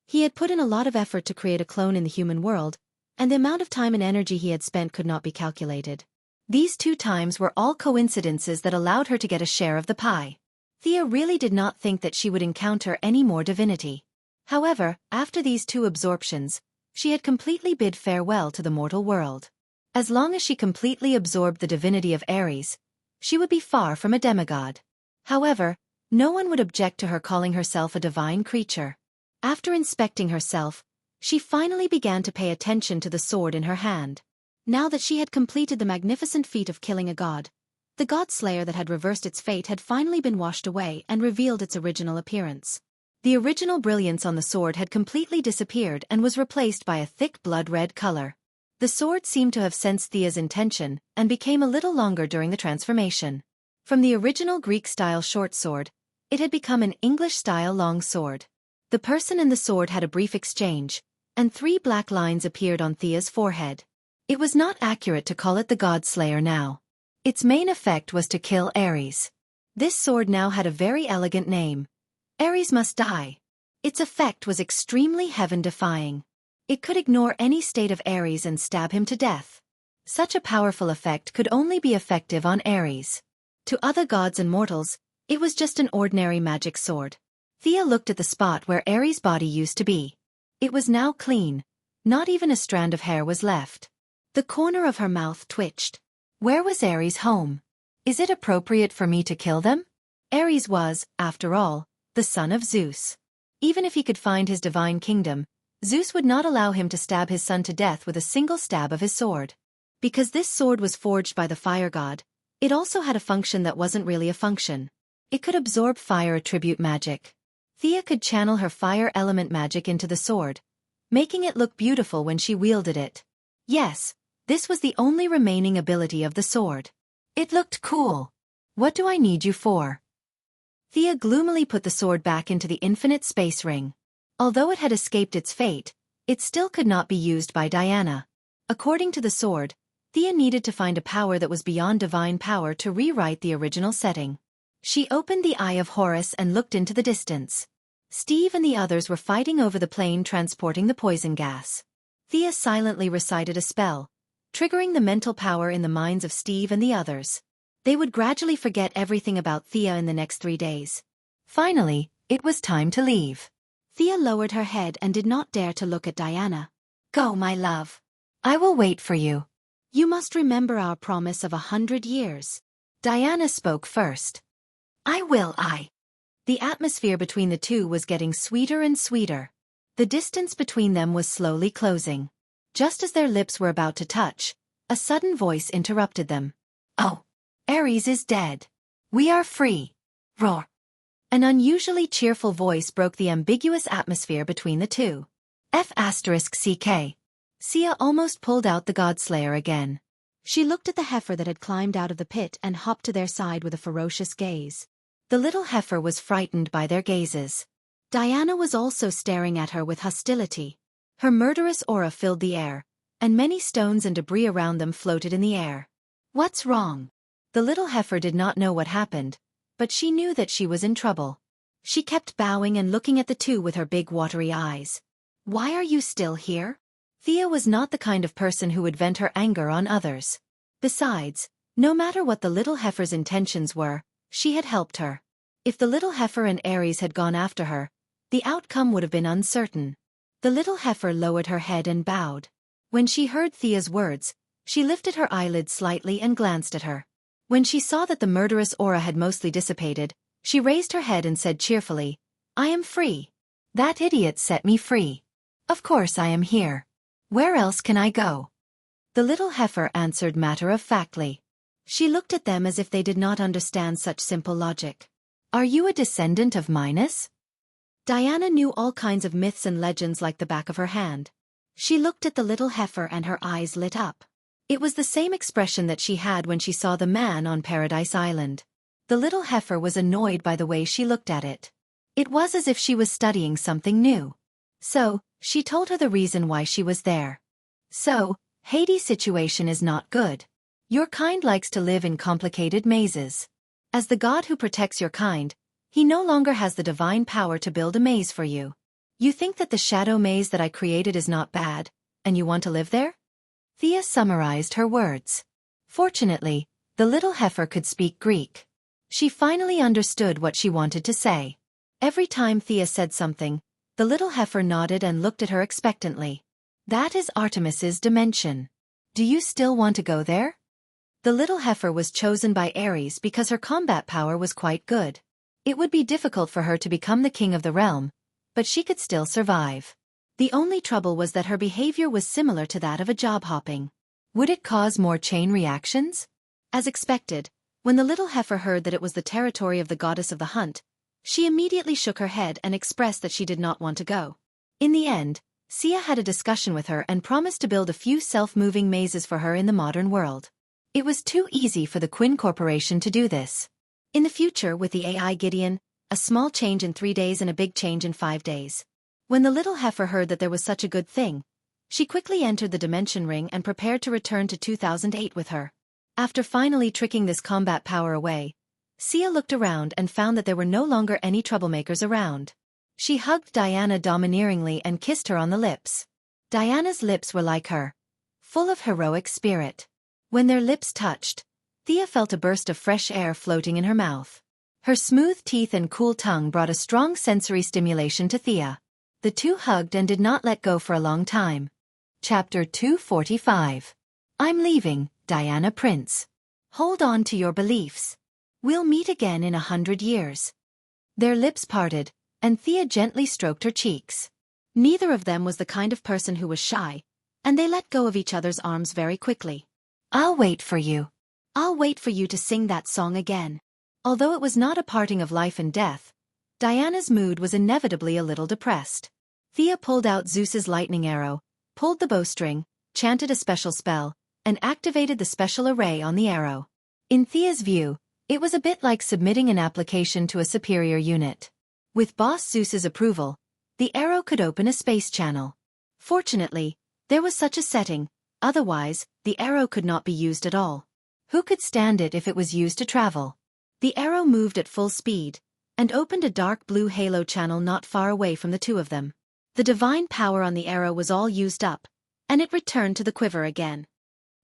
He had put in a lot of effort to create a clone in the human world, and the amount of time and energy he had spent could not be calculated. These 2 times were all coincidences that allowed her to get a share of the pie. Thea really did not think that she would encounter any more divinity. However, after these 2 absorptions, she had completely bid farewell to the mortal world. As long as she completely absorbed the divinity of Ares, she would be far from a demigod. However, no one would object to her calling herself a divine creature. After inspecting herself, she finally began to pay attention to the sword in her hand. Now that she had completed the magnificent feat of killing a god, the god slayer that had reversed its fate had finally been washed away and revealed its original appearance. The original brilliance on the sword had completely disappeared and was replaced by a thick blood-red color. The sword seemed to have sensed Thea's intention and became a little longer during the transformation. From the original Greek-style short sword, it had become an English-style long sword. The person and the sword had a brief exchange, and 3 black lines appeared on Thea's forehead. It was not accurate to call it the God Slayer now. Its main effect was to kill Ares. This sword now had a very elegant name. Ares must die. Its effect was extremely heaven-defying. It could ignore any state of Ares and stab him to death. Such a powerful effect could only be effective on Ares. To other gods and mortals, it was just an ordinary magic sword. Thea looked at the spot where Ares' body used to be. It was now clean. Not even a strand of hair was left. The corner of her mouth twitched. Where was Ares' home? Is it appropriate for me to kill them? Ares was, after all, the son of Zeus. Even if he could find his divine kingdom, Zeus would not allow him to stab his son to death with a single stab of his sword. Because this sword was forged by the fire god, it also had a function that wasn't really a function. It could absorb fire attribute magic. Thea could channel her fire element magic into the sword, making it look beautiful when she wielded it. Yes, this was the only remaining ability of the sword. It looked cool. What do I need you for? Thea gloomily put the sword back into the infinite space ring. Although it had escaped its fate, it still could not be used by Diana. According to the sword, Thea needed to find a power that was beyond divine power to rewrite the original setting. She opened the Eye of Horus and looked into the distance. Steve and the others were fighting over the plane transporting the poison gas. Thea silently recited a spell, triggering the mental power in the minds of Steve and the others. They would gradually forget everything about Thea in the next 3 days. Finally, it was time to leave. Thea lowered her head and did not dare to look at Diana. Go, my love. I will wait for you. You must remember our promise of 100 years. Diana spoke first. I will. The atmosphere between the two was getting sweeter and sweeter. The distance between them was slowly closing. Just as their lips were about to touch, a sudden voice interrupted them. Oh, Ares is dead. We are free. Roar. An unusually cheerful voice broke the ambiguous atmosphere between the two. F***CK. Sia almost pulled out the Godslayer again. She looked at the heifer that had climbed out of the pit and hopped to their side with a ferocious gaze. The little heifer was frightened by their gazes. Diana was also staring at her with hostility. Her murderous aura filled the air, and many stones and debris around them floated in the air. What's wrong? The little heifer did not know what happened, but she knew that she was in trouble. She kept bowing and looking at the two with her big watery eyes. Why are you still here? Thea was not the kind of person who would vent her anger on others. Besides, no matter what the little heifer's intentions were, she had helped her. If the little heifer and Ares had gone after her, the outcome would have been uncertain. The little heifer lowered her head and bowed. When she heard Thea's words, she lifted her eyelids slightly and glanced at her. When she saw that the murderous aura had mostly dissipated, she raised her head and said cheerfully, I am free. That idiot set me free. Of course I am here. Where else can I go? The little heifer answered matter-of-factly. She looked at them as if they did not understand such simple logic. Are you a descendant of Minos? Diana knew all kinds of myths and legends like the back of her hand. She looked at the little heifer and her eyes lit up. It was the same expression that she had when she saw the man on Paradise Island. The little heifer was annoyed by the way she looked at it. It was as if she was studying something new. So, she told her the reason why she was there. So, Hades' situation is not good. Your kind likes to live in complicated mazes. As the god who protects your kind, he no longer has the divine power to build a maze for you. You think that the shadow maze that I created is not bad, and you want to live there? Thea summarized her words. Fortunately, the little heifer could speak Greek. She finally understood what she wanted to say. Every time Thea said something, the little heifer nodded and looked at her expectantly. That is Artemis's dimension. Do you still want to go there? The little heifer was chosen by Ares because her combat power was quite good. It would be difficult for her to become the king of the realm, but she could still survive. The only trouble was that her behavior was similar to that of a job hopping. Would it cause more chain reactions? As expected, when the little heifer heard that it was the territory of the goddess of the hunt, she immediately shook her head and expressed that she did not want to go. In the end, Sia had a discussion with her and promised to build a few self-moving mazes for her in the modern world. It was too easy for the Quinn Corporation to do this. In the future, with the AI Gideon, a small change in 3 days and a big change in 5 days. When the little heifer heard that there was such a good thing, she quickly entered the dimension ring and prepared to return to 2008 with her. After finally tricking this combat power away, Sia looked around and found that there were no longer any troublemakers around. She hugged Diana domineeringly and kissed her on the lips. Diana's lips were like her, full of heroic spirit. When their lips touched, Thea felt a burst of fresh air floating in her mouth. Her smooth teeth and cool tongue brought a strong sensory stimulation to Thea. The two hugged and did not let go for a long time. Chapter 245. I'm leaving, Diana Prince. Hold on to your beliefs. We'll meet again in 100 years. Their lips parted, and Thea gently stroked her cheeks. Neither of them was the kind of person who was shy, and they let go of each other's arms very quickly. I'll wait for you. I'll wait for you to sing that song again. Although it was not a parting of life and death, Diana's mood was inevitably a little depressed. Thea pulled out Zeus's lightning arrow, pulled the bowstring, chanted a special spell, and activated the special array on the arrow. In Thea's view, it was a bit like submitting an application to a superior unit. With Boss Zeus's approval, the arrow could open a space channel. Fortunately, there was such a setting, otherwise, the arrow could not be used at all. Who could stand it if it was used to travel? The arrow moved at full speed, and opened a dark blue halo channel not far away from the two of them. The divine power on the arrow was all used up, and it returned to the quiver again.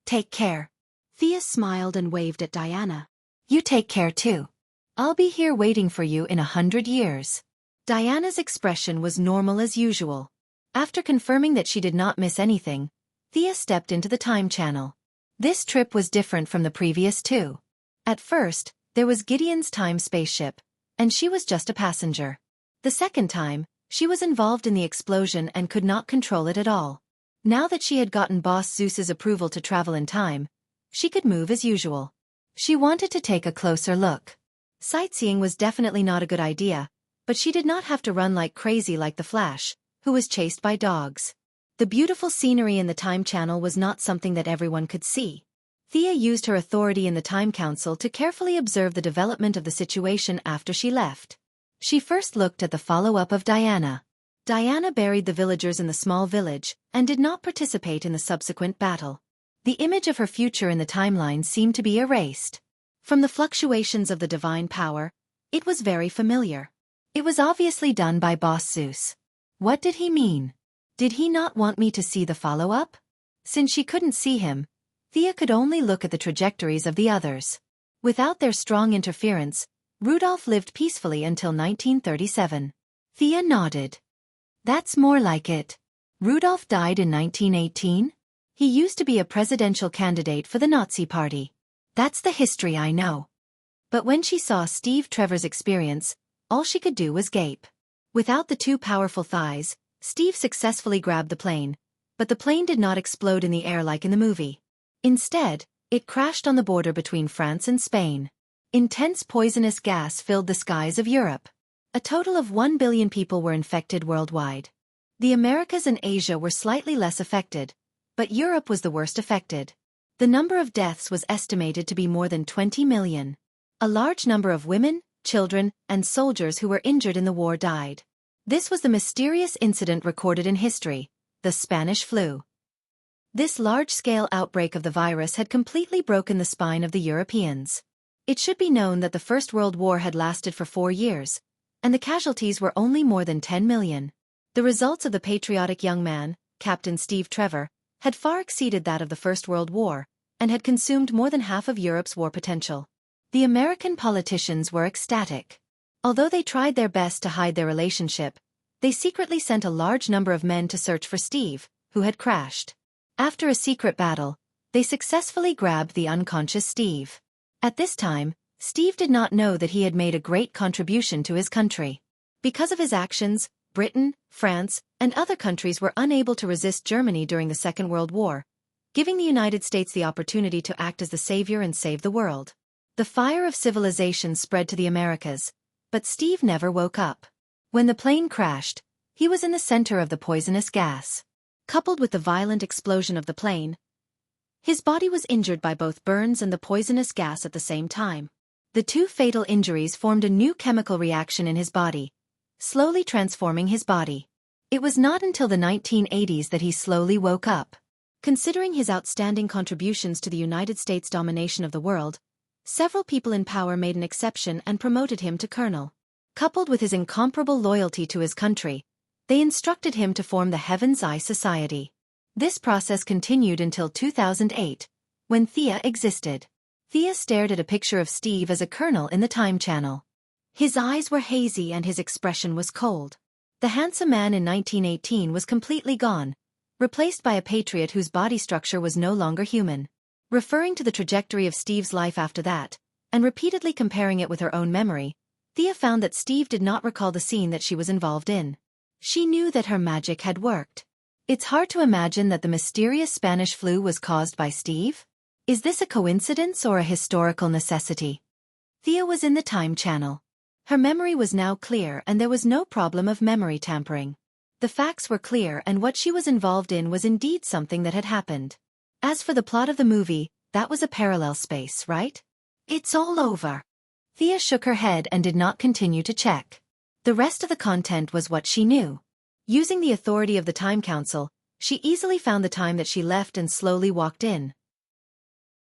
Take care. Thea smiled and waved at Diana. You take care too. I'll be here waiting for you in 100 years. Diana's expression was normal as usual. After confirming that she did not miss anything, Thea stepped into the time channel. This trip was different from the previous two. At first, there was Gideon's time spaceship, and she was just a passenger. The second time, she was involved in the explosion and could not control it at all. Now that she had gotten Boss Zeus's approval to travel in time, she could move as usual. She wanted to take a closer look. Sightseeing was definitely not a good idea, but she did not have to run like crazy like the Flash, who was chased by dogs. The beautiful scenery in the time channel was not something that everyone could see. Thea used her authority in the Time Council to carefully observe the development of the situation after she left. She first looked at the follow-up of Diana. Diana buried the villagers in the small village and did not participate in the subsequent battle. The image of her future in the timeline seemed to be erased. From the fluctuations of the divine power, it was very familiar. It was obviously done by Boss Zeus. What did he mean? Did he not want me to see the follow-up? Since she couldn't see him, Thea could only look at the trajectories of the others. Without their strong interference, Rudolph lived peacefully until 1937. Thea nodded. That's more like it. Rudolph died in 1918? He used to be a presidential candidate for the Nazi Party. That's the history I know. But when she saw Steve Trevor's experience, all she could do was gape. Without the two powerful thighs, Steve successfully grabbed the plane, but the plane did not explode in the air like in the movie. Instead, it crashed on the border between France and Spain. Intense poisonous gas filled the skies of Europe. A total of 1 billion people were infected worldwide. The Americas and Asia were slightly less affected, but Europe was the worst affected. The number of deaths was estimated to be more than 20 million. A large number of women, children, and soldiers who were injured in the war died. This was the mysterious incident recorded in history, the Spanish flu. This large-scale outbreak of the virus had completely broken the spine of the Europeans. It should be known that the First World War had lasted for 4 years, and the casualties were only more than 10 million. The results of the patriotic young man, Captain Steve Trevor, had far exceeded that of the First World War, and had consumed more than half of Europe's war potential. The American politicians were ecstatic. Although they tried their best to hide their relationship, they secretly sent a large number of men to search for Steve, who had crashed. After a secret battle, they successfully grabbed the unconscious Steve. At this time, Steve did not know that he had made a great contribution to his country. Because of his actions, Britain, France, and other countries were unable to resist Germany during the Second World War, giving the United States the opportunity to act as the savior and save the world. The fire of civilization spread to the Americas, but Steve never woke up. When the plane crashed, he was in the center of the poisonous gas. Coupled with the violent explosion of the plane, his body was injured by both burns and the poisonous gas at the same time. The two fatal injuries formed a new chemical reaction in his body, slowly transforming his body. It was not until the 1980s that he slowly woke up. Considering his outstanding contributions to the United States' domination of the world, several people in power made an exception and promoted him to colonel. Coupled with his incomparable loyalty to his country, they instructed him to form the Heaven's Eye Society. This process continued until 2008, when Thea existed. Thea stared at a picture of Steve as a colonel in the time channel. His eyes were hazy and his expression was cold. The handsome man in 1918 was completely gone, replaced by a patriot whose body structure was no longer human. Referring to the trajectory of Steve's life after that, and repeatedly comparing it with her own memory, Thea found that Steve did not recall the scene that she was involved in. She knew that her magic had worked. It's hard to imagine that the mysterious Spanish flu was caused by Steve. Is this a coincidence or a historical necessity? Thea was in the time channel. Her memory was now clear and there was no problem of memory tampering. The facts were clear and what she was involved in was indeed something that had happened. As for the plot of the movie, that was a parallel space, right? It's all over. Thea shook her head and did not continue to check. The rest of the content was what she knew. Using the authority of the Time Council, she easily found the time that she left and slowly walked in.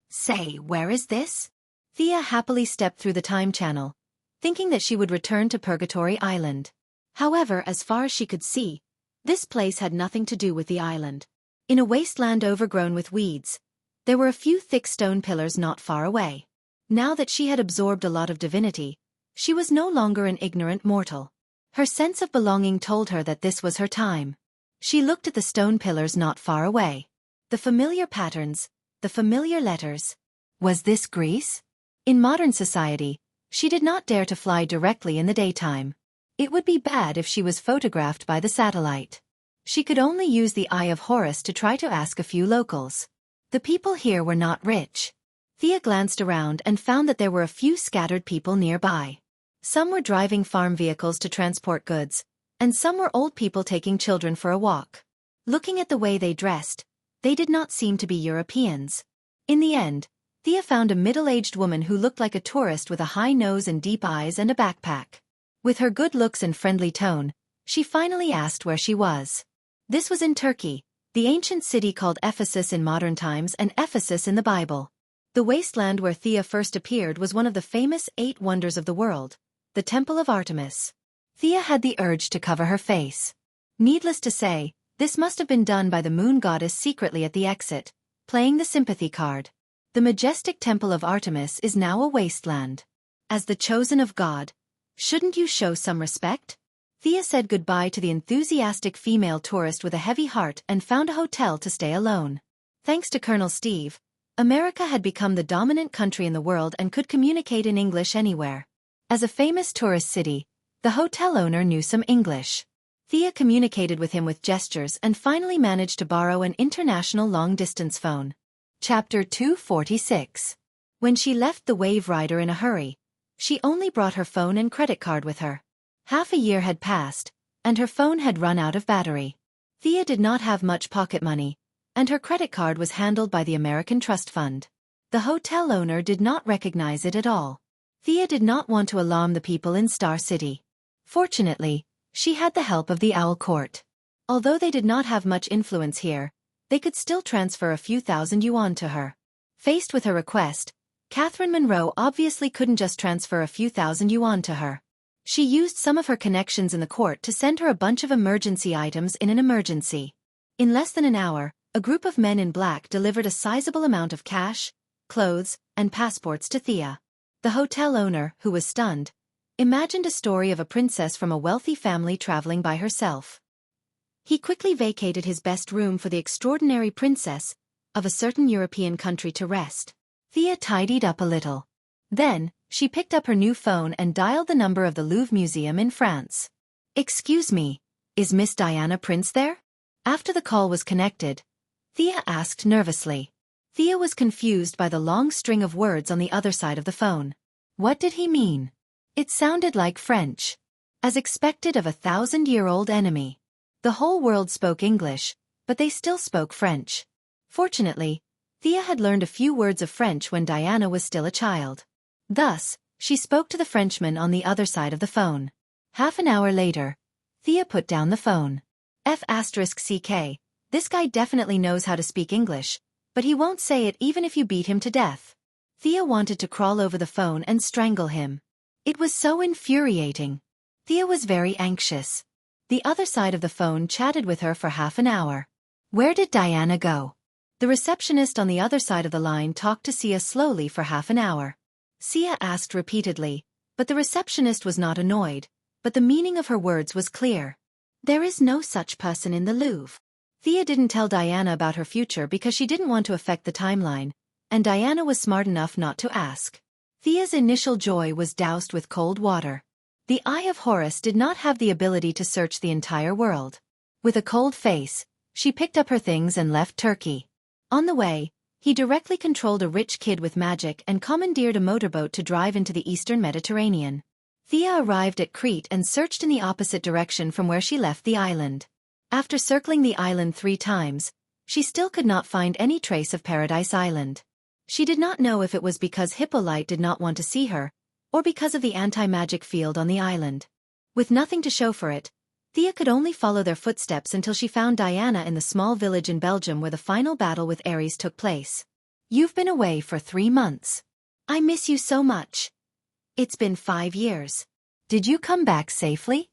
Say, where is this? Thea happily stepped through the time channel, thinking that she would return to Purgatory Island. However, as far as she could see, this place had nothing to do with the island. In a wasteland overgrown with weeds, there were a few thick stone pillars not far away. Now that she had absorbed a lot of divinity, she was no longer an ignorant mortal. Her sense of belonging told her that this was her time. She looked at the stone pillars not far away. The familiar patterns, the familiar letters. Was this Greece? In modern society, she did not dare to fly directly in the daytime. It would be bad if she was photographed by the satellite. She could only use the Eye of Horus to try to ask a few locals. The people here were not rich. Thea glanced around and found that there were a few scattered people nearby. Some were driving farm vehicles to transport goods, and some were old people taking children for a walk. Looking at the way they dressed, they did not seem to be Europeans. In the end, Thea found a middle-aged woman who looked like a tourist with a high nose and deep eyes and a backpack. With her good looks and friendly tone, she finally asked where she was. This was in Turkey, the ancient city called Ephesus in modern times and Ephesus in the Bible. The wasteland where Thea first appeared was one of the famous 8 wonders of the world, the Temple of Artemis. Thea had the urge to cover her face. Needless to say, this must have been done by the moon goddess secretly at the exit, playing the sympathy card. The majestic Temple of Artemis is now a wasteland. As the chosen of God, shouldn't you show some respect? Thea said goodbye to the enthusiastic female tourist with a heavy heart and found a hotel to stay alone. Thanks to Colonel Steve, America had become the dominant country in the world and could communicate in English anywhere. As a famous tourist city, the hotel owner knew some English. Thea communicated with him with gestures and finally managed to borrow an international long-distance phone. Chapter 246. When she left the Wave Rider in a hurry, she only brought her phone and credit card with her. Half a year had passed, and her phone had run out of battery. Thea did not have much pocket money, and her credit card was handled by the American Trust Fund. The hotel owner did not recognize it at all. Thea did not want to alarm the people in Star City. Fortunately, she had the help of the Owl Court. Although they did not have much influence here, they could still transfer a few thousand yuan to her. Faced with her request, Catherine Monroe obviously couldn't just transfer a few thousand yuan to her. She used some of her connections in the court to send her a bunch of emergency items in an emergency. In less than an hour, a group of men in black delivered a sizable amount of cash, clothes, and passports to Thea. The hotel owner, who was stunned, imagined a story of a princess from a wealthy family traveling by herself. He quickly vacated his best room for the extraordinary princess of a certain European country to rest. Thea tidied up a little. Then, she picked up her new phone and dialed the number of the Louvre Museum in France. "Excuse me, is Miss Diana Prince there?" After the call was connected, Thea asked nervously. Thea was confused by the long string of words on the other side of the phone. What did he mean? It sounded like French. As expected of a 1,000-year-old enemy. The whole world spoke English, but they still spoke French. Fortunately, Thea had learned a few words of French when Diana was still a child. Thus, she spoke to the Frenchman on the other side of the phone. Half an hour later, Thea put down the phone. F***CK, this guy definitely knows how to speak English, but he won't say it even if you beat him to death. Thea wanted to crawl over the phone and strangle him. It was so infuriating. Thea was very anxious. The other side of the phone chatted with her for half an hour. Where did Diana go? The receptionist on the other side of the line talked to Sia slowly for half an hour. Sia asked repeatedly, but the receptionist was not annoyed, but the meaning of her words was clear. There is no such person in the Louvre. Thea didn't tell Diana about her future because she didn't want to affect the timeline, and Diana was smart enough not to ask. Thea's initial joy was doused with cold water. The Eye of Horus did not have the ability to search the entire world. With a cold face, she picked up her things and left Turkey. On the way, he directly controlled a rich kid with magic and commandeered a motorboat to drive into the eastern Mediterranean. Thea arrived at Crete and searched in the opposite direction from where she left the island. After circling the island 3 times, she still could not find any trace of Paradise Island. She did not know if it was because Hippolyte did not want to see her, or because of the anti-magic field on the island. With nothing to show for it, Thea could only follow their footsteps until she found Diana in the small village in Belgium where the final battle with Ares took place. "You've been away for 3 months. I miss you so much. It's been 5 years. Did you come back safely?"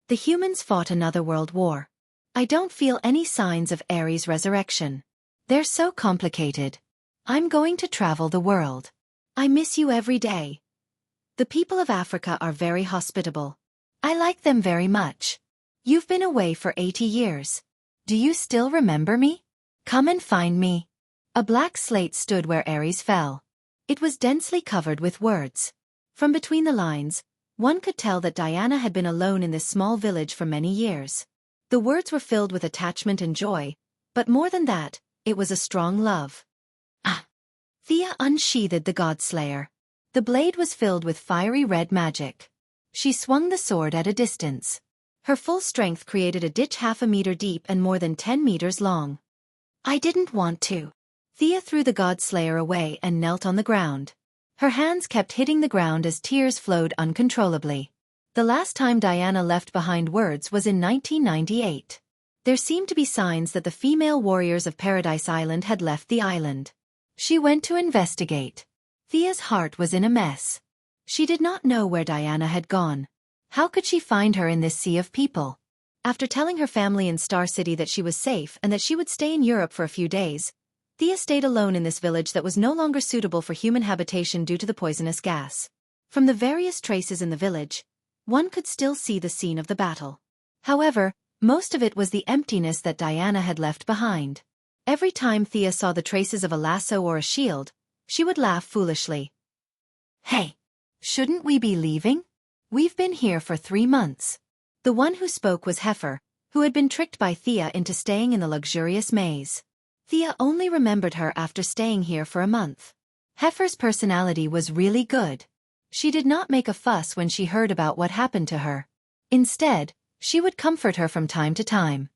The humans fought another world war. I don't feel any signs of Ares' resurrection. They're so complicated. I'm going to travel the world. I miss you every day. The people of Africa are very hospitable. I like them very much. You've been away for 80 years. Do you still remember me? Come and find me. A black slate stood where Aries fell. It was densely covered with words. From between the lines, one could tell that Diana had been alone in this small village for many years. The words were filled with attachment and joy, but more than that, it was a strong love. Ah! Thea unsheathed the Godslayer. The blade was filled with fiery red magic. She swung the sword at a distance. Her full strength created a ditch half a meter deep and more than 10 meters long. I didn't want to. Thea threw the Godslayer away and knelt on the ground. Her hands kept hitting the ground as tears flowed uncontrollably. The last time Diana left behind words was in 1998. There seemed to be signs that the female warriors of Paradise Island had left the island. She went to investigate. Thea's heart was in a mess. She did not know where Diana had gone. How could she find her in this sea of people? After telling her family in Star City that she was safe and that she would stay in Europe for a few days, Thea stayed alone in this village that was no longer suitable for human habitation due to the poisonous gas. From the various traces in the village, one could still see the scene of the battle. However, most of it was the emptiness that Diana had left behind. Every time Thea saw the traces of a lasso or a shield, she would laugh foolishly. Hey! Shouldn't we be leaving? We've been here for 3 months. The one who spoke was Heifer, who had been tricked by Thea into staying in the luxurious maze. Thea only remembered her after staying here for a month. Heifer's personality was really good. She did not make a fuss when she heard about what happened to her. Instead, she would comfort her from time to time.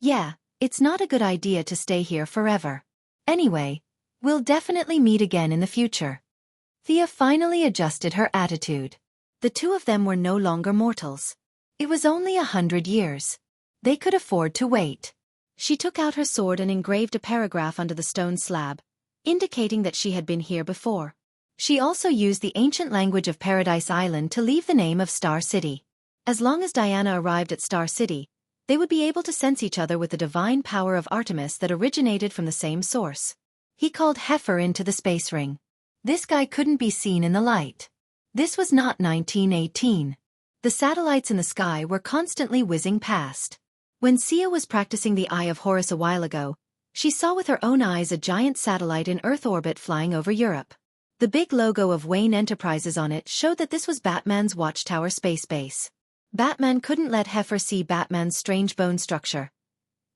Yeah, it's not a good idea to stay here forever. Anyway, we'll definitely meet again in the future. Thea finally adjusted her attitude. The two of them were no longer mortals. It was only 100 years. They could afford to wait. She took out her sword and engraved a paragraph under the stone slab, indicating that she had been here before. She also used the ancient language of Paradise Island to leave the name of Star City. As long as Diana arrived at Star City, they would be able to sense each other with the divine power of Artemis that originated from the same source. He called Heifer into the space ring. This guy couldn't be seen in the light. This was not 1918. The satellites in the sky were constantly whizzing past. When Sia was practicing the Eye of Horus a while ago, she saw with her own eyes a giant satellite in Earth orbit flying over Europe. The big logo of Wayne Enterprises on it showed that this was Batman's Watchtower space base. Batman couldn't let Heifer see Batman's strange bone structure.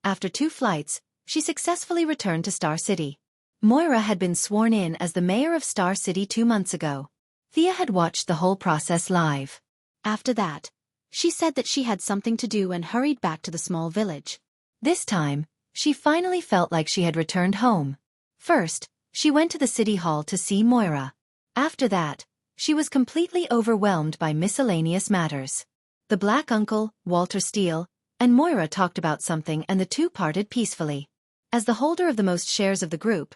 After 2 flights, she successfully returned to Star City. Moira had been sworn in as the mayor of Star City 2 months ago. Thea had watched the whole process live. After that, she said that she had something to do and hurried back to the small village. This time, she finally felt like she had returned home. First, she went to the city hall to see Moira. After that, she was completely overwhelmed by miscellaneous matters. The Black Uncle, Walter Steele, and Moira talked about something and the two parted peacefully. As the holder of the most shares of the group,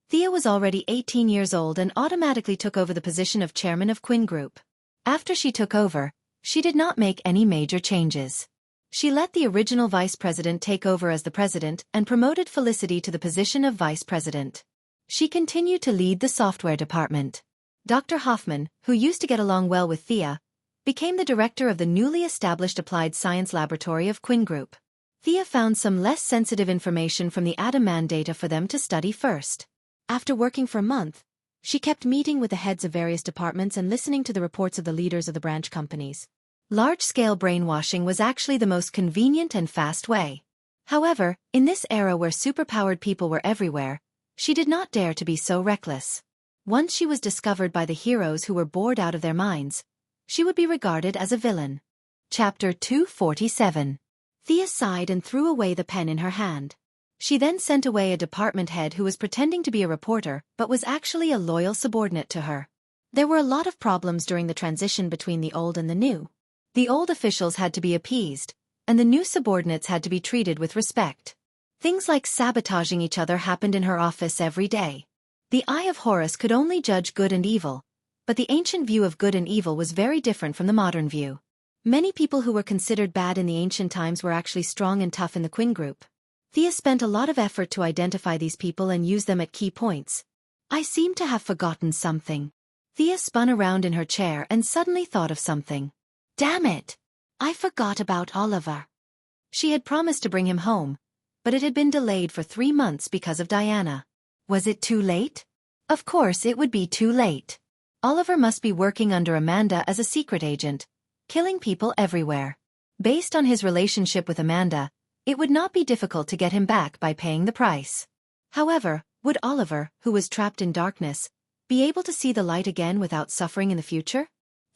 Thea was already 18 years old and automatically took over the position of chairman of Quinn Group. After she took over, she did not make any major changes. She let the original vice president take over as the president and promoted Felicity to the position of vice president. She continued to lead the software department. Dr. Hoffman, who used to get along well with Thea, became the director of the newly established Applied Science Laboratory of Quinn Group. Thea found some less sensitive information from the Atom Man data for them to study first. After working for a month, she kept meeting with the heads of various departments and listening to the reports of the leaders of the branch companies. Large-scale brainwashing was actually the most convenient and fast way. However, in this era where superpowered people were everywhere, she did not dare to be so reckless. Once she was discovered by the heroes who were bored out of their minds, she would be regarded as a villain. Chapter 247. Thea sighed and threw away the pen in her hand. She then sent away a department head who was pretending to be a reporter but was actually a loyal subordinate to her. There were a lot of problems during the transition between the old and the new. The old officials had to be appeased, and the new subordinates had to be treated with respect. Things like sabotaging each other happened in her office every day. The Eye of Horus could only judge good and evil, but the ancient view of good and evil was very different from the modern view. Many people who were considered bad in the ancient times were actually strong and tough in the Quinn Group. Thea spent a lot of effort to identify these people and use them at key points. I seem to have forgotten something. Thea spun around in her chair and suddenly thought of something. Damn it! I forgot about Oliver. She had promised to bring him home, but it had been delayed for 3 months because of Diana. Was it too late? Of course it would be too late. Oliver must be working under Amanda as a secret agent, killing people everywhere. Based on his relationship with Amanda, it would not be difficult to get him back by paying the price. However, would Oliver, who was trapped in darkness, be able to see the light again without suffering in the future?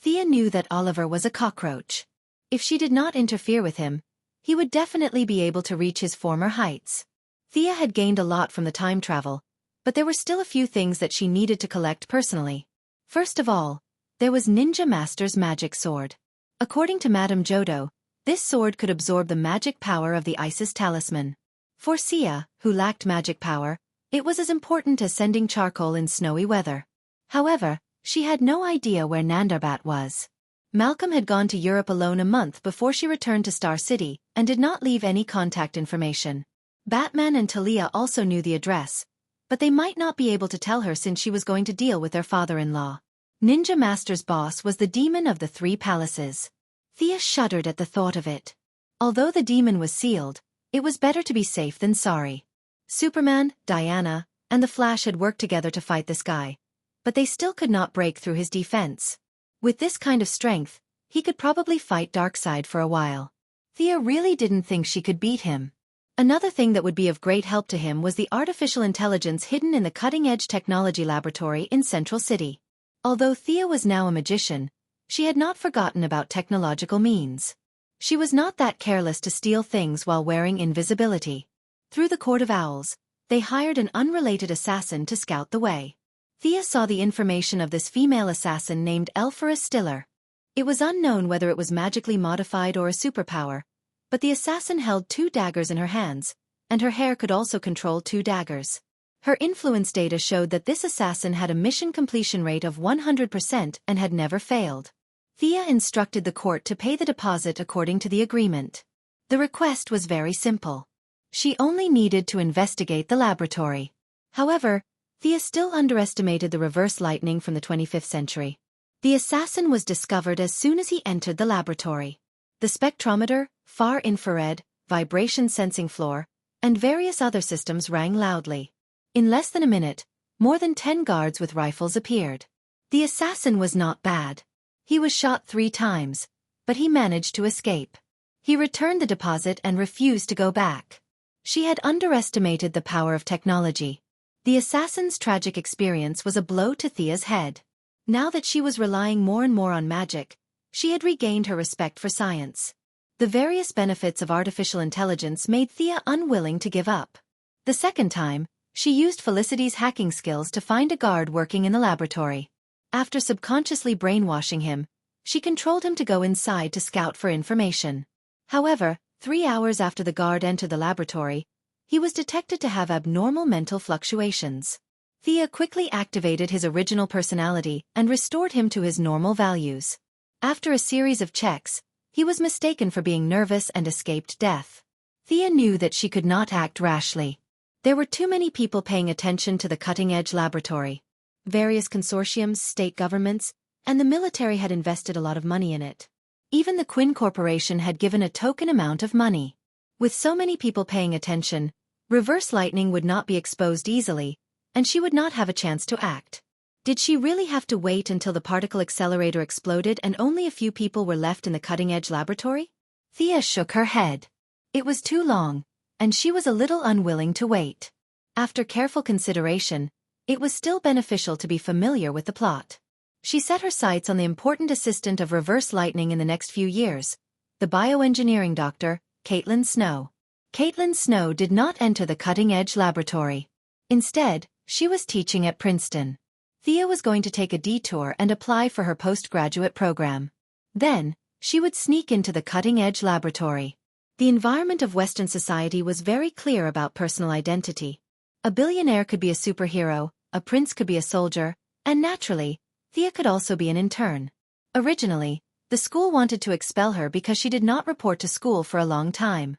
Thea knew that Oliver was a cockroach. If she did not interfere with him, he would definitely be able to reach his former heights. Thea had gained a lot from the time travel, but there were still a few things that she needed to collect personally. First of all, there was Ninja Master's magic sword. According to Madame Jodo, this sword could absorb the magic power of the Isis talisman. For Sia, who lacked magic power, it was as important as sending charcoal in snowy weather. However, she had no idea where Nandarbat was. Malcolm had gone to Europe alone a month before she returned to Star City and did not leave any contact information. Batman and Talia also knew the address, but they might not be able to tell her since she was going to deal with their father-in-law. Ninja Master's boss was the demon of the 3 palaces. Thea shuddered at the thought of it. Although the demon was sealed, it was better to be safe than sorry. Superman, Diana, and the Flash had worked together to fight this guy, but they still could not break through his defense. With this kind of strength, he could probably fight Darkseid for a while. Thea really didn't think she could beat him. Another thing that would be of great help to him was the artificial intelligence hidden in the cutting-edge technology laboratory in Central City. Although Thea was now a magician, she had not forgotten about technological means. She was not that careless to steal things while wearing invisibility. Through the Court of Owls, they hired an unrelated assassin to scout the way. Thea saw the information of this female assassin named Elphira Stiller. It was unknown whether it was magically modified or a superpower, but the assassin held 2 daggers in her hands, and her hair could also control 2 daggers. Her influence data showed that this assassin had a mission completion rate of 100% and had never failed. Thea instructed the court to pay the deposit according to the agreement. The request was very simple. She only needed to investigate the laboratory. However, Thea still underestimated the reverse lightning from the 25th century. The assassin was discovered as soon as he entered the laboratory. The spectrometer, far infrared, vibration sensing floor, and various other systems rang loudly. In less than a minute, more than 10 guards with rifles appeared. The assassin was not bad. He was shot 3 times, but he managed to escape. He returned the deposit and refused to go back. She had underestimated the power of technology. The assassin's tragic experience was a blow to Thea's head. Now that she was relying more and more on magic, she had regained her respect for science. The various benefits of artificial intelligence made Thea unwilling to give up. The second time, she used Felicity's hacking skills to find a guard working in the laboratory. After subconsciously brainwashing him, she controlled him to go inside to scout for information. However, 3 hours after the guard entered the laboratory, he was detected to have abnormal mental fluctuations. Thea quickly activated his original personality and restored him to his normal values. After a series of checks, he was mistaken for being nervous and escaped death. Thea knew that she could not act rashly. There were too many people paying attention to the cutting-edge laboratory. Various consortiums, state governments, and the military had invested a lot of money in it. Even the Quinn Corporation had given a token amount of money. With so many people paying attention, reverse lightning would not be exposed easily, and she would not have a chance to act. Did she really have to wait until the particle accelerator exploded and only a few people were left in the cutting-edge laboratory? Thea shook her head. It was too long, and she was a little unwilling to wait. After careful consideration, it was still beneficial to be familiar with the plot. She set her sights on the important assistant of reverse lightning in the next few years, the bioengineering doctor, Caitlin Snow. Caitlin Snow did not enter the cutting-edge laboratory. Instead, she was teaching at Princeton. Thea was going to take a detour and apply for her postgraduate program. Then, she would sneak into the cutting-edge laboratory. The environment of Western society was very clear about personal identity. A billionaire could be a superhero, a prince could be a soldier, and naturally, Thea could also be an intern. Originally, the school wanted to expel her because she did not report to school for a long time.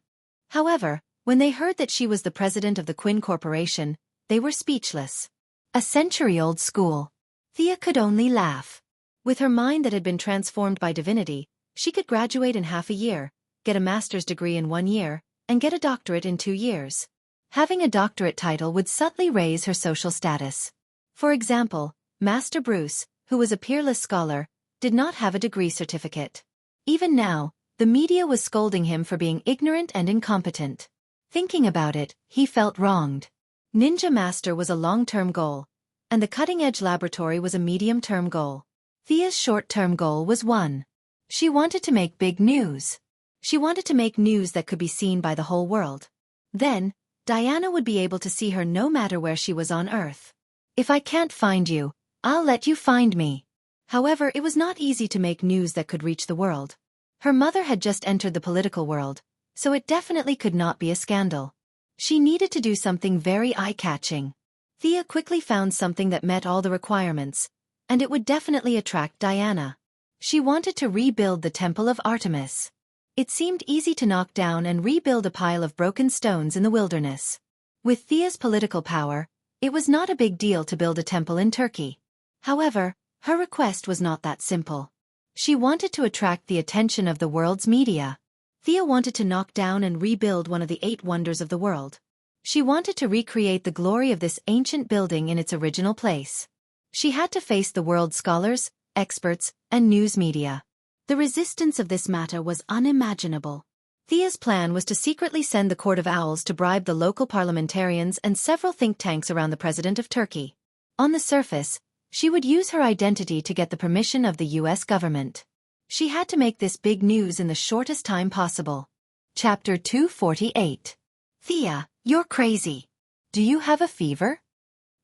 However, when they heard that she was the president of the Quinn Corporation, they were speechless. A century-old school. Thea could only laugh. With her mind that had been transformed by divinity, She could graduate in half a year, get a master's degree in 1 year, and get a doctorate in 2 years. Having a doctorate title would subtly raise her social status. For example, Master Bruce, who was a peerless scholar, did not have a degree certificate. Even now, the media was scolding him for being ignorant and incompetent. Thinking about it, he felt wronged. Ninja Master was a long-term goal, and the cutting-edge laboratory was a medium-term goal. Thea's short-term goal was 1. She wanted to make big news. She wanted to make news that could be seen by the whole world. Then, Diana would be able to see her no matter where she was on Earth. If I can't find you, I'll let you find me. However, it was not easy to make news that could reach the world. Her mother had just entered the political world, so it definitely could not be a scandal. She needed to do something very eye-catching. Thea quickly found something that met all the requirements, and it would definitely attract Diana. She wanted to rebuild the Temple of Artemis. It seemed easy to knock down and rebuild a pile of broken stones in the wilderness. With Thea's political power, it was not a big deal to build a temple in Turkey. However, her request was not that simple. She wanted to attract the attention of the world's media. Thea wanted to knock down and rebuild one of the 8 wonders of the world. She wanted to recreate the glory of this ancient building in its original place. She had to face the world's scholars, experts, and news media. The resistance of this matter was unimaginable. Thea's plan was to secretly send the Court of Owls to bribe the local parliamentarians and several think tanks around the president of Turkey. On the surface, she would use her identity to get the permission of the US government. She had to make this big news in the shortest time possible. Chapter 248. Thea, you're crazy. Do you have a fever?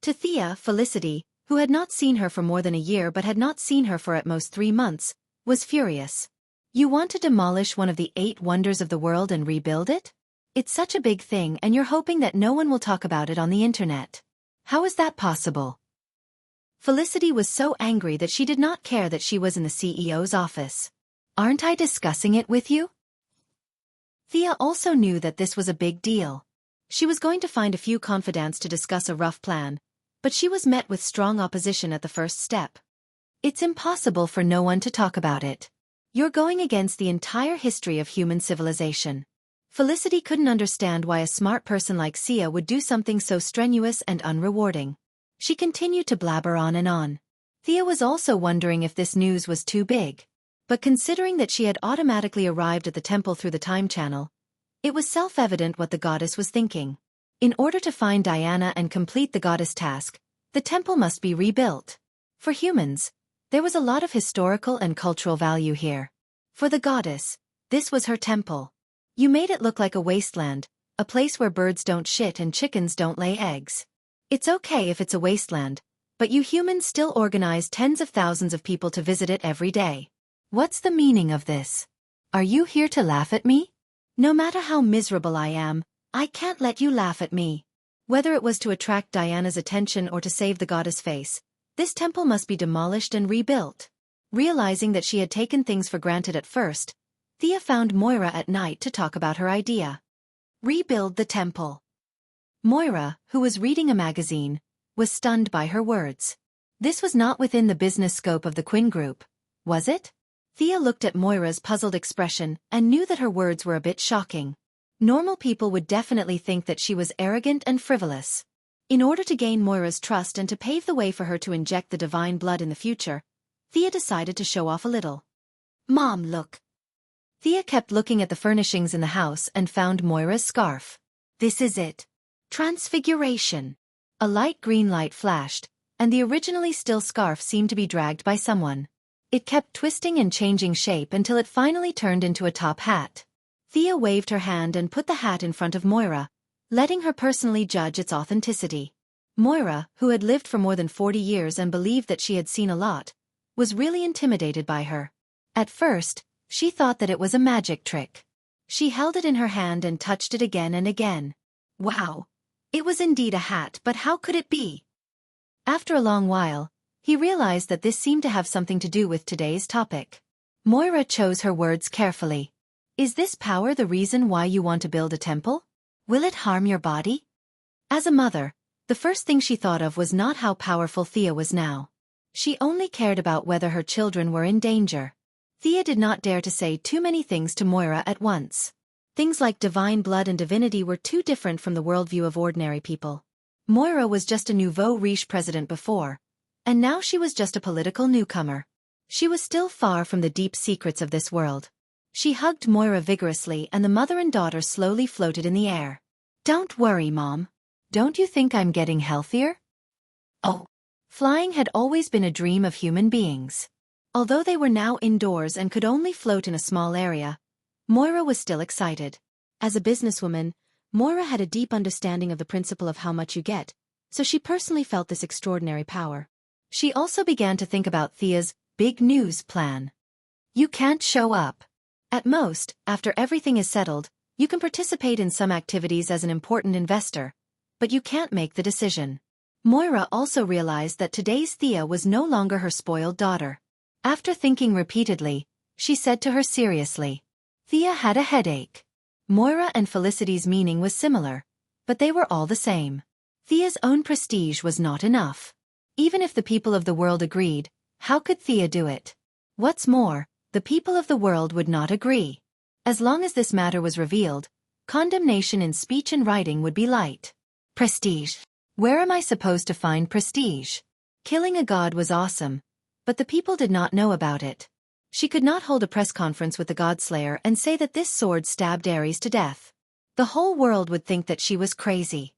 To Thea, Felicity, who had not seen her for more than a year but had not seen her for at most 3 months, was furious. You want to demolish one of the 8 wonders of the world and rebuild it? It's such a big thing and you're hoping that no one will talk about it on the internet. How is that possible? Felicity was so angry that she did not care that she was in the CEO's office. Aren't I discussing it with you? Thea also knew that this was a big deal. She was going to find a few confidants to discuss a rough plan, but she was met with strong opposition at the first step. It's impossible for no one to talk about it. You're going against the entire history of human civilization. Felicity couldn't understand why a smart person like Sia would do something so strenuous and unrewarding. She continued to blabber on and on. Thea was also wondering if this news was too big. But considering that she had automatically arrived at the temple through the time channel, it was self-evident what the goddess was thinking. In order to find Diana and complete the goddess task, the temple must be rebuilt. For humans, there was a lot of historical and cultural value here. For the goddess, this was her temple. You made it look like a wasteland, a place where birds don't shit and chickens don't lay eggs. It's okay if it's a wasteland, but you humans still organize tens of thousands of people to visit it every day. What's the meaning of this? Are you here to laugh at me? No matter how miserable I am, I can't let you laugh at me. Whether it was to attract Diana's attention or to save the goddess' face, this temple must be demolished and rebuilt. Realizing that she had taken things for granted at first, Thea found Moira at night to talk about her idea. Rebuild the temple. Moira, who was reading a magazine, was stunned by her words. This was not within the business scope of the Quinn Group, was it? Thea looked at Moira's puzzled expression and knew that her words were a bit shocking. Normal people would definitely think that she was arrogant and frivolous. In order to gain Moira's trust and to pave the way for her to inject the divine blood in the future, Thea decided to show off a little. Mom, look. Thea kept looking at the furnishings in the house and found Moira's scarf. This is it. Transfiguration. A light green light flashed, and the originally still scarf seemed to be dragged by someone. It kept twisting and changing shape until it finally turned into a top hat. Thea waved her hand and put the hat in front of Moira, letting her personally judge its authenticity. Moira, who had lived for more than 40 years and believed that she had seen a lot, was really intimidated by her. At first, she thought that it was a magic trick. She held it in her hand and touched it again and again. Wow! It was indeed a hat, but how could it be? After a long while, he realized that this seemed to have something to do with today's topic. Moira chose her words carefully. Is this power the reason why you want to build a temple? Will it harm your body? As a mother, the first thing she thought of was not how powerful Thea was now. She only cared about whether her children were in danger. Thea did not dare to say too many things to Moira at once. Things like divine blood and divinity were too different from the worldview of ordinary people. Moira was just a nouveau riche president before, and now she was just a political newcomer. She was still far from the deep secrets of this world. She hugged Moira vigorously and the mother and daughter slowly floated in the air. Don't worry, Mom. Don't you think I'm getting healthier? Oh. Flying had always been a dream of human beings. Although they were now indoors and could only float in a small area, Moira was still excited. As a businesswoman, Moira had a deep understanding of the principle of how much you get, so she personally felt this extraordinary power. She also began to think about Thea's big news plan. You can't show up. At most, after everything is settled, you can participate in some activities as an important investor, but you can't make the decision. Moira also realized that today's Thea was no longer her spoiled daughter. After thinking repeatedly, she said to her seriously, Thea had a headache. Moira and Felicity's meaning was similar, but they were all the same. Thea's own prestige was not enough. Even if the people of the world agreed, how could Thea do it? What's more, the people of the world would not agree. As long as this matter was revealed, condemnation in speech and writing would be light. Prestige. Where am I supposed to find prestige? Killing a god was awesome, but the people did not know about it. She could not hold a press conference with the Godslayer and say that this sword stabbed Ares to death. The whole world would think that she was crazy.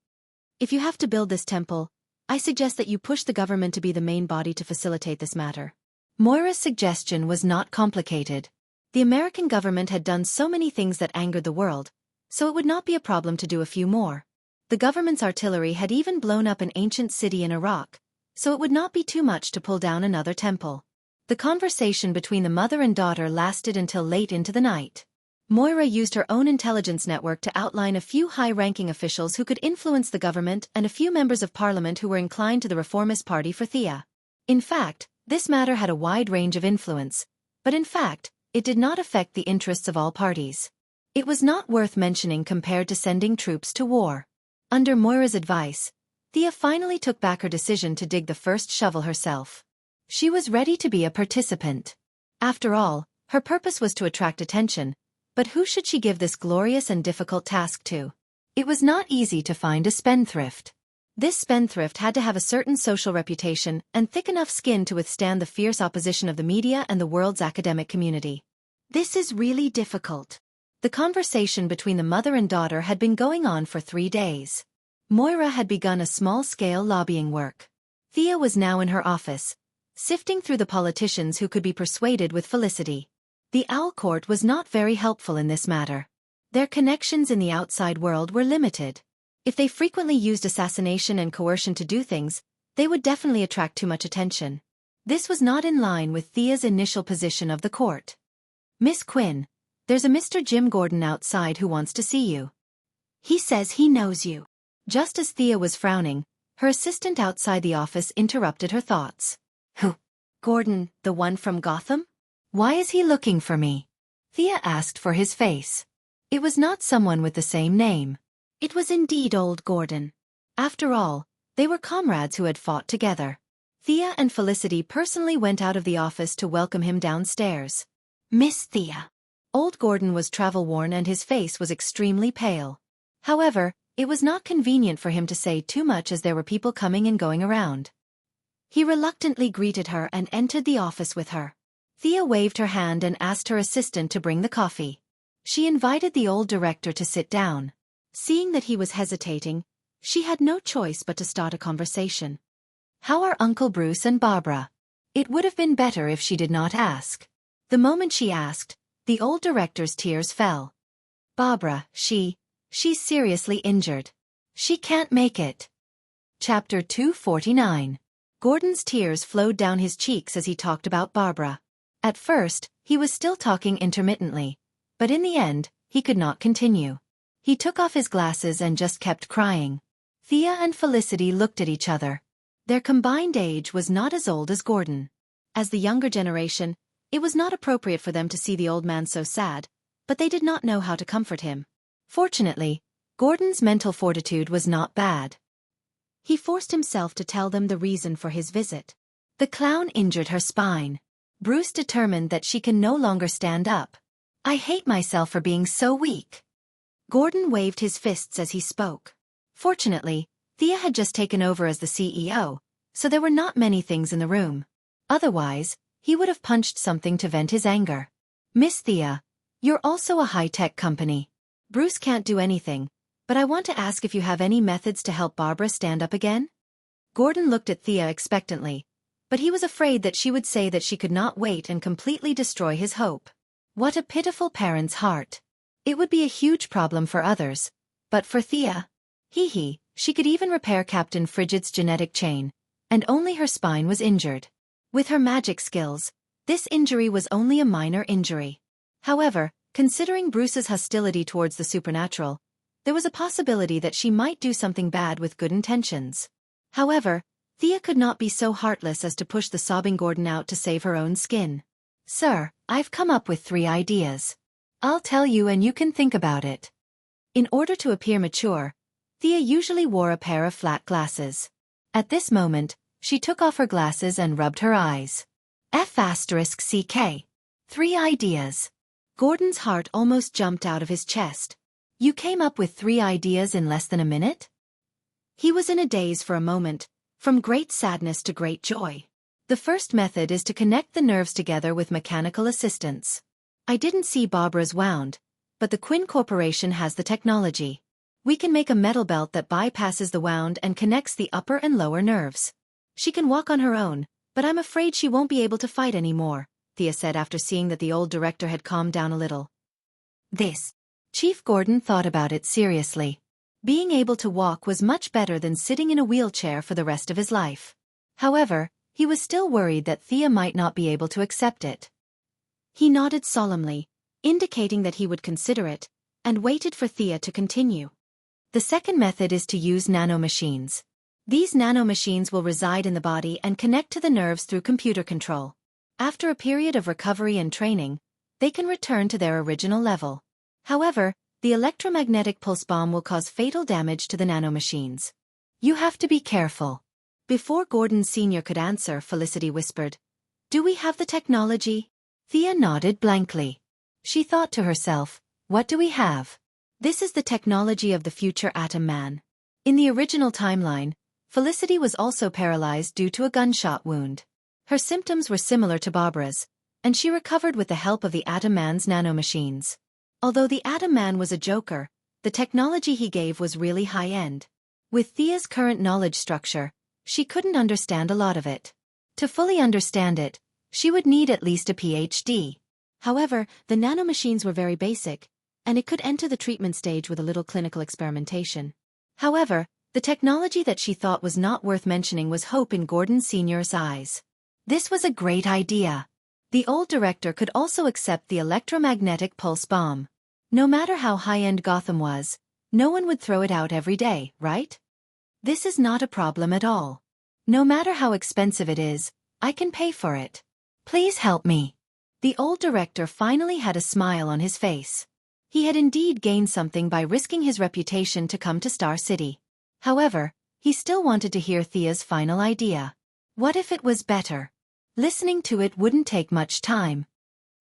If you have to build this temple, I suggest that you push the government to be the main body to facilitate this matter. Moira's suggestion was not complicated. The American government had done so many things that angered the world, so it would not be a problem to do a few more. The government's artillery had even blown up an ancient city in Iraq, so it would not be too much to pull down another temple. The conversation between the mother and daughter lasted until late into the night. Moira used her own intelligence network to outline a few high-ranking officials who could influence the government and a few members of parliament who were inclined to the reformist party for Thea. In fact, this matter had a wide range of influence, but in fact, it did not affect the interests of all parties. It was not worth mentioning compared to sending troops to war. Under Moira's advice, Thea finally took back her decision to dig the first shovel herself. She was ready to be a participant. After all, her purpose was to attract attention, but who should she give this glorious and difficult task to? It was not easy to find a spendthrift. This spendthrift had to have a certain social reputation and thick enough skin to withstand the fierce opposition of the media and the world's academic community. This is really difficult. The conversation between the mother and daughter had been going on for 3 days. Moira had begun a small-scale lobbying work. Thea was now in her office, sifting through the politicians who could be persuaded with Felicity. The Owl Court was not very helpful in this matter. Their connections in the outside world were limited. If they frequently used assassination and coercion to do things, they would definitely attract too much attention. This was not in line with Thea's initial position of the court. Miss Quinn, there's a Mr. Jim Gordon outside who wants to see you. He says he knows you. Just as Thea was frowning, her assistant outside the office interrupted her thoughts. Who? Gordon, the one from Gotham? Why is he looking for me? Thea asked for his face. It was not someone with the same name. It was indeed old Gordon. After all, they were comrades who had fought together. Thea and Felicity personally went out of the office to welcome him downstairs. Miss Thea. Old Gordon was travel-worn and his face was extremely pale. However, it was not convenient for him to say too much as there were people coming and going around. He reluctantly greeted her and entered the office with her. Thea waved her hand and asked her assistant to bring the coffee. She invited the old director to sit down. Seeing that he was hesitating, she had no choice but to start a conversation. How are Uncle Bruce and Barbara? It would have been better if she did not ask. The moment she asked, the old director's tears fell. Barbara, she's seriously injured. She can't make it. Chapter 249. Gordon's tears flowed down his cheeks as he talked about Barbara. At first, he was still talking intermittently, but in the end, he could not continue. He took off his glasses and just kept crying. Thea and Felicity looked at each other. Their combined age was not as old as Gordon. As the younger generation, it was not appropriate for them to see the old man so sad, but they did not know how to comfort him. Fortunately, Gordon's mental fortitude was not bad. He forced himself to tell them the reason for his visit. The clown injured her spine. Bruce determined that she can no longer stand up. I hate myself for being so weak. Gordon waved his fists as he spoke. Fortunately, Thea had just taken over as the CEO, so there were not many things in the room. Otherwise, he would have punched something to vent his anger. Miss Thea, you're also a high-tech company. Bruce can't do anything, but I want to ask if you have any methods to help Barbara stand up again? Gordon looked at Thea expectantly, but he was afraid that she would say that she could not wait and completely destroy his hope. What a pitiful parent's heart. It would be a huge problem for others, but for Thea, she could even repair Captain Frigid's genetic chain, and only her spine was injured. With her magic skills, this injury was only a minor injury. However, considering Bruce's hostility towards the supernatural, there was a possibility that she might do something bad with good intentions. However, Thea could not be so heartless as to push the sobbing Gordon out to save her own skin. Sir, I've come up with 3 ideas. I'll tell you and you can think about it. In order to appear mature, Thea usually wore a pair of flat glasses. At this moment, she took off her glasses and rubbed her eyes. F***CK. 3 ideas. Gordon's heart almost jumped out of his chest. You came up with 3 ideas in less than a minute? He was in a daze for a moment, from great sadness to great joy. The first method is to connect the nerves together with mechanical assistance. I didn't see Barbara's wound, but the Quinn Corporation has the technology. We can make a metal belt that bypasses the wound and connects the upper and lower nerves. She can walk on her own, but I'm afraid she won't be able to fight anymore, Thea said after seeing that the old director had calmed down a little. Chief Gordon thought about it seriously. Being able to walk was much better than sitting in a wheelchair for the rest of his life. However, he was still worried that Thea might not be able to accept it. He nodded solemnly, indicating that he would consider it, and waited for Thea to continue. The second method is to use nanomachines. These nanomachines will reside in the body and connect to the nerves through computer control. After a period of recovery and training, they can return to their original level. However, the electromagnetic pulse bomb will cause fatal damage to the nanomachines. You have to be careful. Before Gordon Sr. could answer, Felicity whispered, "Do we have the technology?" Thea nodded blankly. She thought to herself, what do we have? This is the technology of the future Atom Man. In the original timeline, Felicity was also paralyzed due to a gunshot wound. Her symptoms were similar to Barbara's, and she recovered with the help of the Atom Man's nanomachines. Although the Atom Man was a joker, the technology he gave was really high-end. With Thea's current knowledge structure, she couldn't understand a lot of it. To fully understand it, she would need at least a PhD. However, the nanomachines were very basic, and it could enter the treatment stage with a little clinical experimentation. However, the technology that she thought was not worth mentioning was hope in Gordon Sr.'s eyes. This was a great idea. The old director could also accept the electromagnetic pulse bomb. No matter how high-end Gotham was, no one would throw it out every day, right? This is not a problem at all. No matter how expensive it is, I can pay for it. Please help me. The old director finally had a smile on his face. He had indeed gained something by risking his reputation to come to Star City. However, he still wanted to hear Thea's final idea. What if it was better? Listening to it wouldn't take much time.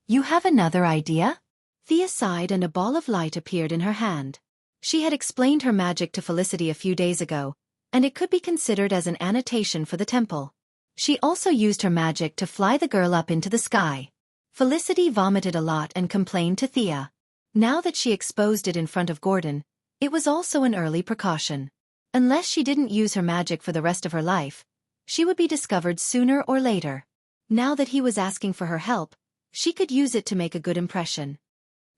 You have another idea? Thea sighed and a ball of light appeared in her hand. She had explained her magic to Felicity a few days ago, and it could be considered as an annotation for the temple. She also used her magic to fly the girl up into the sky. Felicity vomited a lot and complained to Thea. Now that she exposed it in front of Gordon, it was also an early precaution. Unless she didn't use her magic for the rest of her life, she would be discovered sooner or later. Now that he was asking for her help, she could use it to make a good impression.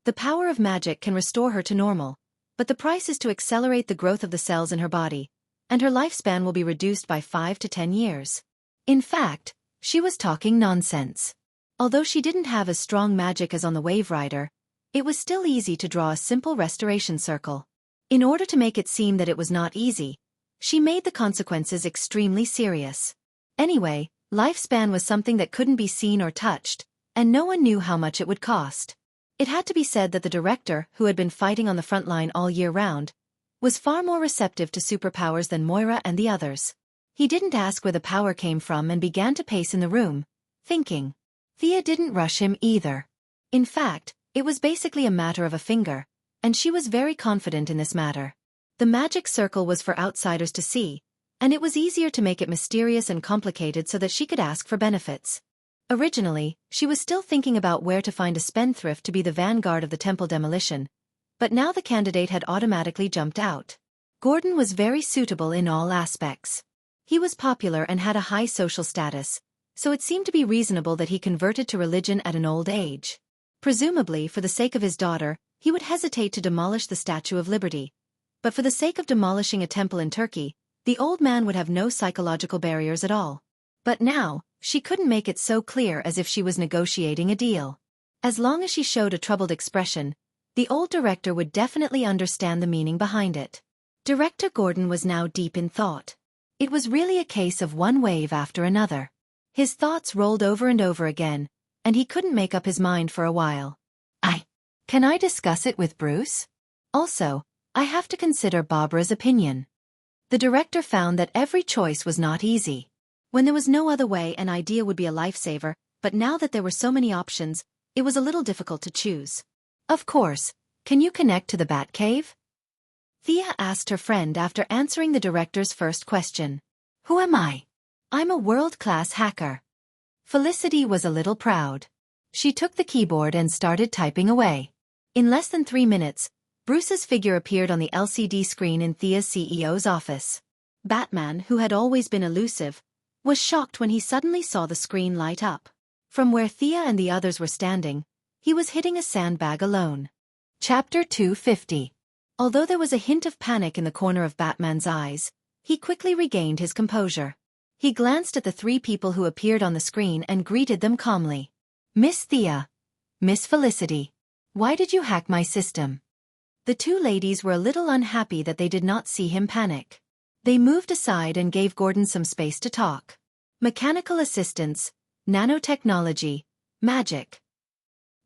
The power of magic can restore her to normal, but the price is to accelerate the growth of the cells in her body, and her lifespan will be reduced by 5 to 10 years. In fact, she was talking nonsense. Although she didn't have as strong magic as on the Wave Rider, it was still easy to draw a simple restoration circle. In order to make it seem that it was not easy, she made the consequences extremely serious. Anyway, lifespan was something that couldn't be seen or touched, and no one knew how much it would cost. It had to be said that the director, who had been fighting on the front line all year round, was far more receptive to superpowers than Moira and the others. He didn't ask where the power came from and began to pace in the room, thinking. Thea didn't rush him either. In fact, it was basically a matter of a finger, and she was very confident in this matter. The magic circle was for outsiders to see, and it was easier to make it mysterious and complicated so that she could ask for benefits. Originally, she was still thinking about where to find a spendthrift to be the vanguard of the temple demolition, but now the candidate had automatically jumped out. Gordon was very suitable in all aspects. He was popular and had a high social status, so it seemed to be reasonable that he converted to religion at an old age. Presumably, for the sake of his daughter, he would hesitate to demolish the Statue of Liberty. But for the sake of demolishing a temple in Turkey, the old man would have no psychological barriers at all. But now, she couldn't make it so clear as if she was negotiating a deal. As long as she showed a troubled expression, the old director would definitely understand the meaning behind it. Director Gordon was now deep in thought. It was really a case of one wave after another. His thoughts rolled over and over again, and he couldn't make up his mind for a while. Can I discuss it with Bruce? Also, I have to consider Barbara's opinion. The director found that every choice was not easy. When there was no other way, an idea would be a lifesaver, but now that there were so many options, it was a little difficult to choose. Of course, can you connect to the Batcave? Thea asked her friend after answering the director's first question. Who am I? I'm a world-class hacker. Felicity was a little proud. She took the keyboard and started typing away. In less than 3 minutes, Bruce's figure appeared on the LCD screen in Thea's CEO's office. Batman, who had always been elusive, was shocked when he suddenly saw the screen light up. From where Thea and the others were standing, he was hitting a sandbag alone. Chapter 250. Although there was a hint of panic in the corner of Batman's eyes, he quickly regained his composure. He glanced at the 3 people who appeared on the screen and greeted them calmly. Miss Thea. Miss Felicity. Why did you hack my system? The 2 ladies were a little unhappy that they did not see him panic. They moved aside and gave Gordon some space to talk. Mechanical assistance, nanotechnology, magic.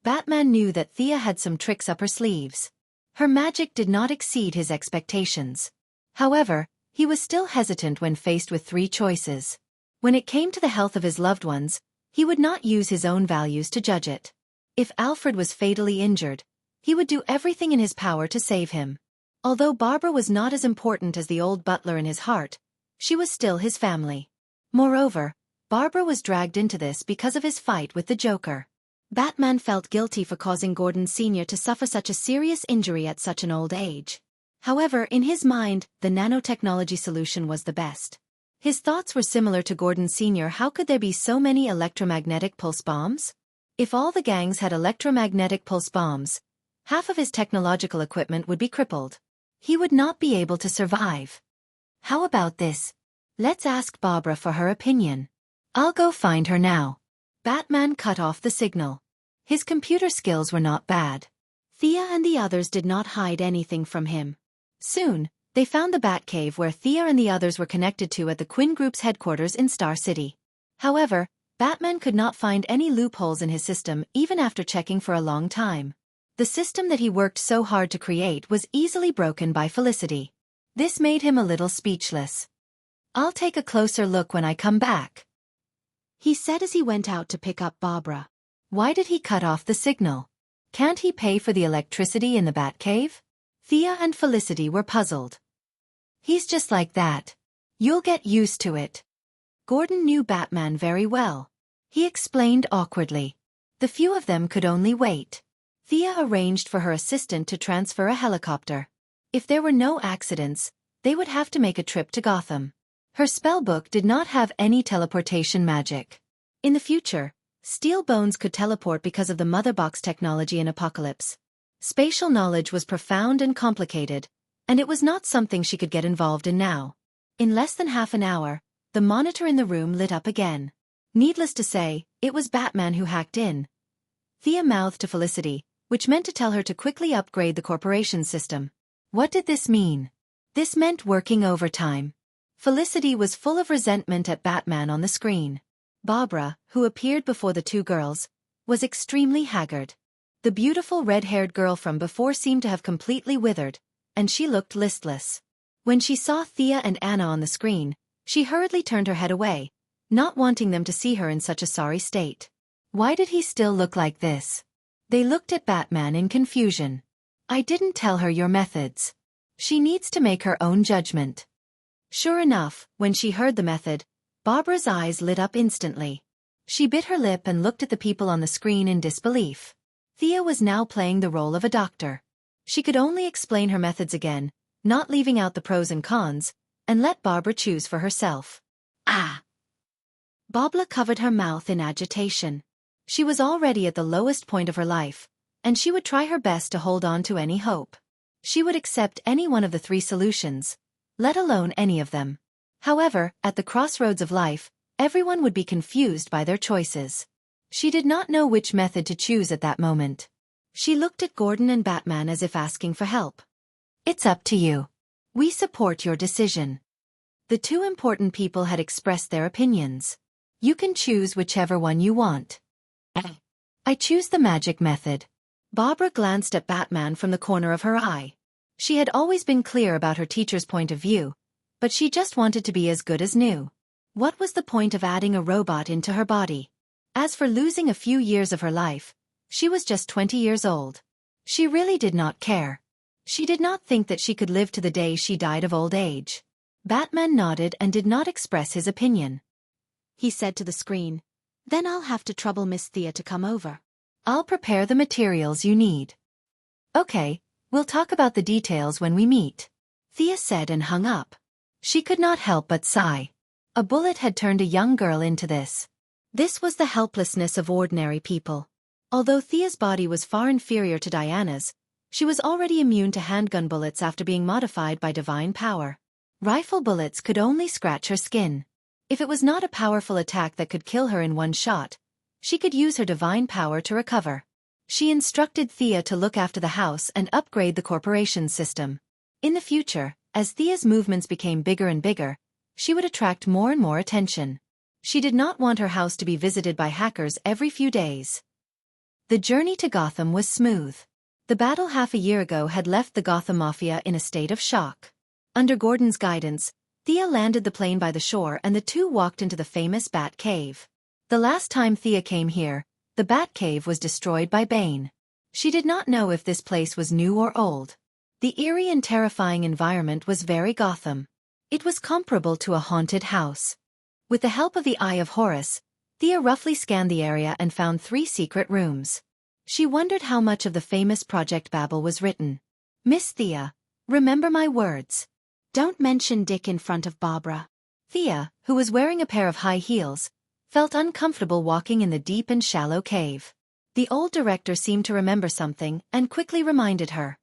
Batman knew that Thea had some tricks up her sleeves. Her magic did not exceed his expectations. However, he was still hesitant when faced with 3 choices. When it came to the health of his loved ones, he would not use his own values to judge it. If Alfred was fatally injured, he would do everything in his power to save him. Although Barbara was not as important as the old butler in his heart, she was still his family. Moreover, Barbara was dragged into this because of his fight with the Joker. Batman felt guilty for causing Gordon Sr. to suffer such a serious injury at such an old age. However, in his mind, the nanotechnology solution was the best. His thoughts were similar to Gordon Sr. How could there be so many electromagnetic pulse bombs? If all the gangs had electromagnetic pulse bombs, half of his technological equipment would be crippled. He would not be able to survive. How about this? Let's ask Barbara for her opinion. I'll go find her now. Batman cut off the signal. His computer skills were not bad. Thea and the others did not hide anything from him. Soon, they found the Batcave where Thea and the others were connected to at the Quinn Group's headquarters in Star City. However, Batman could not find any loopholes in his system even after checking for a long time. The system that he worked so hard to create was easily broken by Felicity. This made him a little speechless. I'll take a closer look when I come back, he said as he went out to pick up Barbara. Why did he cut off the signal? Can't he pay for the electricity in the Batcave? Thea and Felicity were puzzled. He's just like that. You'll get used to it. Gordon knew Batman very well. He explained awkwardly. The few of them could only wait. Thea arranged for her assistant to transfer a helicopter. If there were no accidents, they would have to make a trip to Gotham. Her spellbook did not have any teleportation magic. In the future, Steel Bones could teleport because of the Mother Box technology in Apocalypse. Spatial knowledge was profound and complicated, and it was not something she could get involved in now. In less than half an hour, the monitor in the room lit up again. Needless to say, it was Batman who hacked in. Thea mouthed to Felicity, which meant to tell her to quickly upgrade the corporation's system. What did this mean? This meant working overtime. Felicity was full of resentment at Batman on the screen. Barbara, who appeared before the 2 girls, was extremely haggard. The beautiful red-haired girl from before seemed to have completely withered, and she looked listless. When she saw Thea and Anna on the screen, she hurriedly turned her head away, not wanting them to see her in such a sorry state. Why did he still look like this? They looked at Batman in confusion. I didn't tell her your methods. She needs to make her own judgment. Sure enough, when she heard the method, Barbara's eyes lit up instantly. She bit her lip and looked at the people on the screen in disbelief. Thea was now playing the role of a doctor. She could only explain her methods again, not leaving out the pros and cons, and let Barbara choose for herself. Ah! Barbara covered her mouth in agitation. She was already at the lowest point of her life, and she would try her best to hold on to any hope. She would accept any one of the three solutions, let alone any of them. However, at the crossroads of life, everyone would be confused by their choices. She did not know which method to choose at that moment. She looked at Gordon and Batman as if asking for help. It's up to you. We support your decision. The two important people had expressed their opinions. You can choose whichever one you want. I choose the magic method. Barbara glanced at Batman from the corner of her eye. She had always been clear about her teacher's point of view, but she just wanted to be as good as new. What was the point of adding a robot into her body? As for losing a few years of her life, she was just 20 years old. She really did not care. She did not think that she could live to the day she died of old age. Batman nodded and did not express his opinion. He said to the screen, "Then I'll have to trouble Miss Thea to come over. I'll prepare the materials you need." Okay, we'll talk about the details when we meet, Thea said and hung up. She could not help but sigh. A bullet had turned a young girl into this. This was the helplessness of ordinary people. Although Thea's body was far inferior to Diana's, she was already immune to handgun bullets after being modified by divine power. Rifle bullets could only scratch her skin. If it was not a powerful attack that could kill her in one shot, she could use her divine power to recover. She instructed Thea to look after the house and upgrade the corporation's system. In the future, as Thea's movements became bigger and bigger, she would attract more and more attention. She did not want her house to be visited by hackers every few days. The journey to Gotham was smooth. The battle half a year ago had left the Gotham Mafia in a state of shock. Under Gordon's guidance, Thea landed the plane by the shore and the two walked into the famous Bat Cave. The last time Thea came here, the Bat Cave was destroyed by Bane. She did not know if this place was new or old. The eerie and terrifying environment was very Gotham. It was comparable to a haunted house. With the help of the Eye of Horus, Thea roughly scanned the area and found 3 secret rooms. She wondered how much of the famous Project Babel was written. Miss Thea, remember my words. Don't mention Dick in front of Barbara. Thea, who was wearing a pair of high heels, felt uncomfortable walking in the deep and shallow cave. The old director seemed to remember something and quickly reminded her.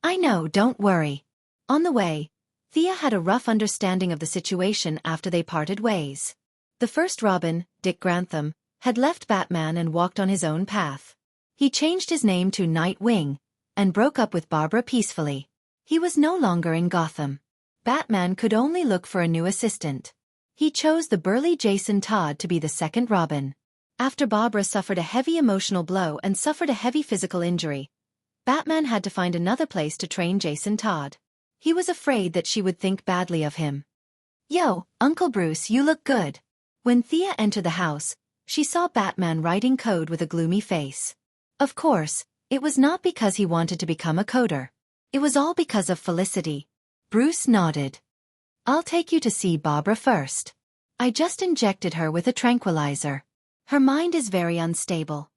I know, don't worry. On the way, Thea had a rough understanding of the situation after they parted ways. The first Robin, Dick Grantham, had left Batman and walked on his own path. He changed his name to Nightwing and broke up with Barbara peacefully. He was no longer in Gotham. Batman could only look for a new assistant. He chose the burly Jason Todd to be the second Robin. After Barbara suffered a heavy emotional blow and suffered a heavy physical injury, Batman had to find another place to train Jason Todd. He was afraid that she would think badly of him. Yo, Uncle Bruce, you look good. When Thea entered the house, she saw Batman writing code with a gloomy face. Of course, it was not because he wanted to become a coder. It was all because of Felicity. Bruce nodded. I'll take you to see Barbara first. I just injected her with a tranquilizer. Her mind is very unstable.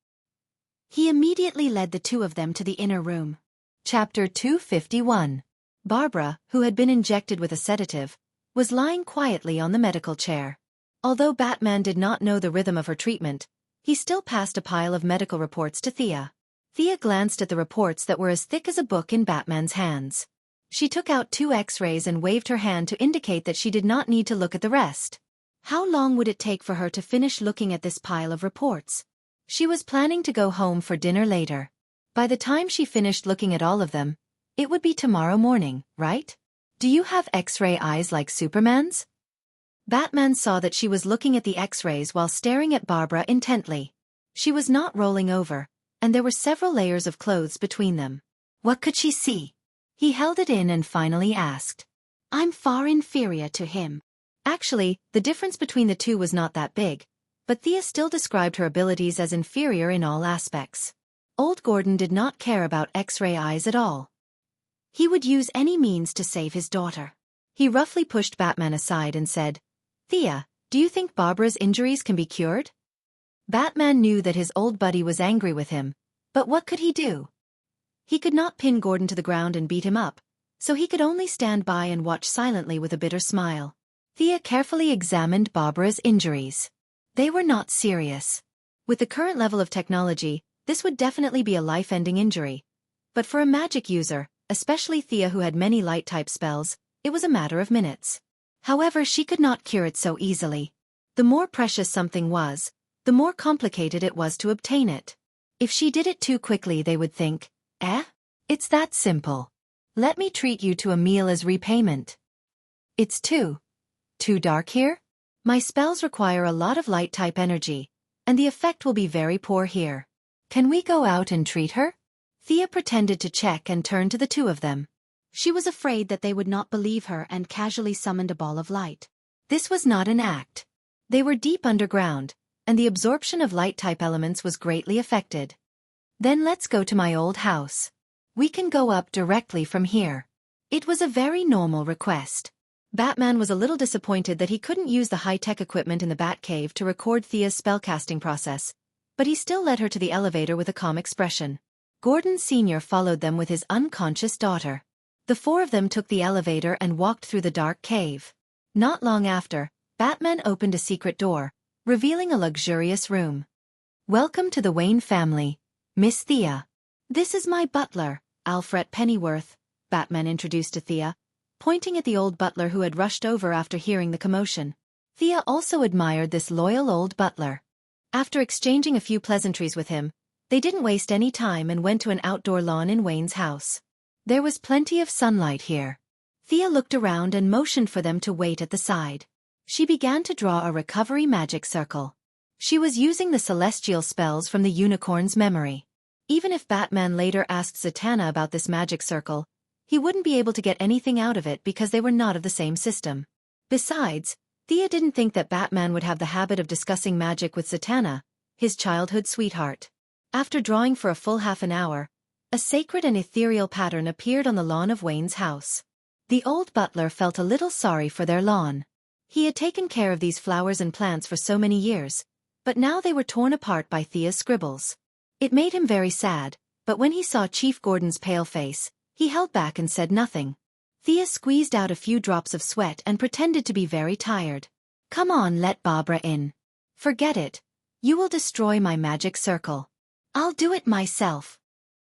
He immediately led the two of them to the inner room. Chapter 251. Barbara, who had been injected with a sedative, was lying quietly on the medical chair. Although Batman did not know the rhythm of her treatment, he still passed a pile of medical reports to Thea. Thea glanced at the reports that were as thick as a book in Batman's hands. She took out 2 X-rays and waved her hand to indicate that she did not need to look at the rest. How long would it take for her to finish looking at this pile of reports? She was planning to go home for dinner later. By the time she finished looking at all of them, it would be tomorrow morning, right? Do you have X-ray eyes like Superman's? Batman saw that she was looking at the X-rays while staring at Barbara intently. She was not rolling over, and there were several layers of clothes between them. What could she see? He held it in and finally asked. I'm far inferior to him. Actually, the difference between the two was not that big. but Thea still described her abilities as inferior in all aspects. Old Gordon did not care about X-ray eyes at all. He would use any means to save his daughter. He roughly pushed Batman aside and said, "Thea, do you think Barbara's injuries can be cured?" Batman knew that his old buddy was angry with him, but what could he do? He could not pin Gordon to the ground and beat him up, so he could only stand by and watch silently with a bitter smile. Thea carefully examined Barbara's injuries. They were not serious. With the current level of technology, this would definitely be a life-ending injury. But for a magic user, especially Thea who had many light-type spells, it was a matter of minutes. However, she could not cure it so easily. The more precious something was, the more complicated it was to obtain it. If she did it too quickly, they would think, it's that simple. Let me treat you to a meal as repayment. It's too dark here? My spells require a lot of light-type energy, and the effect will be very poor here. Can we go out and treat her?" Thea pretended to check and turned to the two of them. She was afraid that they would not believe her and casually summoned a ball of light. This was not an act. They were deep underground, and the absorption of light-type elements was greatly affected. "Then let's go to my old house. We can go up directly from here." It was a very normal request. Batman was a little disappointed that he couldn't use the high-tech equipment in the Batcave to record Thea's spellcasting process, but he still led her to the elevator with a calm expression. Gordon Sr. followed them with his unconscious daughter. The four of them took the elevator and walked through the dark cave. Not long after, Batman opened a secret door, revealing a luxurious room. "Welcome to the Wayne family, Miss Thea. This is my butler, Alfred Pennyworth," Batman introduced to Thea, pointing at the old butler who had rushed over after hearing the commotion. Thea also admired this loyal old butler. After exchanging a few pleasantries with him, they didn't waste any time and went to an outdoor lawn in Wayne's house. There was plenty of sunlight here. Thea looked around and motioned for them to wait at the side. She began to draw a recovery magic circle. She was using the celestial spells from the unicorn's memory. Even if Batman later asked Zatanna about this magic circle, he wouldn't be able to get anything out of it because they were not of the same system. Besides, Thea didn't think that Batman would have the habit of discussing magic with Zatanna, his childhood sweetheart. After drawing for a full half an hour, a sacred and ethereal pattern appeared on the lawn of Wayne's house. The old butler felt a little sorry for their lawn. He had taken care of these flowers and plants for so many years, but now they were torn apart by Thea's scribbles. It made him very sad, but when he saw Chief Gordon's pale face, he held back and said nothing. Thea squeezed out a few drops of sweat and pretended to be very tired. "Come on, let Barbara in." "Forget it. You will destroy my magic circle." "I'll do it myself."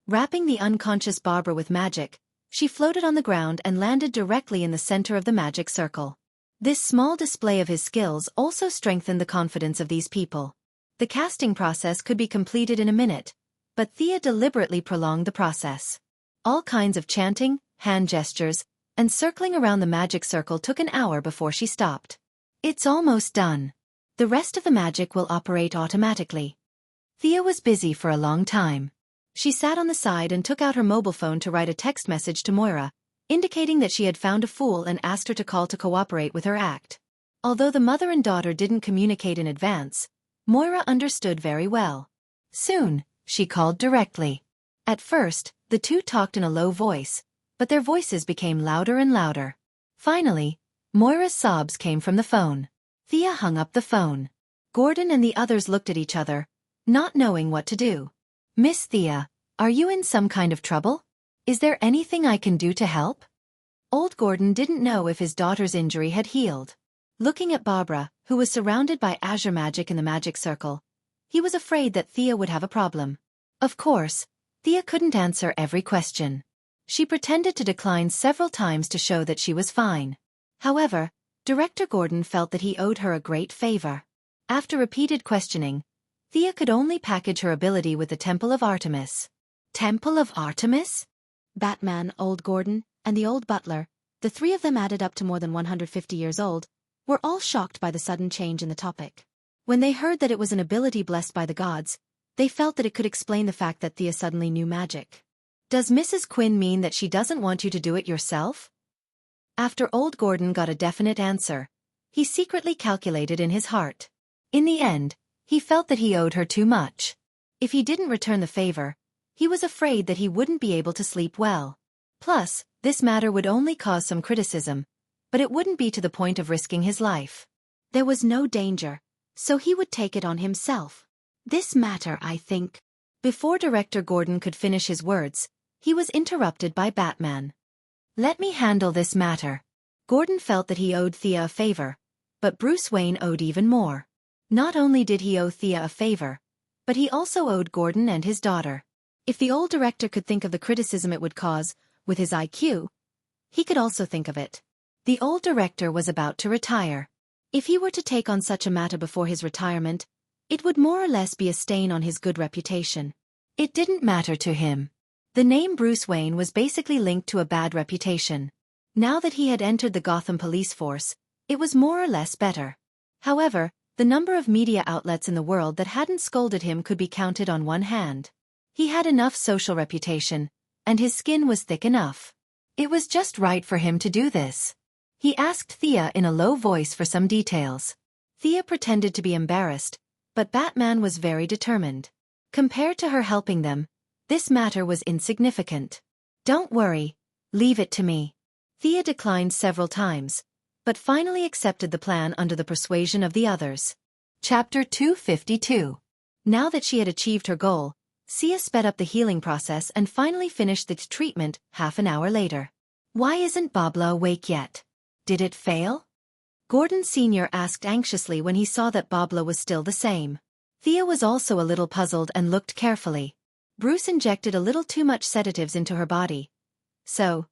Wrapping the unconscious Barbara with magic, she floated on the ground and landed directly in the center of the magic circle. This small display of his skills also strengthened the confidence of these people. The casting process could be completed in a minute, but Thea deliberately prolonged the process. All kinds of chanting, hand gestures, and circling around the magic circle took an hour before she stopped. "It's almost done. The rest of the magic will operate automatically." Thea was busy for a long time. She sat on the side and took out her mobile phone to write a text message to Moira, indicating that she had found a fool and asked her to call to cooperate with her act. Although the mother and daughter didn't communicate in advance, Moira understood very well. Soon, she called directly. At first, the two talked in a low voice, but their voices became louder and louder. Finally, Moira's sobs came from the phone. Thea hung up the phone. Gordon and the others looked at each other, not knowing what to do. "Miss Thea, are you in some kind of trouble? Is there anything I can do to help?" Old Gordon didn't know if his daughter's injury had healed. Looking at Barbara, who was surrounded by azure magic in the magic circle, he was afraid that Thea would have a problem. Of course, Thea couldn't answer every question. She pretended to decline several times to show that she was fine. However, Director Gordon felt that he owed her a great favor. After repeated questioning, Thea could only package her ability with the Temple of Artemis. Temple of Artemis? Batman, Old Gordon, and the old butler, the three of them added up to more than 150 years old, were all shocked by the sudden change in the topic. When they heard that it was an ability blessed by the gods, they felt that it could explain the fact that Thea suddenly knew magic. "Does Mrs. Quinn mean that she doesn't want you to do it yourself?" After Old Gordon got a definite answer, he secretly calculated in his heart. In the end, He felt that he owed her too much. If he didn't return the favor, he was afraid that he wouldn't be able to sleep well. Plus, this matter would only cause some criticism, but it wouldn't be to the point of risking his life. There was no danger, so he would take it on himself. This matter, I think. Before Director Gordon could finish his words, he was interrupted by Batman. Let me handle this matter. Gordon felt that he owed Thea a favor, but Bruce Wayne owed even more. Not only did he owe Thea a favor, but he also owed Gordon and his daughter. If the old director could think of the criticism it would cause, with his IQ, he could also think of it. The old director was about to retire. If he were to take on such a matter before his retirement, it would more or less be a stain on his good reputation. It didn't matter to him. The name Bruce Wayne was basically linked to a bad reputation. Now that he had entered the Gotham police force, it was more or less better. However, the number of media outlets in the world that hadn't scolded him could be counted on one hand. He had enough social reputation, and his skin was thick enough. It was just right for him to do this. He asked Thea in a low voice for some details. Thea pretended to be embarrassed, but Batman was very determined. Compared to her helping them, this matter was insignificant. Don't worry, leave it to me. Thea declined several times, but finally accepted the plan under the persuasion of the others. Chapter 252. Now that she had achieved her goal, Sia sped up the healing process and finally finished the treatment half an hour later. Why isn't Babla awake yet? Did it fail? Gordon Sr. asked anxiously when he saw that Babla was still the same. Thea was also a little puzzled and looked carefully. Bruce injected a little too much sedatives into her body. So,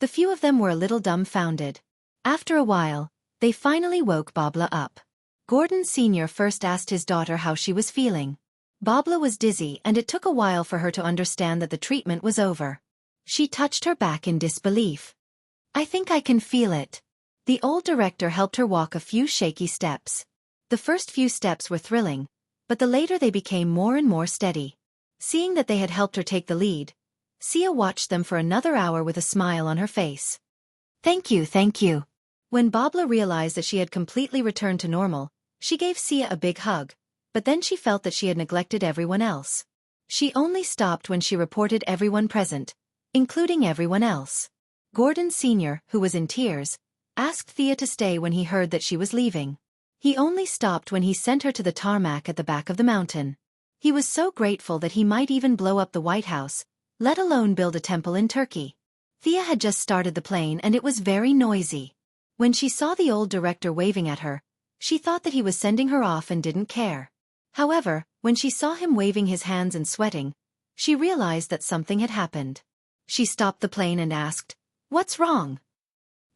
the few of them were a little dumbfounded. After a while, they finally woke Babla up. Gordon Sr. first asked his daughter how she was feeling. Babla was dizzy and it took a while for her to understand that the treatment was over. She touched her back in disbelief. I think I can feel it. The old director helped her walk a few shaky steps. The first few steps were thrilling, but the later they became more and more steady. Seeing that they had helped her take the lead, Sia watched them for another hour with a smile on her face. Thank you, thank you. When Babla realized that she had completely returned to normal, she gave Sia a big hug, but then she felt that she had neglected everyone else. She only stopped when she reported everyone present, including everyone else. Gordon Sr., who was in tears, asked Thea to stay when he heard that she was leaving. He only stopped when he sent her to the tarmac at the back of the mountain. He was so grateful that he might even blow up the White House, let alone build a temple in Turkey. Thea had just started the plane and it was very noisy. When she saw the old director waving at her, she thought that he was sending her off and didn't care. However, when she saw him waving his hands and sweating, she realized that something had happened. She stopped the plane and asked, "What's wrong?"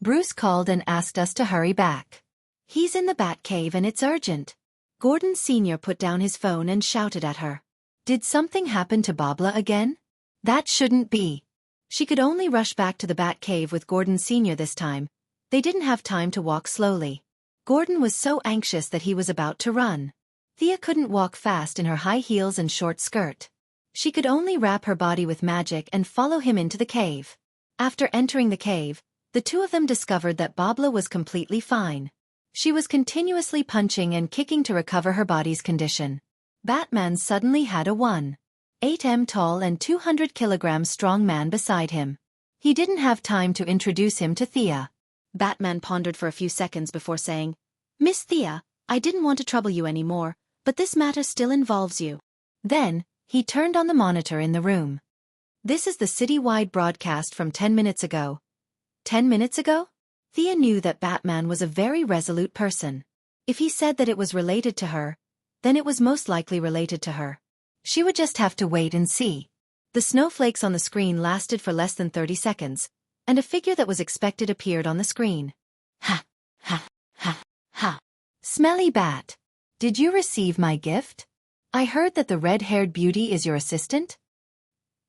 Bruce called and asked us to hurry back. He's in the Batcave and it's urgent. Gordon Sr. put down his phone and shouted at her. Did something happen to Babla again? That shouldn't be. She could only rush back to the Batcave with Gordon Sr. this time. They didn't have time to walk slowly. Gordon was so anxious that he was about to run. Thea couldn't walk fast in her high heels and short skirt. She could only wrap her body with magic and follow him into the cave. After entering the cave, the two of them discovered that Babla was completely fine. She was continuously punching and kicking to recover her body's condition. Batman suddenly had a 1.8 tall and 200 kilograms strong man beside him. He didn't have time to introduce him to Thea. Batman pondered for a few seconds before saying, "Miss Thea, I didn't want to trouble you anymore, but this matter still involves you." Then, he turned on the monitor in the room. This is the citywide broadcast from 10 minutes ago. 10 minutes ago? Thea knew that Batman was a very resolute person. If he said that it was related to her, then it was most likely related to her. She would just have to wait and see. The snowflakes on the screen lasted for less than 30 seconds, and a figure that was expected appeared on the screen. Ha, ha, ha, ha. Smelly bat. Did you receive my gift? I heard that the red-haired beauty is your assistant?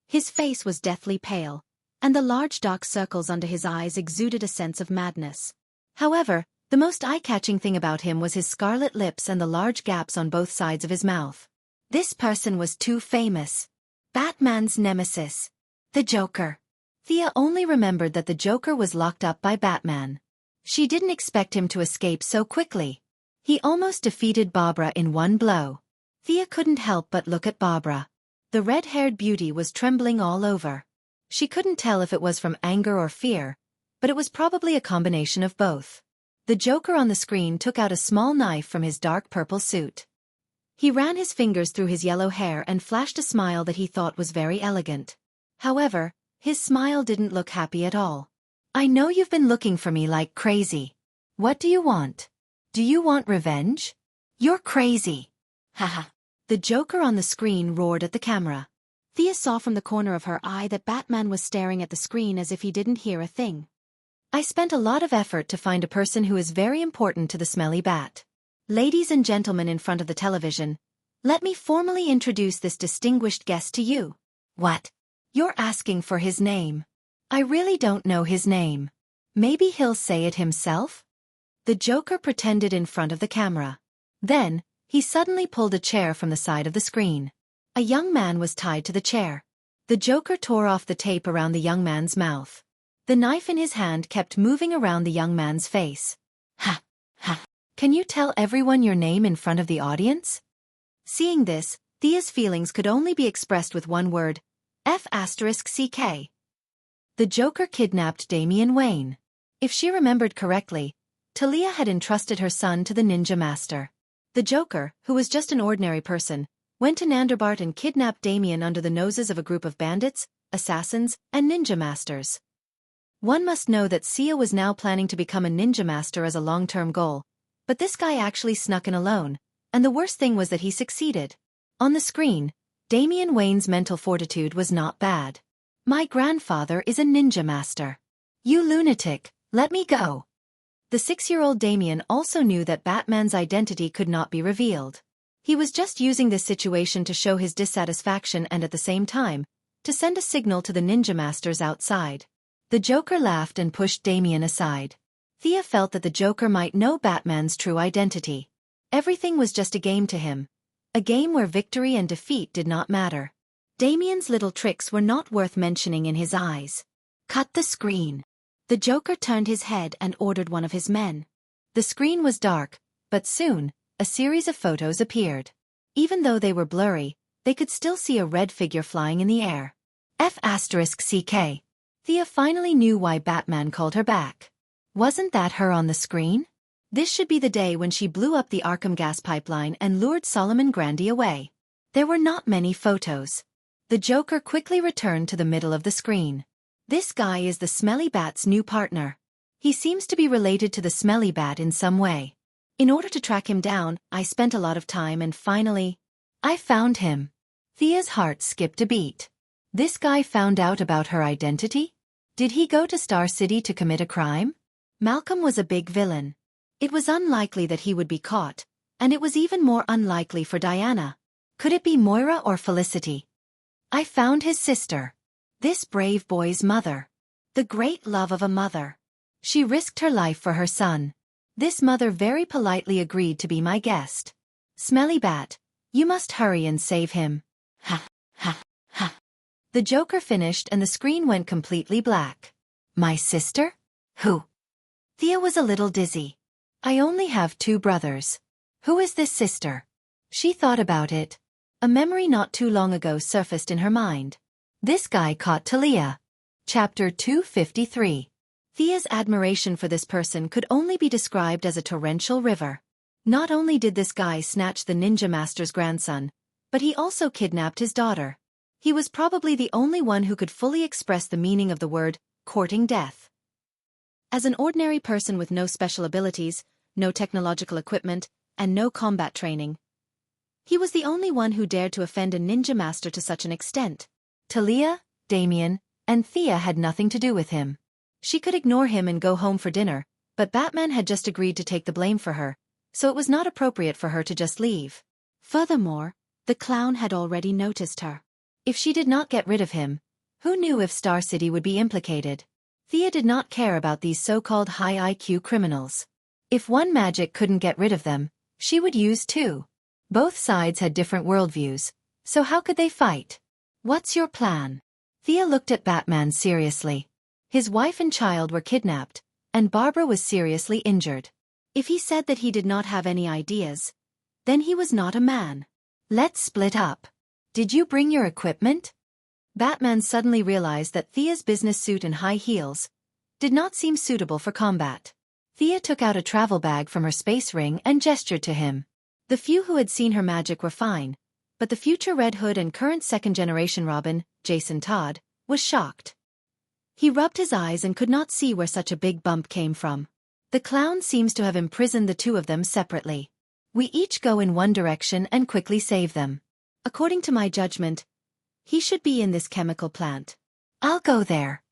His face was deathly pale, and the large dark circles under his eyes exuded a sense of madness. However, the most eye-catching thing about him was his scarlet lips and the large gaps on both sides of his mouth. This person was too famous. Batman's nemesis. The Joker. Thea only remembered that the Joker was locked up by Batman. She didn't expect him to escape so quickly. He almost defeated Barbara in one blow. Thea couldn't help but look at Barbara. The red-haired beauty was trembling all over. She couldn't tell if it was from anger or fear, but it was probably a combination of both. The Joker on the screen took out a small knife from his dark purple suit. He ran his fingers through his yellow hair and flashed a smile that he thought was very elegant. However, his smile didn't look happy at all. I know you've been looking for me like crazy. What do you want? Do you want revenge? You're crazy. Haha. The Joker on the screen roared at the camera. Thea saw from the corner of her eye that Batman was staring at the screen as if he didn't hear a thing. I spent a lot of effort to find a person who is very important to the smelly bat. Ladies and gentlemen in front of the television, let me formally introduce this distinguished guest to you. What? You're asking for his name. I really don't know his name. Maybe he'll say it himself? The Joker pretended in front of the camera. Then, he suddenly pulled a chair from the side of the screen. A young man was tied to the chair. The Joker tore off the tape around the young man's mouth. The knife in his hand kept moving around the young man's face. Ha! Ha! Can you tell everyone your name in front of the audience? Seeing this, Thea's feelings could only be expressed with one word. F***CK. The Joker kidnapped Damian Wayne. If she remembered correctly, Talia had entrusted her son to the ninja master. The Joker, who was just an ordinary person, went to Nanderbart and kidnapped Damian under the noses of a group of bandits, assassins, and ninja masters. One must know that Sia was now planning to become a ninja master as a long-term goal, but this guy actually snuck in alone, and the worst thing was that he succeeded. On the screen, Damian Wayne's mental fortitude was not bad. My grandfather is a ninja master. You lunatic, let me go. The 6-year-old Damian also knew that Batman's identity could not be revealed. He was just using this situation to show his dissatisfaction and at the same time, to send a signal to the ninja masters outside. The Joker laughed and pushed Damian aside. Thea felt that the Joker might know Batman's true identity. Everything was just a game to him. A game where victory and defeat did not matter. Damian's little tricks were not worth mentioning in his eyes. Cut the screen. The Joker turned his head and ordered one of his men. The screen was dark, but soon, a series of photos appeared. Even though they were blurry, they could still see a red figure flying in the air. F***CK. Thea finally knew why Batman called her back. Wasn't that her on the screen? This should be the day when she blew up the Arkham gas pipeline and lured Solomon Grundy away. There were not many photos. The Joker quickly returned to the middle of the screen. This guy is the Smelly Bat's new partner. He seems to be related to the Smelly Bat in some way. In order to track him down, I spent a lot of time and finally, I found him. Thea's heart skipped a beat. This guy found out about her identity? Did he go to Star City to commit a crime? Malcolm was a big villain. It was unlikely that he would be caught, and it was even more unlikely for Diana. Could it be Moira or Felicity? I found his sister. This brave boy's mother. The great love of a mother. She risked her life for her son. This mother very politely agreed to be my guest. Smelly Bat, you must hurry and save him. Ha, ha, ha. The Joker finished and the screen went completely black. My sister? Who? Thea was a little dizzy. I only have 2 brothers. Who is this sister? She thought about it. A memory not too long ago surfaced in her mind. This guy caught Talia. Chapter 253. Thea's admiration for this person could only be described as a torrential river. Not only did this guy snatch the ninja master's grandson, but he also kidnapped his daughter. He was probably the only one who could fully express the meaning of the word, courting death. As an ordinary person with no special abilities, no technological equipment, and no combat training, he was the only one who dared to offend a ninja master to such an extent. Talia, Damian, and Thea had nothing to do with him. She could ignore him and go home for dinner, but Batman had just agreed to take the blame for her, so it was not appropriate for her to just leave. Furthermore, the clown had already noticed her. If she did not get rid of him, who knew if Star City would be implicated? Thea did not care about these so-called high IQ criminals. If one magic couldn't get rid of them, she would use 2. Both sides had different worldviews, so how could they fight? What's your plan? Thea looked at Batman seriously. His wife and child were kidnapped, and Barbara was seriously injured. If he said that he did not have any ideas, then he was not a man. Let's split up. Did you bring your equipment? Batman suddenly realized that Thea's business suit and high heels did not seem suitable for combat. Thea took out a travel bag from her space ring and gestured to him. The few who had seen her magic were fine, but the future Red Hood and current second-generation Robin, Jason Todd, was shocked. He rubbed his eyes and could not see where such a big bump came from. The clown seems to have imprisoned the two of them separately. We each go in one direction and quickly save them. According to my judgment, he should be in this chemical plant. I'll go there.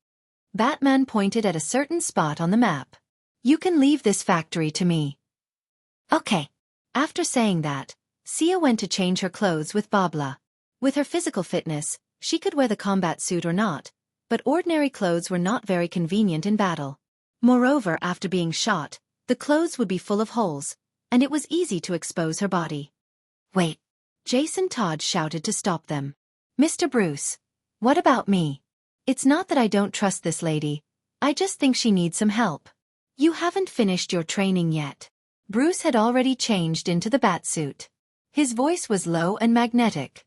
Batman pointed at a certain spot on the map. You can leave this factory to me. Okay. After saying that, Sia went to change her clothes with Babla. With her physical fitness, she could wear the combat suit or not, but ordinary clothes were not very convenient in battle. Moreover, after being shot, the clothes would be full of holes, and it was easy to expose her body. Wait. Jason Todd shouted to stop them. Mr. Bruce, what about me? It's not that I don't trust this lady, I just think she needs some help. You haven't finished your training yet. Bruce had already changed into the batsuit. His voice was low and magnetic.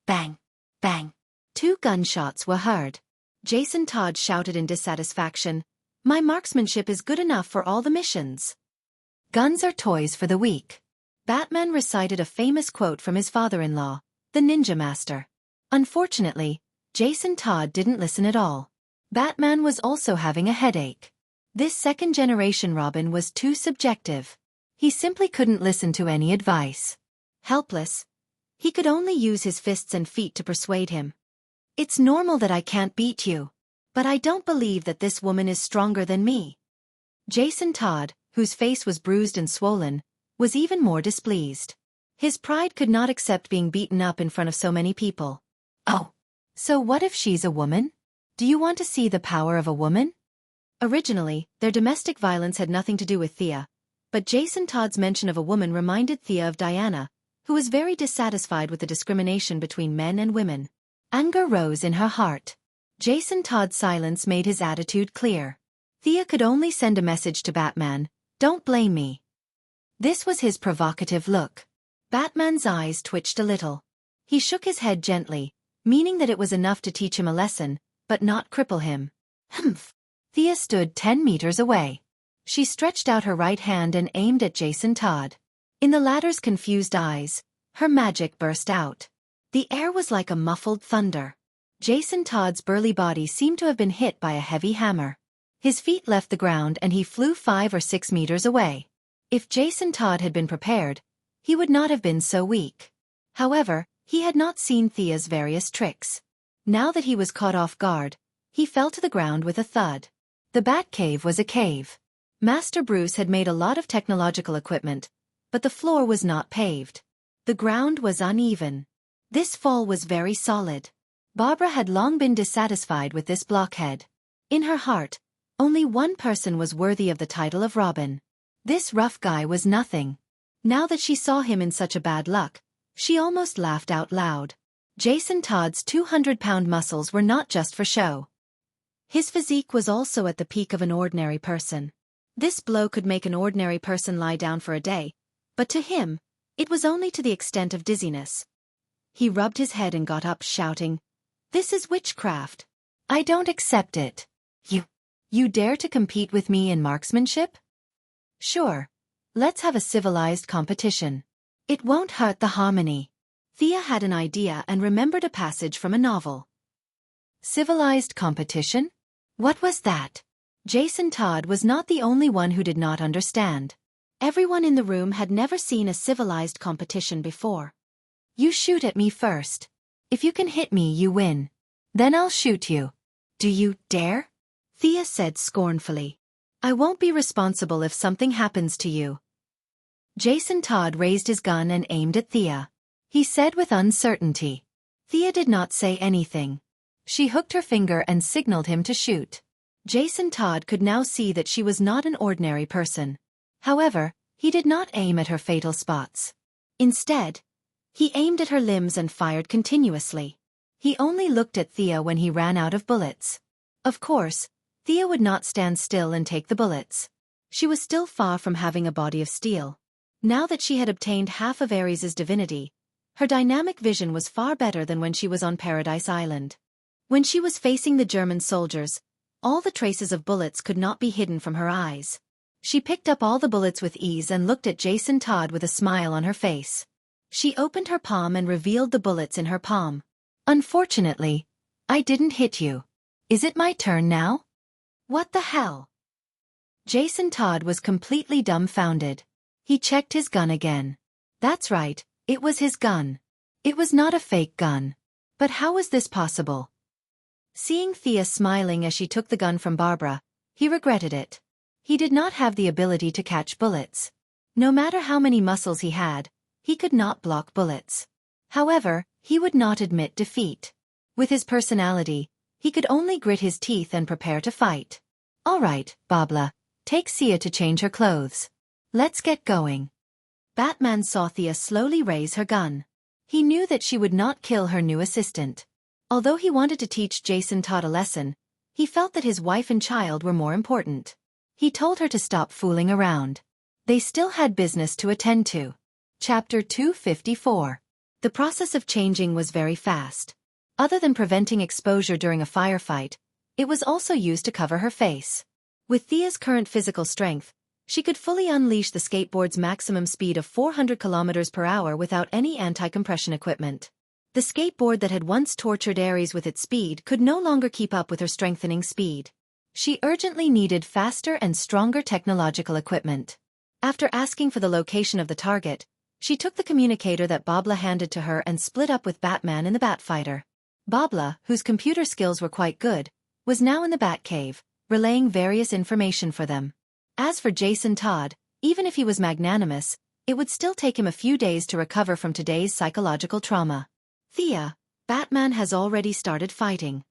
Bang! Bang! 2 gunshots were heard. Jason Todd shouted in dissatisfaction, "My marksmanship is good enough for all the missions." Guns are toys for the weak. Batman recited a famous quote from his father-in-law, the Ninja Master. Unfortunately, Jason Todd didn't listen at all. Batman was also having a headache. This second-generation Robin was too subjective. He simply couldn't listen to any advice. Helpless, he could only use his fists and feet to persuade him. It's normal that I can't beat you, but I don't believe that this woman is stronger than me. Jason Todd, whose face was bruised and swollen, was even more displeased. His pride could not accept being beaten up in front of so many people. Oh, so what if she's a woman? Do you want to see the power of a woman? Originally, their domestic violence had nothing to do with Thea, but Jason Todd's mention of a woman reminded Thea of Diana, who was very dissatisfied with the discrimination between men and women. Anger rose in her heart. Jason Todd's silence made his attitude clear. Thea could only send a message to Batman, "Don't blame me." This was his provocative look. Batman's eyes twitched a little. He shook his head gently, meaning that it was enough to teach him a lesson, but not cripple him. Humph. Thea stood 10 meters away. She stretched out her right hand and aimed at Jason Todd. In the latter's confused eyes, her magic burst out. The air was like a muffled thunder. Jason Todd's burly body seemed to have been hit by a heavy hammer. His feet left the ground and he flew 5 or 6 meters away. If Jason Todd had been prepared, he would not have been so weak. However, he had not seen Thea's various tricks. Now that he was caught off guard, he fell to the ground with a thud. The Batcave was a cave. Master Bruce had made a lot of technological equipment, but the floor was not paved. The ground was uneven. This fall was very solid. Barbara had long been dissatisfied with this blockhead. In her heart, only one person was worthy of the title of Robin. This rough guy was nothing. Now that she saw him in such a bad luck, she almost laughed out loud. Jason Todd's 200-pound muscles were not just for show. His physique was also at the peak of an ordinary person. This blow could make an ordinary person lie down for a day, but to him, it was only to the extent of dizziness. He rubbed his head and got up shouting, "This is witchcraft. I don't accept it. You dare to compete with me in marksmanship? Sure. Let's have a civilized competition. It won't hurt the harmony." Thea had an idea and remembered a passage from a novel. Civilized competition? What was that? Jason Todd was not the only one who did not understand. Everyone in the room had never seen a civilized competition before. "You shoot at me first. If you can hit me, you win. Then I'll shoot you. Do you dare?" Thea said scornfully. "I won't be responsible if something happens to you." Jason Todd raised his gun and aimed at Thea. He said with uncertainty. Thea did not say anything. She hooked her finger and signaled him to shoot. Jason Todd could now see that she was not an ordinary person. However, he did not aim at her fatal spots. Instead, he aimed at her limbs and fired continuously. He only looked at Thea when he ran out of bullets. Of course, Thea would not stand still and take the bullets. She was still far from having a body of steel. Now that she had obtained half of Ares's divinity, Her dynamic vision was far better than when she was on Paradise Island. When she was facing the German soldiers, all the traces of bullets could not be hidden from her eyes. She picked up all the bullets with ease and looked at Jason Todd with a smile on her face. She opened her palm and revealed the bullets in her palm. Unfortunately, I didn't hit you. Is it my turn now? What the hell? Jason Todd was completely dumbfounded. He checked his gun again. That's right, it was his gun. It was not a fake gun. But how was this possible? Seeing Thea smiling as she took the gun from Barbara, he regretted it. He did not have the ability to catch bullets. No matter how many muscles he had, he could not block bullets. However, he would not admit defeat. With his personality, he could only grit his teeth and prepare to fight. All right, Barbara, take Sia to change her clothes. Let's get going. Batman saw Thea slowly raise her gun. He knew that she would not kill her new assistant. Although he wanted to teach Jason Todd a lesson, he felt that his wife and child were more important. He told her to stop fooling around. They still had business to attend to. Chapter 254. The process of changing was very fast. Other than preventing exposure during a firefight, it was also used to cover her face. With Thea's current physical strength, she could fully unleash the skateboard's maximum speed of 400 km per hour without any anti-compression equipment. The skateboard that had once tortured Ares with its speed could no longer keep up with her strengthening speed. She urgently needed faster and stronger technological equipment. After asking for the location of the target, she took the communicator that Babla handed to her and split up with Batman in the Batfighter. Babla, whose computer skills were quite good, was now in the Batcave, relaying various information for them. As for Jason Todd, even if he was magnanimous, it would still take him a few days to recover from today's psychological trauma. Thea, Batman has already started fighting.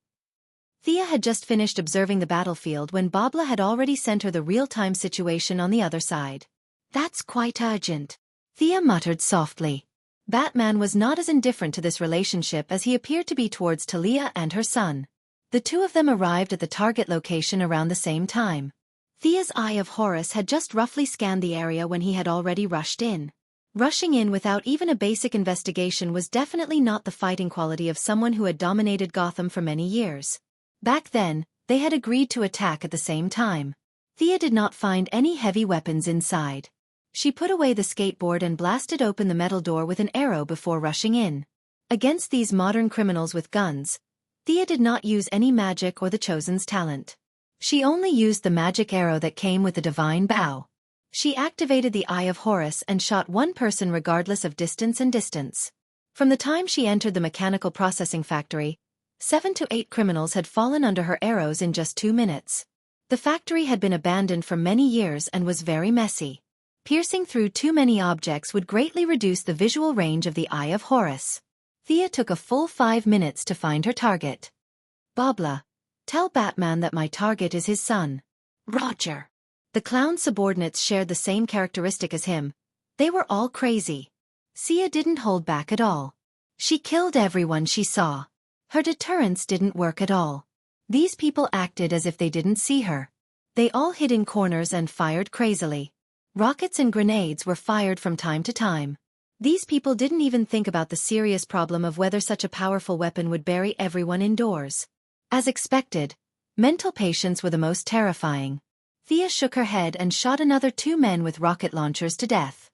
Thea had just finished observing the battlefield when Babla had already sent her the real-time situation on the other side. That's quite urgent, Thea muttered softly. Batman was not as indifferent to this relationship as he appeared to be towards Talia and her son. The two of them arrived at the target location around the same time. Thea's Eye of Horus had just roughly scanned the area when he had already rushed in. Rushing in without even a basic investigation was definitely not the fighting quality of someone who had dominated Gotham for many years. Back then, they had agreed to attack at the same time. Thea did not find any heavy weapons inside. She put away the skateboard and blasted open the metal door with an arrow before rushing in. Against these modern criminals with guns, Thea did not use any magic or the Chosen's talent. She only used the magic arrow that came with the divine bow. She activated the Eye of Horus and shot one person regardless of distance and distance. From the time she entered the mechanical processing factory, 7 to 8 criminals had fallen under her arrows in just 2 minutes. The factory had been abandoned for many years and was very messy. Piercing through too many objects would greatly reduce the visual range of the Eye of Horus. Thea took a full 5 minutes to find her target. Babla, tell Batman that my target is his son. Roger. The clown's subordinates shared the same characteristic as him. They were all crazy. Sia didn't hold back at all. She killed everyone she saw. Her deterrence didn't work at all. These people acted as if they didn't see her. They all hid in corners and fired crazily. Rockets and grenades were fired from time to time. These people didn't even think about the serious problem of whether such a powerful weapon would bury everyone indoors. As expected, mental patients were the most terrifying. Thea shook her head and shot another 2 men with rocket launchers to death.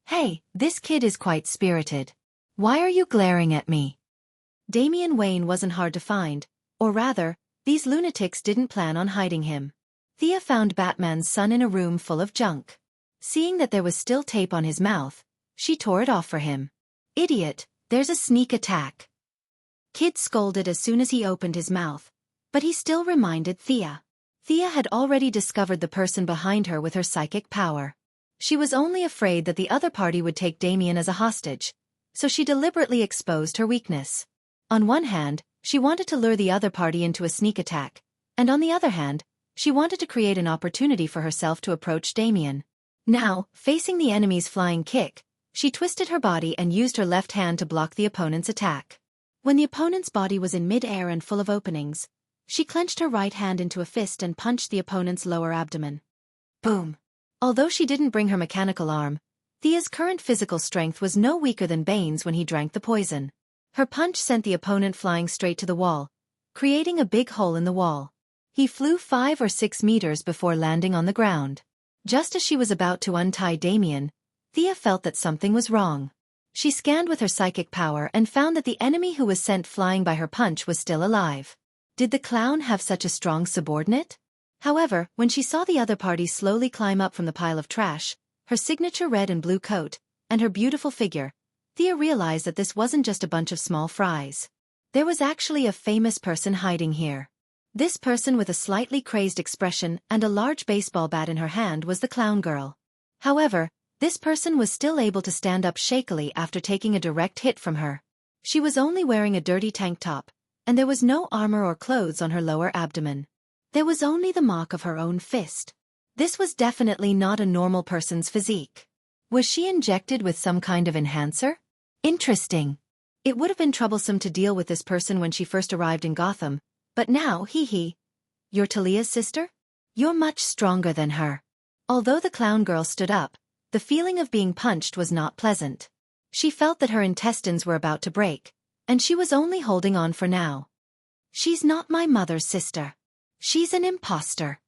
Hey, this kid is quite spirited. Why are you glaring at me? Damian Wayne wasn't hard to find, or rather, these lunatics didn't plan on hiding him. Thea found Batman's son in a room full of junk. Seeing that there was still tape on his mouth, she tore it off for him. Idiot, there's a sneak attack. Kid scolded as soon as he opened his mouth, but he still reminded Thea. Thea had already discovered the person behind her with her psychic power. She was only afraid that the other party would take Damian as a hostage, so she deliberately exposed her weakness. On one hand, she wanted to lure the other party into a sneak attack, and on the other hand, she wanted to create an opportunity for herself to approach Damian. Now, facing the enemy's flying kick, she twisted her body and used her left hand to block the opponent's attack. When the opponent's body was in mid-air and full of openings, she clenched her right hand into a fist and punched the opponent's lower abdomen. Boom! Although she didn't bring her mechanical arm, Thea's current physical strength was no weaker than Bane's when he drank the poison. Her punch sent the opponent flying straight to the wall, creating a big hole in the wall. He flew 5 or 6 meters before landing on the ground. Just as she was about to untie Damien, Thea felt that something was wrong. She scanned with her psychic power and found that the enemy who was sent flying by her punch was still alive. Did the clown have such a strong subordinate? However, when she saw the other party slowly climb up from the pile of trash, her signature red and blue coat, and her beautiful figure, Thea realized that this wasn't just a bunch of small fries. There was actually a famous person hiding here. This person with a slightly crazed expression and a large baseball bat in her hand was the clown girl. However, this person was still able to stand up shakily after taking a direct hit from her. She was only wearing a dirty tank top, and there was no armor or clothes on her lower abdomen. There was only the mark of her own fist. This was definitely not a normal person's physique. Was she injected with some kind of enhancer? Interesting. It would have been troublesome to deal with this person when she first arrived in Gotham, but now, You're Talia's sister? You're much stronger than her. Although the clown girl stood up, the feeling of being punched was not pleasant. She felt that her intestines were about to break, and she was only holding on for now. She's not my mother's sister. She's an imposter.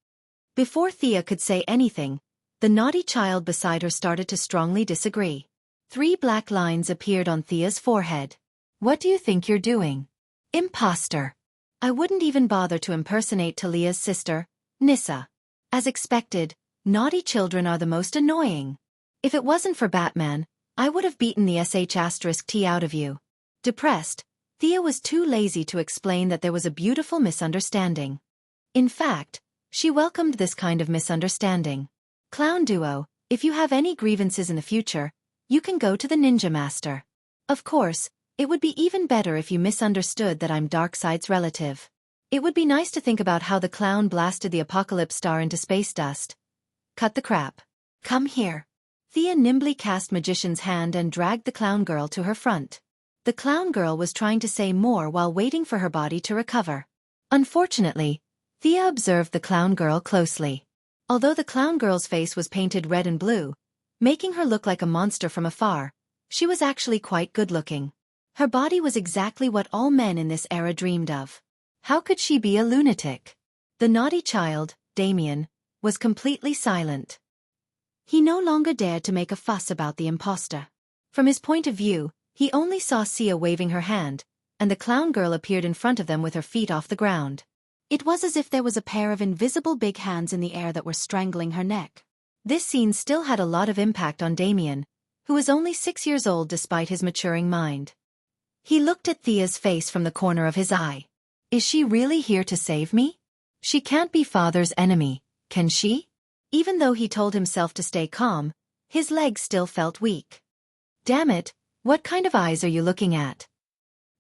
Before Thea could say anything, the naughty child beside her started to strongly disagree. 3 black lines appeared on Thea's forehead. What do you think you're doing? Imposter. I wouldn't even bother to impersonate Talia's sister, Nissa. As expected, naughty children are the most annoying. If it wasn't for Batman, I would have beaten the sh*t out of you. Depressed, Thea was too lazy to explain that there was a beautiful misunderstanding. In fact, she welcomed this kind of misunderstanding. Clown duo, if you have any grievances in the future, you can go to the Ninja Master. Of course, it would be even better if you misunderstood that I'm Darkseid's relative. It would be nice to think about how the clown blasted the Apocalypse Star into space dust. Cut the crap. Come here. Thea nimbly cast Magician's hand and dragged the clown girl to her front. The clown girl was trying to say more while waiting for her body to recover. Unfortunately, Thea observed the clown girl closely. Although the clown girl's face was painted red and blue, making her look like a monster from afar, she was actually quite good-looking. Her body was exactly what all men in this era dreamed of. How could she be a lunatic? The naughty child, Damien, was completely silent. He no longer dared to make a fuss about the imposter. From his point of view, he only saw Sia waving her hand, and the clown girl appeared in front of them with her feet off the ground. It was as if there was a pair of invisible big hands in the air that were strangling her neck. This scene still had a lot of impact on Damien, who was only 6 years old despite his maturing mind. He looked at Thea's face from the corner of his eye. Is she really here to save me? She can't be father's enemy, can she? Even though he told himself to stay calm, his legs still felt weak. Damn it, what kind of eyes are you looking at?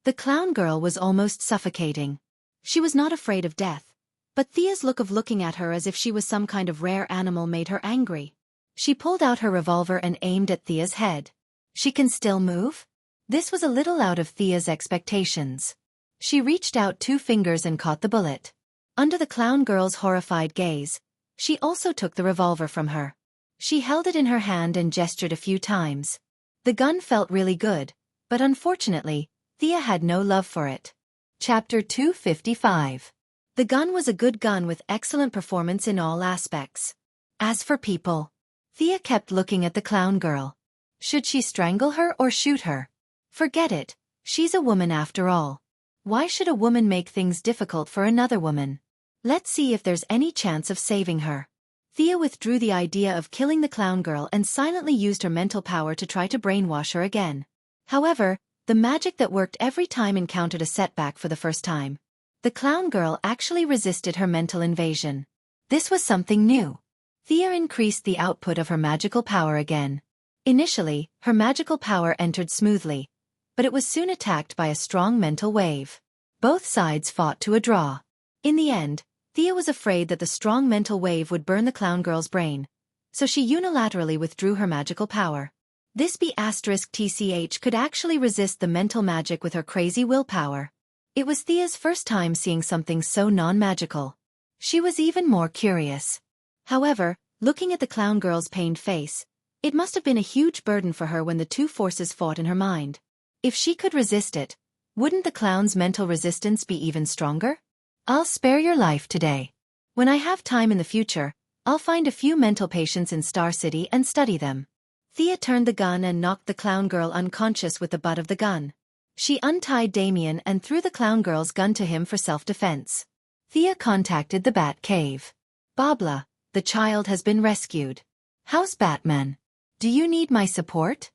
The clown girl was almost suffocating. She was not afraid of death, but Thea's look of looking at her as if she was some kind of rare animal made her angry. She pulled out her revolver and aimed at Thea's head. She can still move? This was a little out of Thea's expectations. She reached out 2 fingers and caught the bullet. Under the clown girl's horrified gaze, she also took the revolver from her. She held it in her hand and gestured a few times. The gun felt really good, but unfortunately, Thea had no love for it. Chapter 255. The gun was a good gun with excellent performance in all aspects. As for people, Thea kept looking at the clown girl. Should she strangle her or shoot her? Forget it, she's a woman after all. Why should a woman make things difficult for another woman? Let's see if there's any chance of saving her. Thea withdrew the idea of killing the clown girl and silently used her mental power to try to brainwash her again. However, the magic that worked every time encountered a setback for the first time. The clown girl actually resisted her mental invasion. This was something new. Thea increased the output of her magical power again. Initially, her magical power entered smoothly, but it was soon attacked by a strong mental wave. Both sides fought to a draw. In the end, Thea was afraid that the strong mental wave would burn the clown girl's brain, so she unilaterally withdrew her magical power. This B*TCH could actually resist the mental magic with her crazy willpower. It was Thea's first time seeing something so non-magical. She was even more curious. However, looking at the clown girl's pained face, It must have been a huge burden for her when the two forces fought in her mind. If she could resist it, wouldn't the clown's mental resistance be even stronger? I'll spare your life today. When I have time in the future, I'll find a few mental patients in Star City and study them. Thea turned the gun and knocked the clown girl unconscious with the butt of the gun. She untied Damien and threw the clown girl's gun to him for self-defense. Thea contacted the Bat Cave. Babla, the child has been rescued. How's Batman? Do you need my support?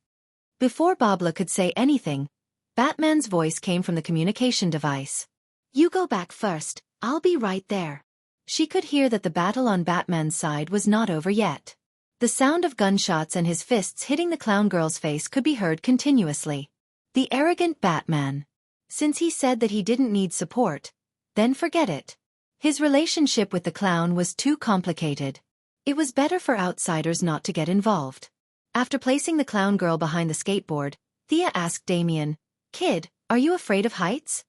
Before Babla could say anything, Batman's voice came from the communication device. You go back first, I'll be right there. She could hear that the battle on Batman's side was not over yet. The sound of gunshots and his fists hitting the clown girl's face could be heard continuously. The arrogant Batman. Since he said that he didn't need support, then forget it. His relationship with the clown was too complicated. It was better for outsiders not to get involved. After placing the clown girl behind the skateboard, Thea asked Damien, "Kid, are you afraid of heights?"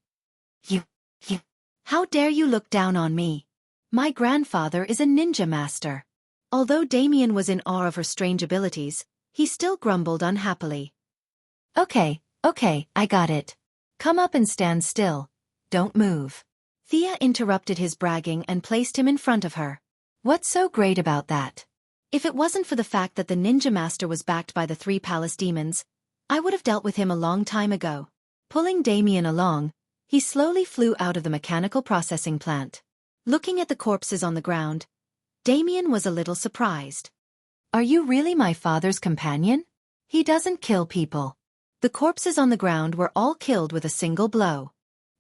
You. How dare you look down on me? My grandfather is a ninja master. Although Damien was in awe of her strange abilities, he still grumbled unhappily. Okay, I got it. Come up and stand still. Don't move. Thea interrupted his bragging and placed him in front of her. What's so great about that? If it wasn't for the fact that the ninja master was backed by the 3 palace demons, I would have dealt with him a long time ago. Pulling Damien along, he slowly flew out of the mechanical processing plant. Looking at the corpses on the ground, Damien was a little surprised. Are you really my father's companion? He doesn't kill people. The corpses on the ground were all killed with a single blow.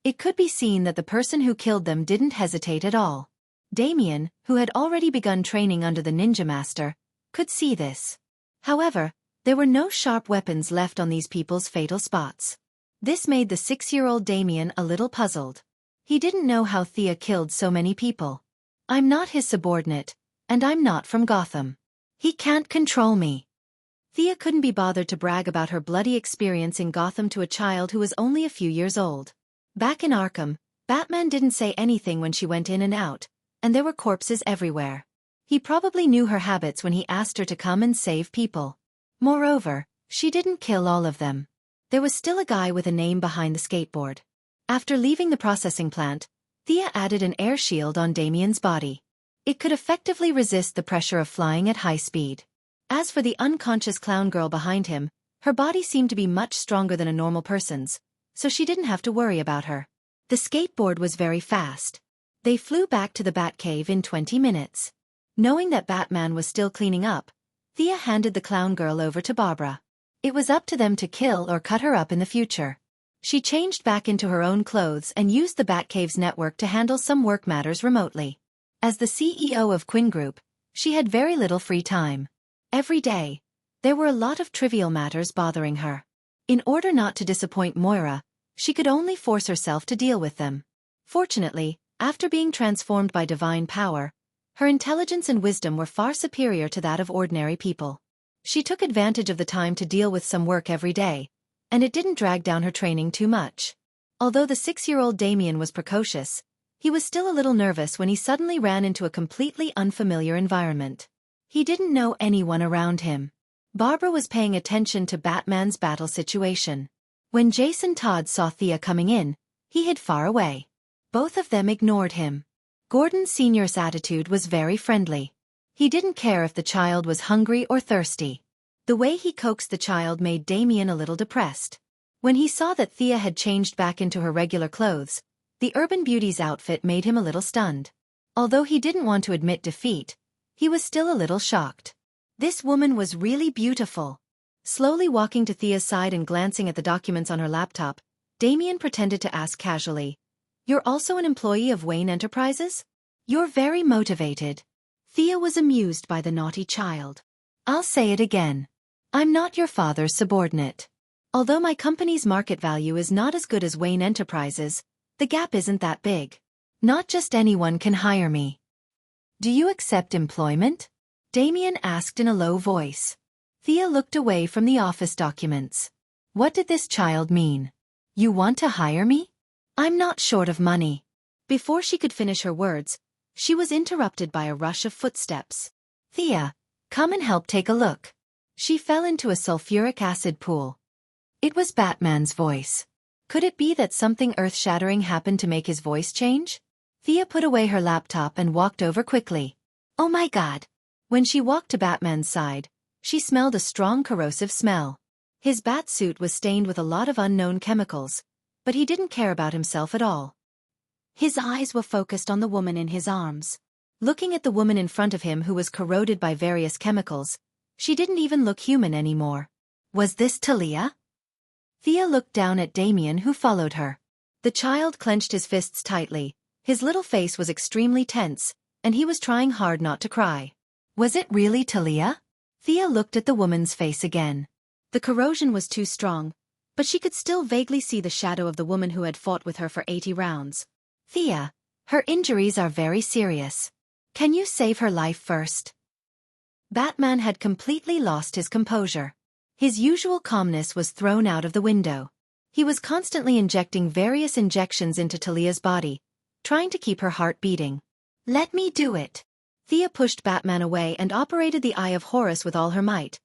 It could be seen that the person who killed them didn't hesitate at all. Damien, who had already begun training under the ninja master, could see this. However, there were no sharp weapons left on these people's fatal spots. This made the 6-year-old Damien a little puzzled. He didn't know how Thea killed so many people. I'm not his subordinate, and I'm not from Gotham. He can't control me. Thea couldn't be bothered to brag about her bloody experience in Gotham to a child who was only a few years old. Back in Arkham, Batman didn't say anything when she went in and out, and there were corpses everywhere. He probably knew her habits when he asked her to come and save people. Moreover, she didn't kill all of them. There was still a guy with a name behind the skateboard. After leaving the processing plant, Thea added an air shield on Damien's body. It could effectively resist the pressure of flying at high speed. As for the unconscious clown girl behind him, her body seemed to be much stronger than a normal person's, so she didn't have to worry about her. The skateboard was very fast. They flew back to the Batcave in 20 minutes. Knowing that Batman was still cleaning up, Thea handed the clown girl over to Barbara. It was up to them to kill or cut her up in the future. She changed back into her own clothes and used the Batcave's network to handle some work matters remotely. As the CEO of Quinn Group, she had very little free time. Every day, there were a lot of trivial matters bothering her. In order not to disappoint Moira, she could only force herself to deal with them. Fortunately, after being transformed by divine power, her intelligence and wisdom were far superior to that of ordinary people. She took advantage of the time to deal with some work every day, and it didn't drag down her training too much. Although the 6-year-old Damien was precocious, he was still a little nervous when he suddenly ran into a completely unfamiliar environment. He didn't know anyone around him. Barbara was paying attention to Batman's battle situation. When Jason Todd saw Thea coming in, he hid far away. Both of them ignored him. Gordon Sr.'s attitude was very friendly. He didn't care if the child was hungry or thirsty. The way he coaxed the child made Damien a little depressed. When he saw that Thea had changed back into her regular clothes, the Urban Beauty's outfit made him a little stunned. Although he didn't want to admit defeat, he was still a little shocked. This woman was really beautiful. Slowly walking to Thea's side and glancing at the documents on her laptop, Damien pretended to ask casually, "You're also an employee of Wayne Enterprises? You're very motivated." Thea was amused by the naughty child. "I'll say it again. I'm not your father's subordinate. Although my company's market value is not as good as Wayne Enterprises, the gap isn't that big. Not just anyone can hire me." "Do you accept employment?" Damien asked in a low voice. Thea looked away from the office documents. What did this child mean? "You want to hire me? I'm not short of money." Before she could finish her words, she was interrupted by a rush of footsteps. "Thea, come and help take a look." She fell into a sulfuric acid pool. It was Batman's voice. Could it be that something earth-shattering happened to make his voice change? Thea put away her laptop and walked over quickly. Oh my God! When she walked to Batman's side, she smelled a strong corrosive smell. His bat suit was stained with a lot of unknown chemicals, but he didn't care about himself at all. His eyes were focused on the woman in his arms. Looking at the woman in front of him who was corroded by various chemicals, she didn't even look human anymore. Was this Talia? Thea looked down at Damien who followed her. The child clenched his fists tightly, his little face was extremely tense, and he was trying hard not to cry. Was it really Talia? Thea looked at the woman's face again. The corrosion was too strong, but she could still vaguely see the shadow of the woman who had fought with her for 80 rounds. Thea, her injuries are very serious. Can you save her life first? Batman had completely lost his composure. His usual calmness was thrown out of the window. He was constantly injecting various injections into Talia's body, trying to keep her heart beating. Let me do it. Thea pushed Batman away and operated the Eye of Horus with all her might,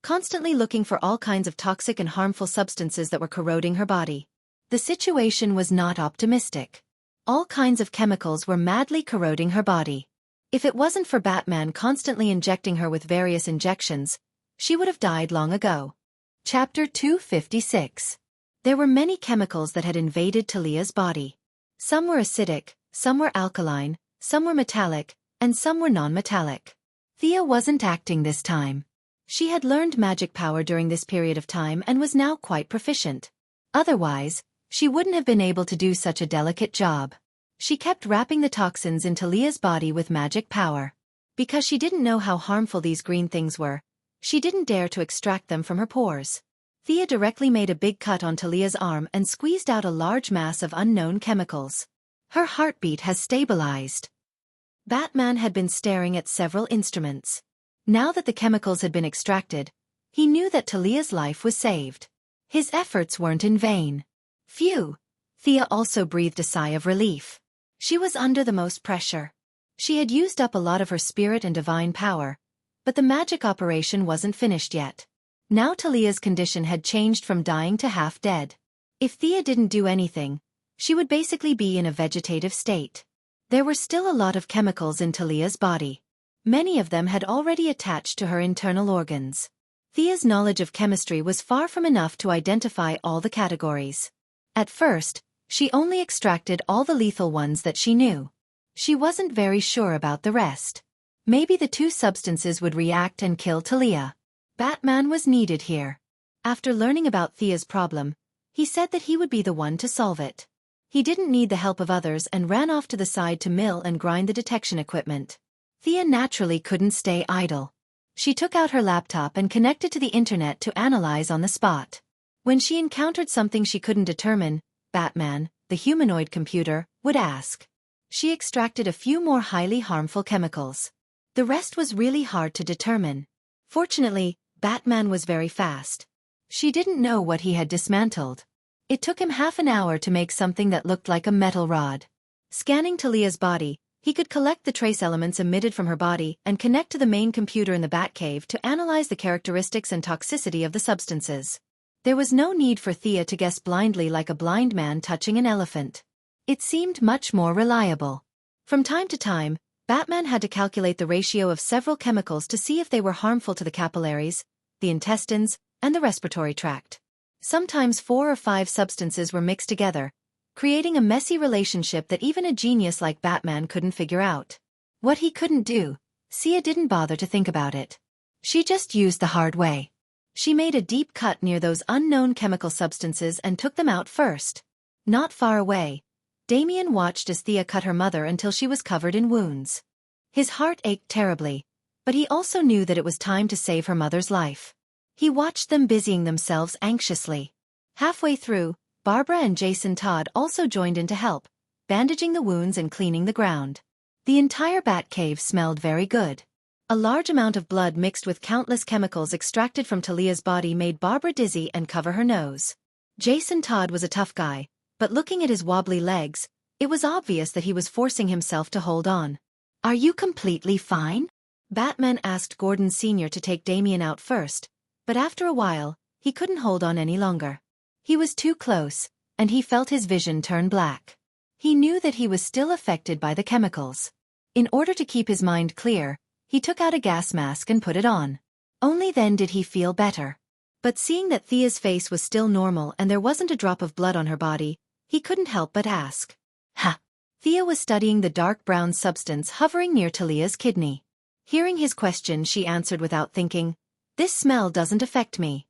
constantly looking for all kinds of toxic and harmful substances that were corroding her body. The situation was not optimistic. All kinds of chemicals were madly corroding her body. If it wasn't for Batman constantly injecting her with various injections, she would have died long ago. Chapter 256. There were many chemicals that had invaded Talia's body. Some were acidic, some were alkaline, some were metallic, and some were non-metallic. Thea wasn't acting this time. She had learned magic power during this period of time and was now quite proficient. Otherwise, she wouldn't have been able to do such a delicate job. She kept wrapping the toxins in Talia's body with magic power. Because she didn't know how harmful these green things were, she didn't dare to extract them from her pores. Thea directly made a big cut on Talia's arm and squeezed out a large mass of unknown chemicals. Her heartbeat has stabilized. Batman had been staring at several instruments. Now that the chemicals had been extracted, he knew that Talia's life was saved. His efforts weren't in vain. Phew! Thea also breathed a sigh of relief. She was under the most pressure. She had used up a lot of her spirit and divine power, but the magic operation wasn't finished yet. Now Talia's condition had changed from dying to half dead. If Thea didn't do anything, she would basically be in a vegetative state. There were still a lot of chemicals in Talia's body. Many of them had already attached to her internal organs. Thea's knowledge of chemistry was far from enough to identify all the categories. At first, she only extracted all the lethal ones that she knew. She wasn't very sure about the rest. Maybe the two substances would react and kill Talia. Batman was needed here. After learning about Thea's problem, he said that he would be the one to solve it. He didn't need the help of others and ran off to the side to mill and grind the detection equipment. Thea naturally couldn't stay idle. She took out her laptop and connected to the internet to analyze on the spot. When she encountered something she couldn't determine, Batman, the humanoid computer, would ask. She extracted a few more highly harmful chemicals. The rest was really hard to determine. Fortunately, Batman was very fast. She didn't know what he had dismantled. It took him half an hour to make something that looked like a metal rod. Scanning Talia's body, he could collect the trace elements emitted from her body and connect to the main computer in the Batcave to analyze the characteristics and toxicity of the substances. There was no need for Thea to guess blindly like a blind man touching an elephant. It seemed much more reliable. From time to time, Batman had to calculate the ratio of several chemicals to see if they were harmful to the capillaries, the intestines, and the respiratory tract. Sometimes 4 or 5 substances were mixed together, creating a messy relationship that even a genius like Batman couldn't figure out. What he couldn't do, Thea didn't bother to think about it. She just used the hard way. She made a deep cut near those unknown chemical substances and took them out first. Not far away, Damien watched as Thea cut her mother until she was covered in wounds. His heart ached terribly, but he also knew that it was time to save her mother's life. He watched them busying themselves anxiously. Halfway through, Barbara and Jason Todd also joined in to help, bandaging the wounds and cleaning the ground. The entire Batcave smelled very good. A large amount of blood mixed with countless chemicals extracted from Talia's body made Barbara dizzy and cover her nose. Jason Todd was a tough guy, but looking at his wobbly legs, it was obvious that he was forcing himself to hold on. "Are you completely fine?" Batman asked Gordon Sr. to take Damien out first, But after a while, he couldn't hold on any longer. He was too close, and he felt his vision turn black. He knew that he was still affected by the chemicals. In order to keep his mind clear, he took out a gas mask and put it on. Only then did he feel better. But seeing that Thea's face was still normal and there wasn't a drop of blood on her body, he couldn't help but ask. Ha! Thea was studying the dark brown substance hovering near Talia's kidney. Hearing his question, she answered without thinking, "This smell doesn't affect me."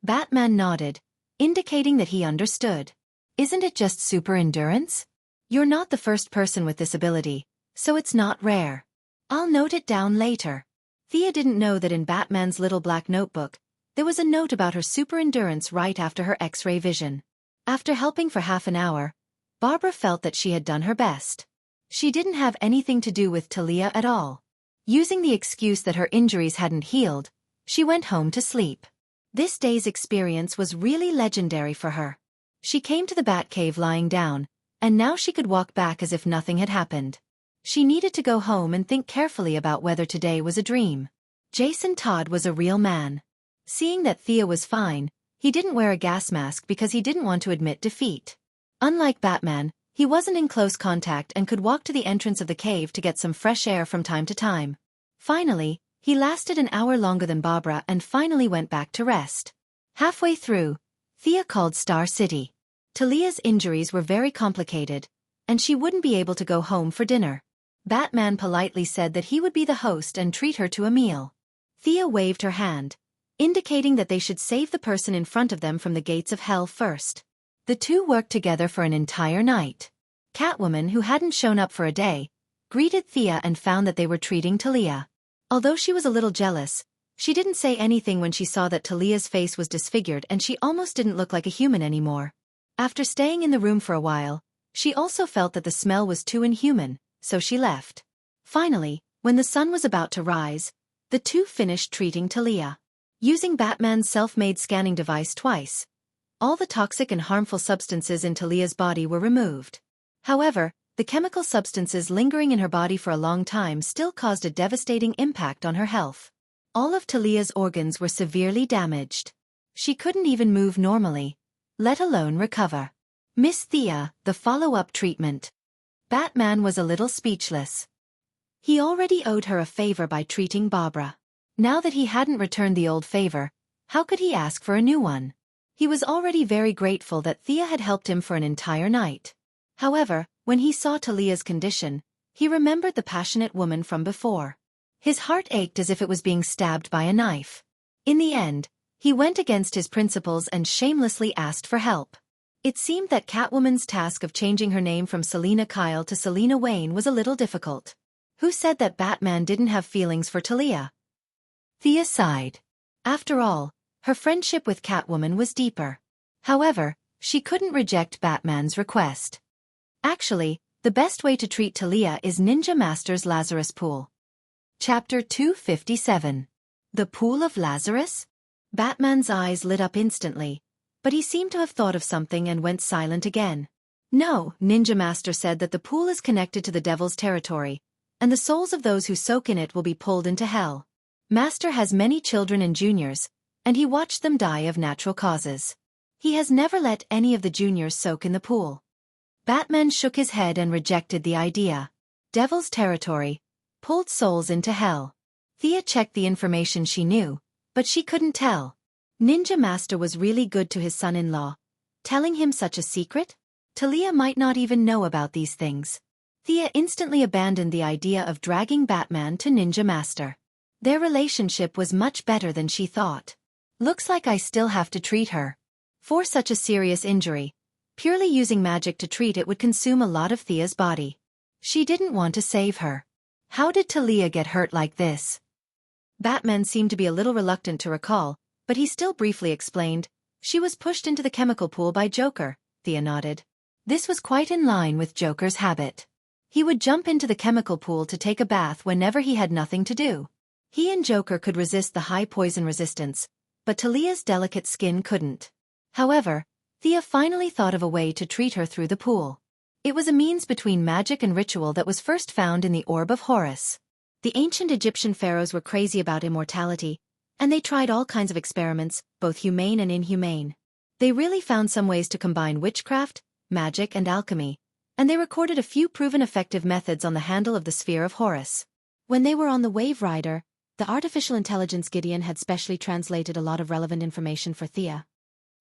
Batman nodded, indicating that he understood. "Isn't it just super endurance? You're not the first person with this ability, so it's not rare. I'll note it down later." Thea didn't know that in Batman's little black notebook, there was a note about her super endurance right after her X-ray vision. After helping for half an hour, Barbara felt that she had done her best. She didn't have anything to do with Talia at all. Using the excuse that her injuries hadn't healed, she went home to sleep. This day's experience was really legendary for her. She came to the Batcave lying down, and now she could walk back as if nothing had happened. She needed to go home and think carefully about whether today was a dream. Jason Todd was a real man. Seeing that Thea was fine, he didn't wear a gas mask because he didn't want to admit defeat. Unlike Batman, he wasn't in close contact and could walk to the entrance of the cave to get some fresh air from time to time. Finally, he lasted an hour longer than Barbara and finally went back to rest. Halfway through, Thea called Star City. Talia's injuries were very complicated, and she wouldn't be able to go home for dinner. Batman politely said that he would be the host and treat her to a meal. Thea waved her hand, indicating that they should save the person in front of them from the gates of hell first. The two worked together for an entire night. Catwoman, who hadn't shown up for a day, greeted Thea and found that they were treating Talia. Although she was a little jealous, she didn't say anything when she saw that Talia's face was disfigured and she almost didn't look like a human anymore. After staying in the room for a while, she also felt that the smell was too inhuman, so she left. Finally, when the sun was about to rise, the two finished treating Talia. Using Batman's self-made scanning device twice, all the toxic and harmful substances in Talia's body were removed. However, the chemical substances lingering in her body for a long time still caused a devastating impact on her health. All of Talia's organs were severely damaged. She couldn't even move normally, let alone recover. Miss Thea, the follow-up treatment. Batman was a little speechless. He already owed her a favor by treating Barbara. Now that he hadn't returned the old favor, how could he ask for a new one? He was already very grateful that Thea had helped him for an entire night. However, when he saw Talia's condition, he remembered the passionate woman from before. His heart ached as if it was being stabbed by a knife. In the end, he went against his principles and shamelessly asked for help. It seemed that Catwoman's task of changing her name from Selina Kyle to Selina Wayne was a little difficult. Who said that Batman didn't have feelings for Talia? Thea sighed. After all, her friendship with Catwoman was deeper. However, she couldn't reject Batman's request. Actually, the best way to treat Talia is Ninja Master's Lazarus Pool. Chapter 257. The Pool of Lazarus? Batman's eyes lit up instantly, but he seemed to have thought of something and went silent again. No, Ninja Master said that the pool is connected to the devil's territory, and the souls of those who soak in it will be pulled into hell. Master has many children and juniors, and he watched them die of natural causes. He has never let any of the juniors soak in the pool. Batman shook his head and rejected the idea. Devil's territory, pulled souls into hell. Thea checked the information she knew, but she couldn't tell. Ninja Master was really good to his son-in-law, telling him such a secret? Talia might not even know about these things. Thea instantly abandoned the idea of dragging Batman to Ninja Master. Their relationship was much better than she thought. Looks like I still have to treat her. For such a serious injury, purely using magic to treat it would consume a lot of Thea's body. She didn't want to save her. How did Talia get hurt like this? Batman seemed to be a little reluctant to recall, but he still briefly explained. She was pushed into the chemical pool by Joker, Thea nodded. This was quite in line with Joker's habit. He would jump into the chemical pool to take a bath whenever he had nothing to do. He and Joker could resist the high poison resistance, but Talia's delicate skin couldn't. However, Thea finally thought of a way to treat her through the pool. It was a means between magic and ritual that was first found in the Orb of Horus. The ancient Egyptian pharaohs were crazy about immortality, And they tried all kinds of experiments, both humane and inhumane. They really found some ways to combine witchcraft, magic and alchemy, and they recorded a few proven effective methods on the handle of the sphere of Horus. When they were on the Wave Rider, the artificial intelligence Gideon had specially translated a lot of relevant information for Thea.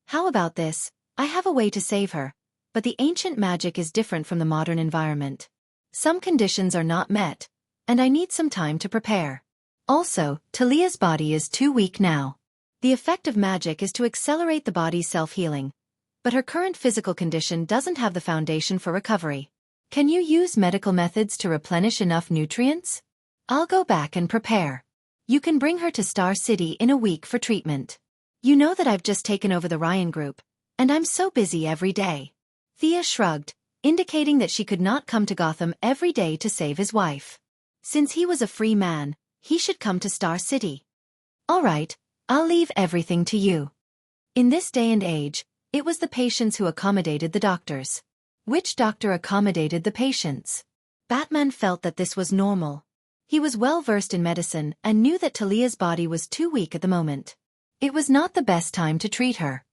How about this? I have a way to save her, but the ancient magic is different from the modern environment. Some conditions are not met, and I need some time to prepare. Also, Talia's body is too weak now. The effect of magic is to accelerate the body's self-healing, but her current physical condition doesn't have the foundation for recovery. Can you use medical methods to replenish enough nutrients? I'll go back and prepare. You can bring her to Star City in a week for treatment. You know that I've just taken over the Ryan Group, and I'm so busy every day. Thea shrugged, indicating that she could not come to Gotham every day to save his wife. Since he was a free man, he should come to Star City. All right, I'll leave everything to you. In this day and age, it was the patients who accommodated the doctors. Which doctor accommodated the patients? Batman felt that this was normal. He was well versed in medicine and knew that Talia's body was too weak at the moment. It was not the best time to treat her.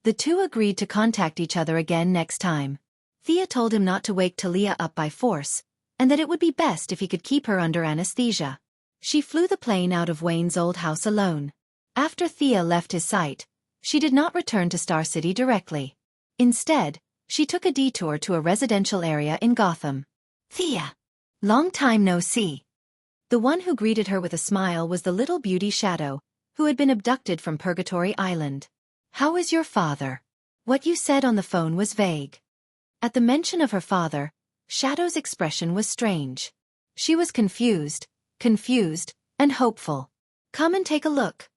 The two agreed to contact each other again next time. Thea told him not to wake Talia up by force, and that it would be best if he could keep her under anesthesia. She flew the plane out of Wayne's old house alone. After Thea left his sight, she did not return to Star City directly. Instead, she took a detour to a residential area in Gotham. Thea! Long time no see. The one who greeted her with a smile was the little beauty Shadow, who had been abducted from Purgatory Island. How is your father? What you said on the phone was vague. At the mention of her father, Shadow's expression was strange. She was confused, and hopeful. Come and take a look.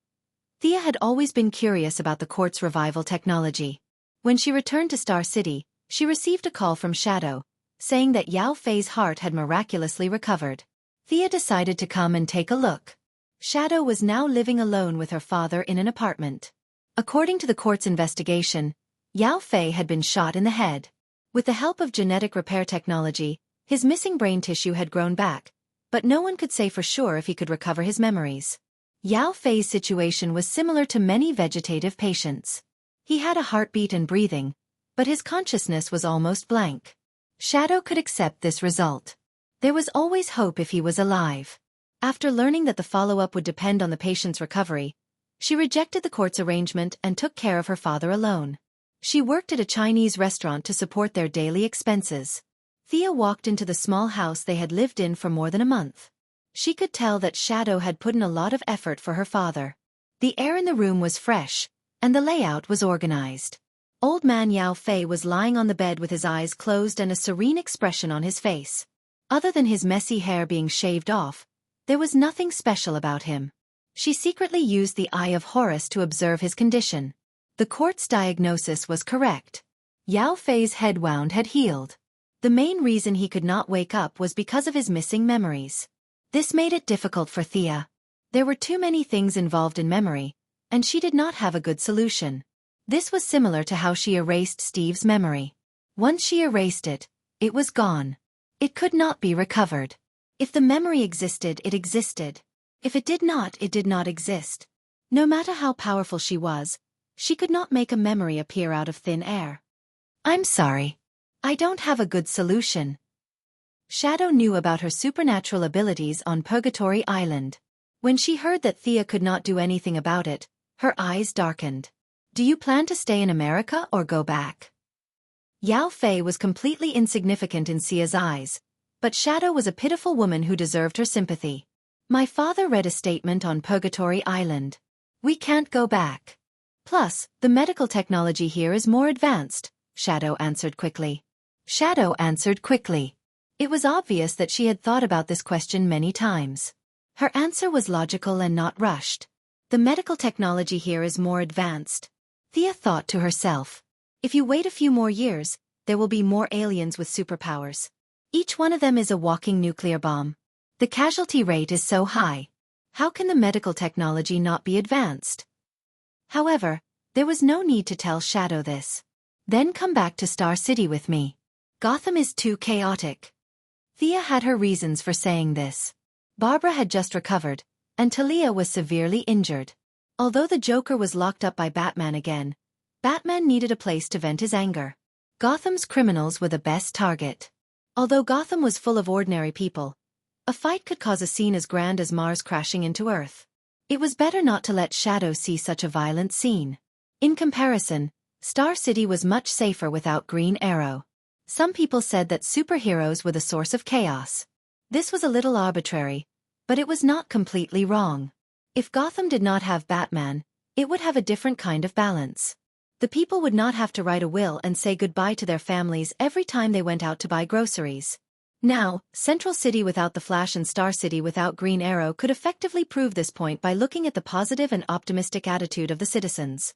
Thea had always been curious about the court's revival technology. When she returned to Star City, she received a call from Shadow, saying that Yao Fei's heart had miraculously recovered. Thea decided to come and take a look. Shadow was now living alone with her father in an apartment. According to the court's investigation, Yao Fei had been shot in the head. With the help of genetic repair technology, his missing brain tissue had grown back, but no one could say for sure if he could recover his memories. Yao Fei's situation was similar to many vegetative patients. He had a heartbeat and breathing, but his consciousness was almost blank. Shadow could accept this result. There was always hope if he was alive. After learning that the follow-up would depend on the patient's recovery, she rejected the court's arrangement and took care of her father alone. She worked at a Chinese restaurant to support their daily expenses. Thea walked into the small house they had lived in for more than a month. She could tell that Shadow had put in a lot of effort for her father. The air in the room was fresh, and the layout was organized. Old man Yao Fei was lying on the bed with his eyes closed and a serene expression on his face. Other than his messy hair being shaved off, there was nothing special about him. She secretly used the Eye of Horus to observe his condition. The court's diagnosis was correct. Yao Fei's head wound had healed. The main reason he could not wake up was because of his missing memories. This made it difficult for Thea. There were too many things involved in memory, and she did not have a good solution. This was similar to how she erased Steve's memory. Once she erased it, it was gone. It could not be recovered. If the memory existed, it existed. If it did not exist. No matter how powerful she was, she could not make a memory appear out of thin air. I'm sorry. I don't have a good solution. Shadow knew about her supernatural abilities on Purgatory Island. When she heard that Thea could not do anything about it, her eyes darkened. Do you plan to stay in America or go back? Yao Fei was completely insignificant in Thea's eyes, but Shadow was a pitiful woman who deserved her sympathy. My father read a statement on Purgatory Island. We can't go back. Plus, the medical technology here is more advanced, Shadow answered quickly. It was obvious that she had thought about this question many times. Her answer was logical and not rushed. The medical technology here is more advanced. Thea thought to herself. If you wait a few more years, there will be more aliens with superpowers. Each one of them is a walking nuclear bomb. The casualty rate is so high. How can the medical technology not be advanced? However, there was no need to tell Shadow this. Then come back to Star City with me. Gotham is too chaotic. Thea had her reasons for saying this. Barbara had just recovered, and Talia was severely injured. Although the Joker was locked up by Batman again, Batman needed a place to vent his anger. Gotham's criminals were the best target. Although Gotham was full of ordinary people, a fight could cause a scene as grand as Mars crashing into Earth. It was better not to let Shadow see such a violent scene. In comparison, Star City was much safer without Green Arrow. Some people said that superheroes were the source of chaos. This was a little arbitrary, but it was not completely wrong. If Gotham did not have Batman, it would have a different kind of balance. The people would not have to write a will and say goodbye to their families every time they went out to buy groceries. Now, Central City without the Flash and Star City without Green Arrow could effectively prove this point by looking at the positive and optimistic attitude of the citizens.